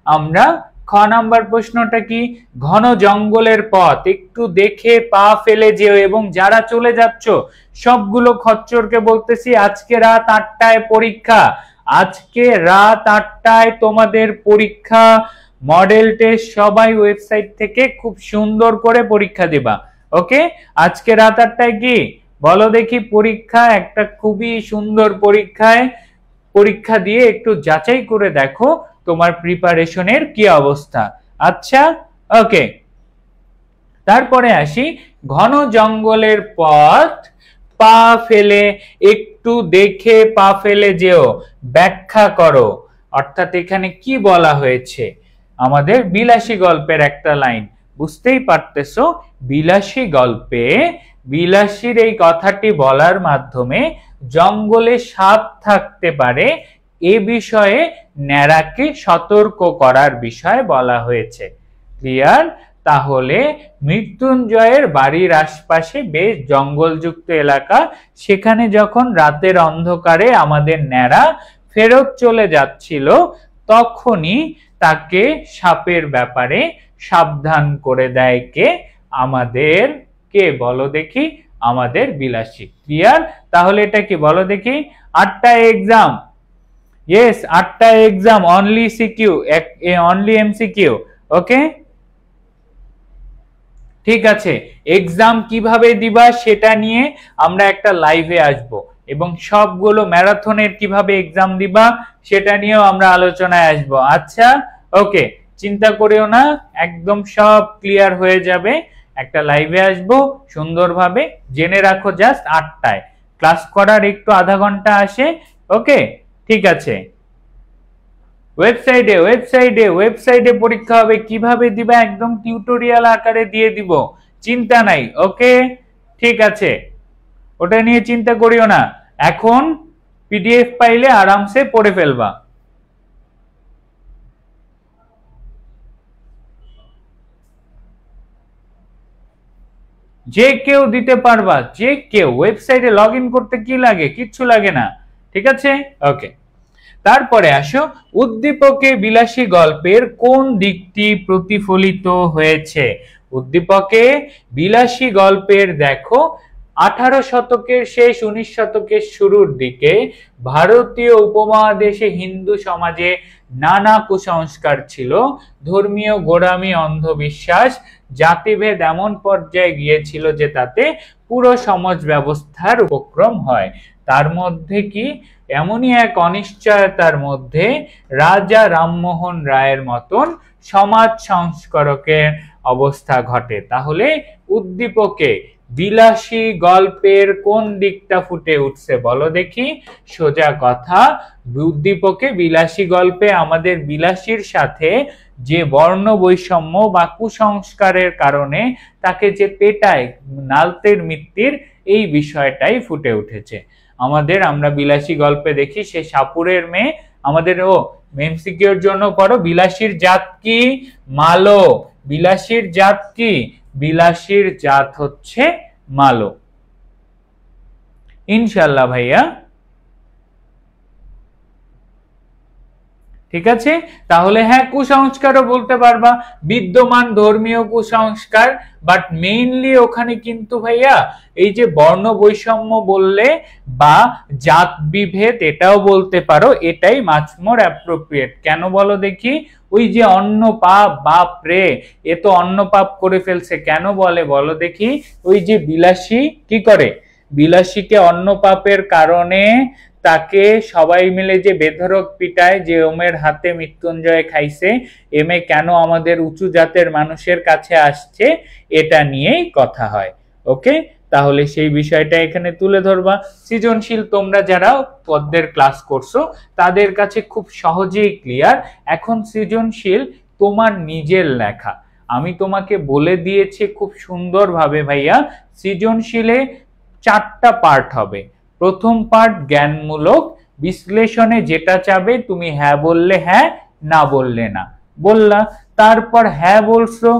আমরা খ নাম্বার প্রশ্নটা কি? ঘন জঙ্গলের পথ একটু দেখে পা ফেলে যেও, এবং যারা চলে যাচ্ছ সবগুলো খচ্চরকে বলতেছি আজকে রাত 8টায় পরীক্ষা, আজকে রাত 8টায় তোমাদের পরীক্ষা। মডেল টেস্ট সবাই ওয়েবসাইট থেকে খুব সুন্দর করে পরীক্ষা দিবা। ওকে, আজকে রাত 8টায় কি বলো দেখি পরীক্ষা, একটা খুবই সুন্দর পরীক্ষায় পরীক্ষা দিয়ে একটু যাচাই করে দেখো তোমার প্রিপারেশনের কি অবস্থা। আচ্ছা, ওকে, তারপরে আসি ঘন জঙ্গলের পথ পা ফেলে একটু দেখে পা ফেলে যেও, ব্যাখ্যা করো। অর্থাৎ এখানে কি বলা হয়েছে? আমাদের বিলাসী গল্পের একটা লাইন, বুঝতেই পারতেছো বিলাসী গল্পে বিলাসীর এই কথাটি বলার মাধ্যমে জঙ্গলে সাপ থাকতে পারে এ বিষয়ে ন্যাড়াকে সতর্ক করার বিষয় বলা হয়েছে। ক্লিয়ার? তাহলে মৃত্যুঞ্জয়ের বাড়ির আশপাশে বেশ জঙ্গলযুক্ত এলাকা, সেখানে যখন রাতের অন্ধকারে আমাদের ন্যাড়া ফেরত চলে যাচ্ছিল তখনই তাকে সাপের ব্যাপারে সাবধান করে দেয় কে? আমাদের কে বলো দেখি? আমাদের বিলাসী। ক্লিয়ার? তাহলে এটা কি বলো দেখি? 8টায় এক্সাম, ইয়েস 8টায় exam, only CQ, only MCQ. Okay, ঠিক আছে। এক্সাম কিভাবে দিবা সেটা নিয়ে আমরা একটা লাইভে আসব, এবং সবগুলো ম্যারাথনের কিভাবে এক্সাম দিবা সেটা নিয়েও আমরা আলোচনায় আসব। আচ্ছা, ওকে, চিন্তা করিও না, একদম সব ক্লিয়ার হয়ে যাবে। একটা লাইভে আসব সুন্দরভাবে, জেনে রাখো জাস্ট 8টায় ক্লাস করার একটু আধা ঘন্টা আসে। ওকে, ঠিক আছে। ওয়েবসাইটে পরীক্ষা হবে, কিভাবে দিবা একদম টিউটোরিয়াল আকারে দিয়ে দিব, চিন্তা নাই। ওকে, ঠিক আছে, ওটা নিয়ে চিন্তা করিও না। এখন পিডিএফ পাইলে আরামসে পড়ে ফেলবা। যে কেউ দিতে পারবা, যে কেউ। ওয়েবসাইটে লগ ইন করতে কি লাগে? কিচ্ছু লাগে না, ঠিক আছে। ওকে, তারপরে আসো উদ্দীপকে বিলাসী গল্পের কোন দিকটি প্রতিফলিত হয়েছে? উদ্দীপকে বিলাসী গল্পের দেখো 18 শতকের শেষ 19 শতকের শুরুর দিকে ভারতীয় উপমহাদেশে হিন্দু সমাজে নানা কুসংস্কার ছিল, ধর্মীয় গোঁড়ামি, অন্ধবিশ্বাস, জাতিভেদ এমন পর্যায়ে গিয়েছিল যে তাতে পুরো সমাজ ব্যবস্থার উপক্রম হয়। তার মধ্যে কি এমনই এক অনিশ্চয়তার মধ্যে রাজা রামমোহন রায়ের মতন সমাজ সংস্কারকের অবস্থা ঘটে। তাহলে উদ্দীপকে বিলাসী গল্পের কোন দিকটা ফুটে উঠছে বলো দেখি? সোজা কথা, উদ্দীপকে বিলাসী গল্পে আমাদের বিলাসীর সাথে যে বর্ণ বৈষম্য বা কুসংস্কারের কারণে তাকে যে পেটায়, নালতের মৃত্যুর, এই বিষয়টাই ফুটে উঠেছে। আমরা বিলাসী গল্পে দেখি সে সাপুরের মেয়ে, আমাদের এমসিকিউর জন্য পড়ো, বিলাসীর জাত কি? মালো। বিলাসীর জাত কি? বিলাসীর জাত হচ্ছে মালো। ইনশাল্লাহ ভাইয়া, ঠিক আছে। তাহলে হ্যাঁ, কুসংস্কারও বলতে পারবা, বিদ্যমান ধর্মীয় কুসংস্কার, বাট মেইনলি ওখানে কিন্তু ভাইয়া এই যে বর্ণ বৈষম্য বললে বা জাত বিভেদ এটাও বলতে পারো, এটাই মাচ মোর অ্যাপ্রোপ্রিয়েট। কেন বলো দেখি? ওই যে অন্ন পাপ, বাপ রে, এ তো অন্ন পাপ করে ফেলছে, কেন বলে বলো দেখি? ওই যে বিলাসী কি করে? বিলাসীকে অন্ন পাপের কারণে তাকে সবাই মিলে যে বেধড়ক পিটায়, যে ওমের হাতে মৃত্যুঞ্জয় খাইছে, এমে কেন আমাদের উঁচু জাতের মানুষের কাছে আসছে, এটা নিয়েই কথা হয়। ওকে, তাহলে সেই বিষয়টা এখানে তুলে ধরবা। সৃজনশীল তোমরা যারা পদ্মের ক্লাস করছো তাদের কাছে খুব সহজেই ক্লিয়ার। এখন সৃজনশীল তোমার নিজের লেখা, আমি তোমাকে বলে দিয়েছি খুব সুন্দরভাবে ভাইয়া। সৃজনশীলে 4টা পার্ট হবে। প্রথম পার্ট জ্ঞানমূলক, বিশ্লেষণে যেটা চাবে তুমি হ্যাঁ বললে হ্যাঁ, না বললে না, বললা। তারপর হ্যাঁ বলছো,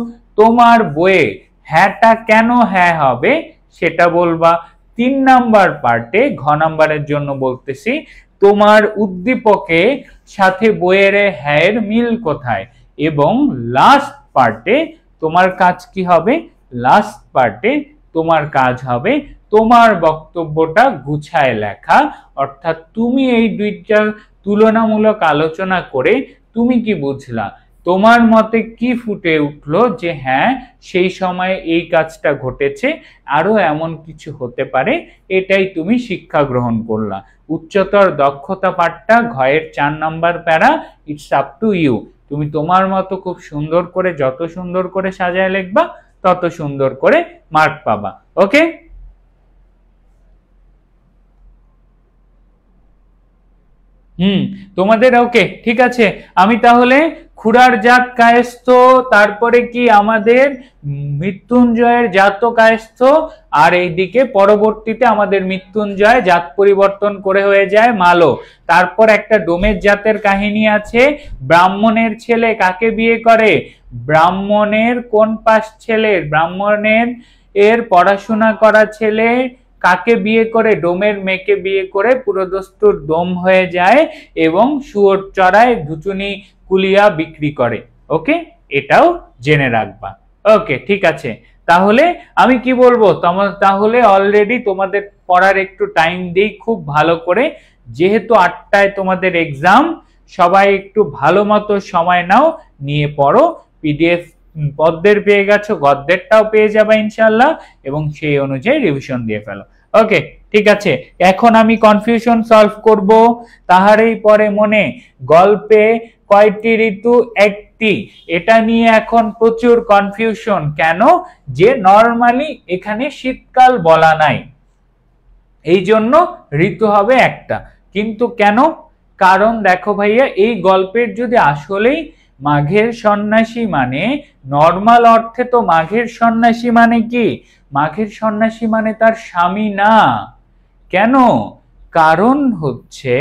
তোমার বইয়ে হ্যাঁটা কেন হ্যাঁ হবে সেটা বলবা। 3 নাম্বার পার্টে ঘ নাম্বারের জন্য বলতেছি, তোমার উদ্দীপকে সাথে বইয়ের হ্যাঁ মিল কোথায়। এবং লাস্ট পার্টে তোমার কাজ কি হবে, লাস্ট পার্টে তোমার কাজ হবে তোমার বক্তব্যটা গুছায় লেখা। অর্থাৎ তুমি এই দুইটা তুলনামূলক আলোচনা করে তুমি কি বুঝলা, তোমার মতে কি ফুটে উঠলো যে হ্যাঁ সেই সময়ে এই কাজটা ঘটেছে, আরো এমন কিছু হতে পারে, এটাই তুমি শিক্ষা গ্রহণ করলা। উচ্চতর দক্ষতা পাঠটা ঘয়ের 4 নাম্বার প্যারা, ইটস আপ টু ইউ। তুমি তোমার মতো খুব সুন্দর করে, যত সুন্দর করে সাজায় লিখবা তত সুন্দর করে মার্ক পাবা। ওকে, তোমাদের ওকে, ঠিক আছে। আমি তাহলে খুড়ার জাত কায়স্থ, তারপরে কি আমাদের মৃত্যুঞ্জয়ের জাত কায়স্থ, আর এইদিকে পরবর্তীতে আমাদের মৃত্যুঞ্জয় জাত পরিবর্তন করে হয়ে যায় মালো। তারপর একটা ডোমের জাতের কাহিনী আছে, ব্রাহ্মণের ছেলে কাকে বিয়ে করে, ব্রাহ্মণের কোন পাশ ছেলে, ব্রাহ্মণের পড়াশোনা করা ছেলে কাকে বিয়ে করে, ডোমের মেয়েকে বিয়ে করে পুরোদস্তুর ডোম হয়ে যায় এবং শুয়োর চড়ায় ধুচুনি কুলিয়া বিক্রি করে। ওকে, এটাও জেনে রাখবা। ওকে, ঠিক আছে। তাহলে আমি কি বলবো, তাহলে অলরেডি তোমাদের পড়ার একটু টাইম দিই খুব ভালো করে, যেহেতু 8টায় তোমাদের এক্সাম, সবাই একটু ভালো মতো সময় নাও, নিয়ে পড়ো। পিডিএফ পদ্মের পেয়ে গেছো, গদ্যেরটাও পেয়ে যাবে ইনশাল্লাহ, এবং সেই অনুযায়ী রিভিশন দিয়ে ফেলো। ওকে, ঠিক আছে। এখন আমি কনফিউশন সলভ করব। তাহারই পরে মনে, গল্পে কয়টি ঋতু, একটি। এটা নিয়ে এখন প্রচুর কনফিউশন, কেন যে নরমালি এখানে শীতকাল বলা নাই, এই জন্য ঋতু হবে একটা। কিন্তু কেন, কারণ দেখো ভাইয়া, এই গল্পের যদি আসলেই মাঘের সন্ন্যাসী মানে, নর্মাল অর্থে তো মাঘের সন্ন্যাসী মানে কি, মাঘের সন্ন্যাসী মানে তার স্বামী না। কেন, কারণ হচ্ছে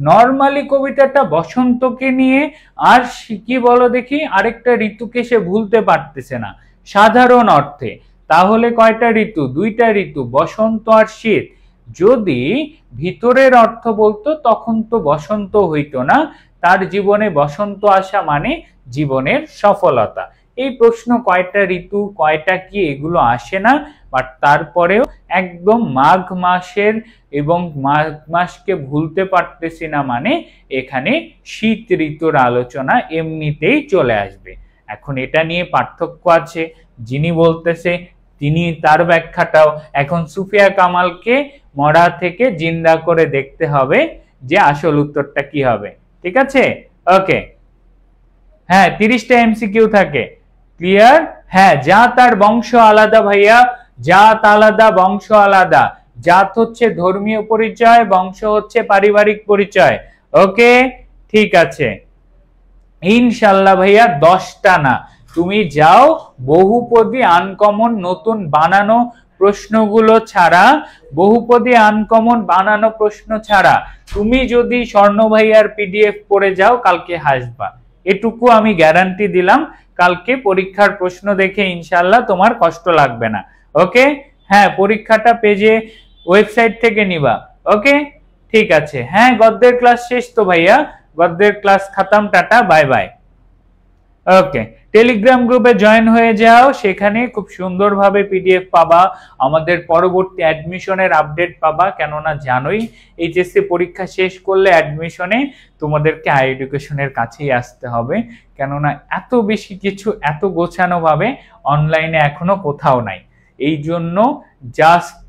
নর্মালি কবিতাটা বসন্তকে নিয়ে, আর কি বলো দেখি, আরেকটা ঋতুকে সে ভুলতে পারতেছে না সাধারণ অর্থে। তাহলে কয়টা ঋতু, 2টা ঋতু, বসন্ত আর শীত। যদি ভিতরের অর্থ বলতো তখন তো বসন্ত হইতো না, তার জীবনে বসন্ত আসা মানে জীবনের সফলতা। এই প্রশ্ন কয়টা ঋতু কয়টা কি এগুলো আসে না, বাট তারপরেও একদম মাঘ মাসের এবং মাঘ মাসকে ভুলতে পারতেছি না মানে এখানে শীত ঋতুর আলোচনা এমনিতেই চলে আসবে। এখন এটা নিয়ে পার্থক্য আছে, যিনি বলতেছে তিনি তার ব্যাখ্যাটাও, এখন সুফিয়া কামালকে মরা থেকে জিন্দা করে দেখতে হবে যে আসল উত্তরটা কি হবে। ঠিক আছে, ওকে। হ্যাঁ, 30টা এমসিকিউ থাকে, ক্লিয়ার। হ্যাঁ, জাত আর বংশ আলাদা ভাইয়া, জাত আলাদা বংশ আলাদা। জাত হচ্ছে ধর্মীয় পরিচয়, বংশ হচ্ছে পারিবারিক পরিচয়। ওকে, ঠিক আছে ইনশাল্লাহ ভাইয়া। 10টা না, তুমি যাও বহুপদী আনকমন নতুন বানানো প্রশ্নগুলো ছাড়া, বহুপদী আনকমন বানানো প্রশ্ন ছাড়া তুমি যদি স্বর্ণ ভাইয়ার পিডিএফ পড়ে যাও, কালকে হাসবা, এটুকু আমি গ্যারান্টি দিলাম। কালকে পরীক্ষার প্রশ্ন দেখে ইনশাল্লাহ তোমার কষ্ট লাগবে না। ওকে, হ্যাঁ, পরীক্ষাটা পেজে ওয়েবসাইট থেকে নিবা। ওকে, ঠিক আছে। হ্যাঁ, গদ্যের ক্লাস শেষ তো ভাইয়া, গদ্যের ক্লাস খতম, টাটা বাই বাই। ওকে, টেলিগ্রাম গ্রুপে জয়েন হয়ে যাও, সেখানে খুব সুন্দরভাবে পিডিএফ পাবা, আমাদের পরবর্তী অ্যাডমিশনের আপডেট পাবা। কেননা জানোই এইচএসসি পরীক্ষা শেষ করলে অ্যাডমিশনে তোমাদেরকে হাই এডুকেশনের কাছেই আসতে হবে, কেননা এত বেশি কিছু এত গোছানো ভাবে অনলাইনে এখনো কোথাও নাই। এই জন্য জাস্ট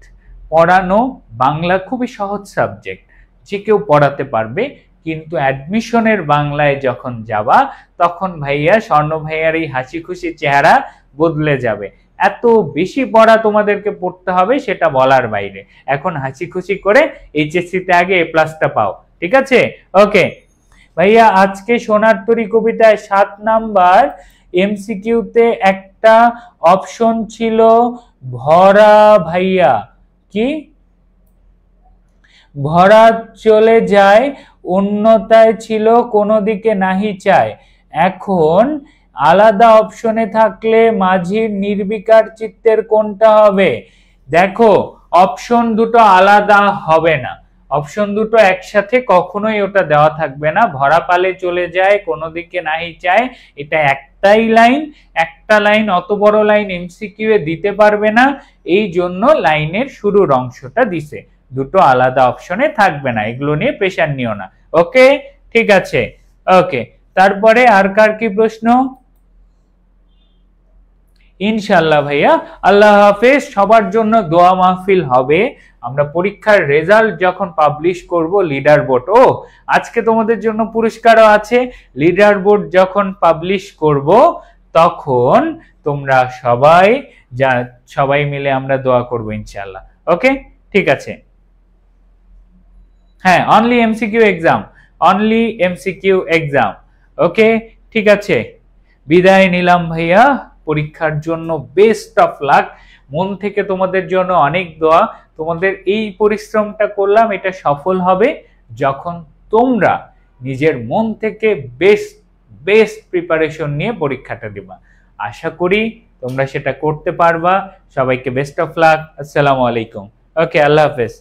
পড়ানো, বাংলা খুবই সহজ সাবজেক্ট, যে কেউ পড়াতে পারবে, কিন্তু অ্যাডমিশনের বাংলায় যখন যাবা তখন ভাইয়া স্বর্ণ ভাইয়ার এই হাসি খুশি চেহারা বদলে যাবে। এত বেশি পড়া তোমাদেরকে পড়তে হবে সেটা বলার বাইরে। এখন হাসি খুশি করে এইচএসসি তে আগে A+টা পাও, ঠিক আছে। ওকে ভাইয়া, আজকে সোনার তরী কবিতায় 7 নাম্বার এমসিকিউতে একটা অপশন ছিল ভরা, ভাইয়া কি ভরা চলে যায়, অন্যতায় ছিল কোনো দিকে নাহি চায়। এখন আলাদা অপশনে থাকলে মাঝির নির্বিকার চিত্তের কোনটা হবে? দেখো, অপশন দুটো আলাদা হবে না, অপশন দুটো একসাথে কখনোই ওটা দেওয়া থাকবে না, ভরা পালে চলে যায়, কোনো দিকে নাহি চায়, এটা একটাই লাইন। একটা লাইন, অত বড় লাইন এমসিকিউ এ দিতে পারবে না, এই জন্য লাইনের শুরুর অংশটা দিছে, দুটো আলাদা অপশনে থাকবে না, এগুলো নিয়ে প্রেশার নিও না। ওকে, ঠিক আছে। ওকে, তারপরে আর কার কি প্রশ্ন? ইনশাআল্লাহ ভাইয়া, আল্লাহ হাফেজ। সবার জন্য দোয়া মাহফিল হবে। আমরা পরীক্ষার রেজাল্ট যখন পাবলিশ করব, লিডার বোর্ড, ও আজকে তোমাদের জন্য পুরস্কারও আছে। লিডার বোর্ড যখন পাবলিশ করব তখন তোমরা সবাই মিলে আমরা দোয়া করব ইনশাআল্লাহ। ওকে, ঠিক আছে। হ্যাঁ, only MCQ exam, only MCQ exam. Okay, ঠিক আছে, বিদায় নিলাম ভাইয়া। পরীক্ষার জন্য বেস্ট অফ লাক। মন থেকে তোমাদের জন্য অনেক দোয়া। তোমাদের এই পরিশ্রমটা করলাম, এটা সফল হবে যখন তোমরা নিজের মন থেকে বেস্ট প্রিপারেশন নিয়ে পরীক্ষাটা দিবা। আশা করি তোমরা সেটা করতে পারবা। সবাইকে বেস্ট অফ লাক। আসসালামু আলাইকুম। ওকে, আল্লাহ হাফেজ।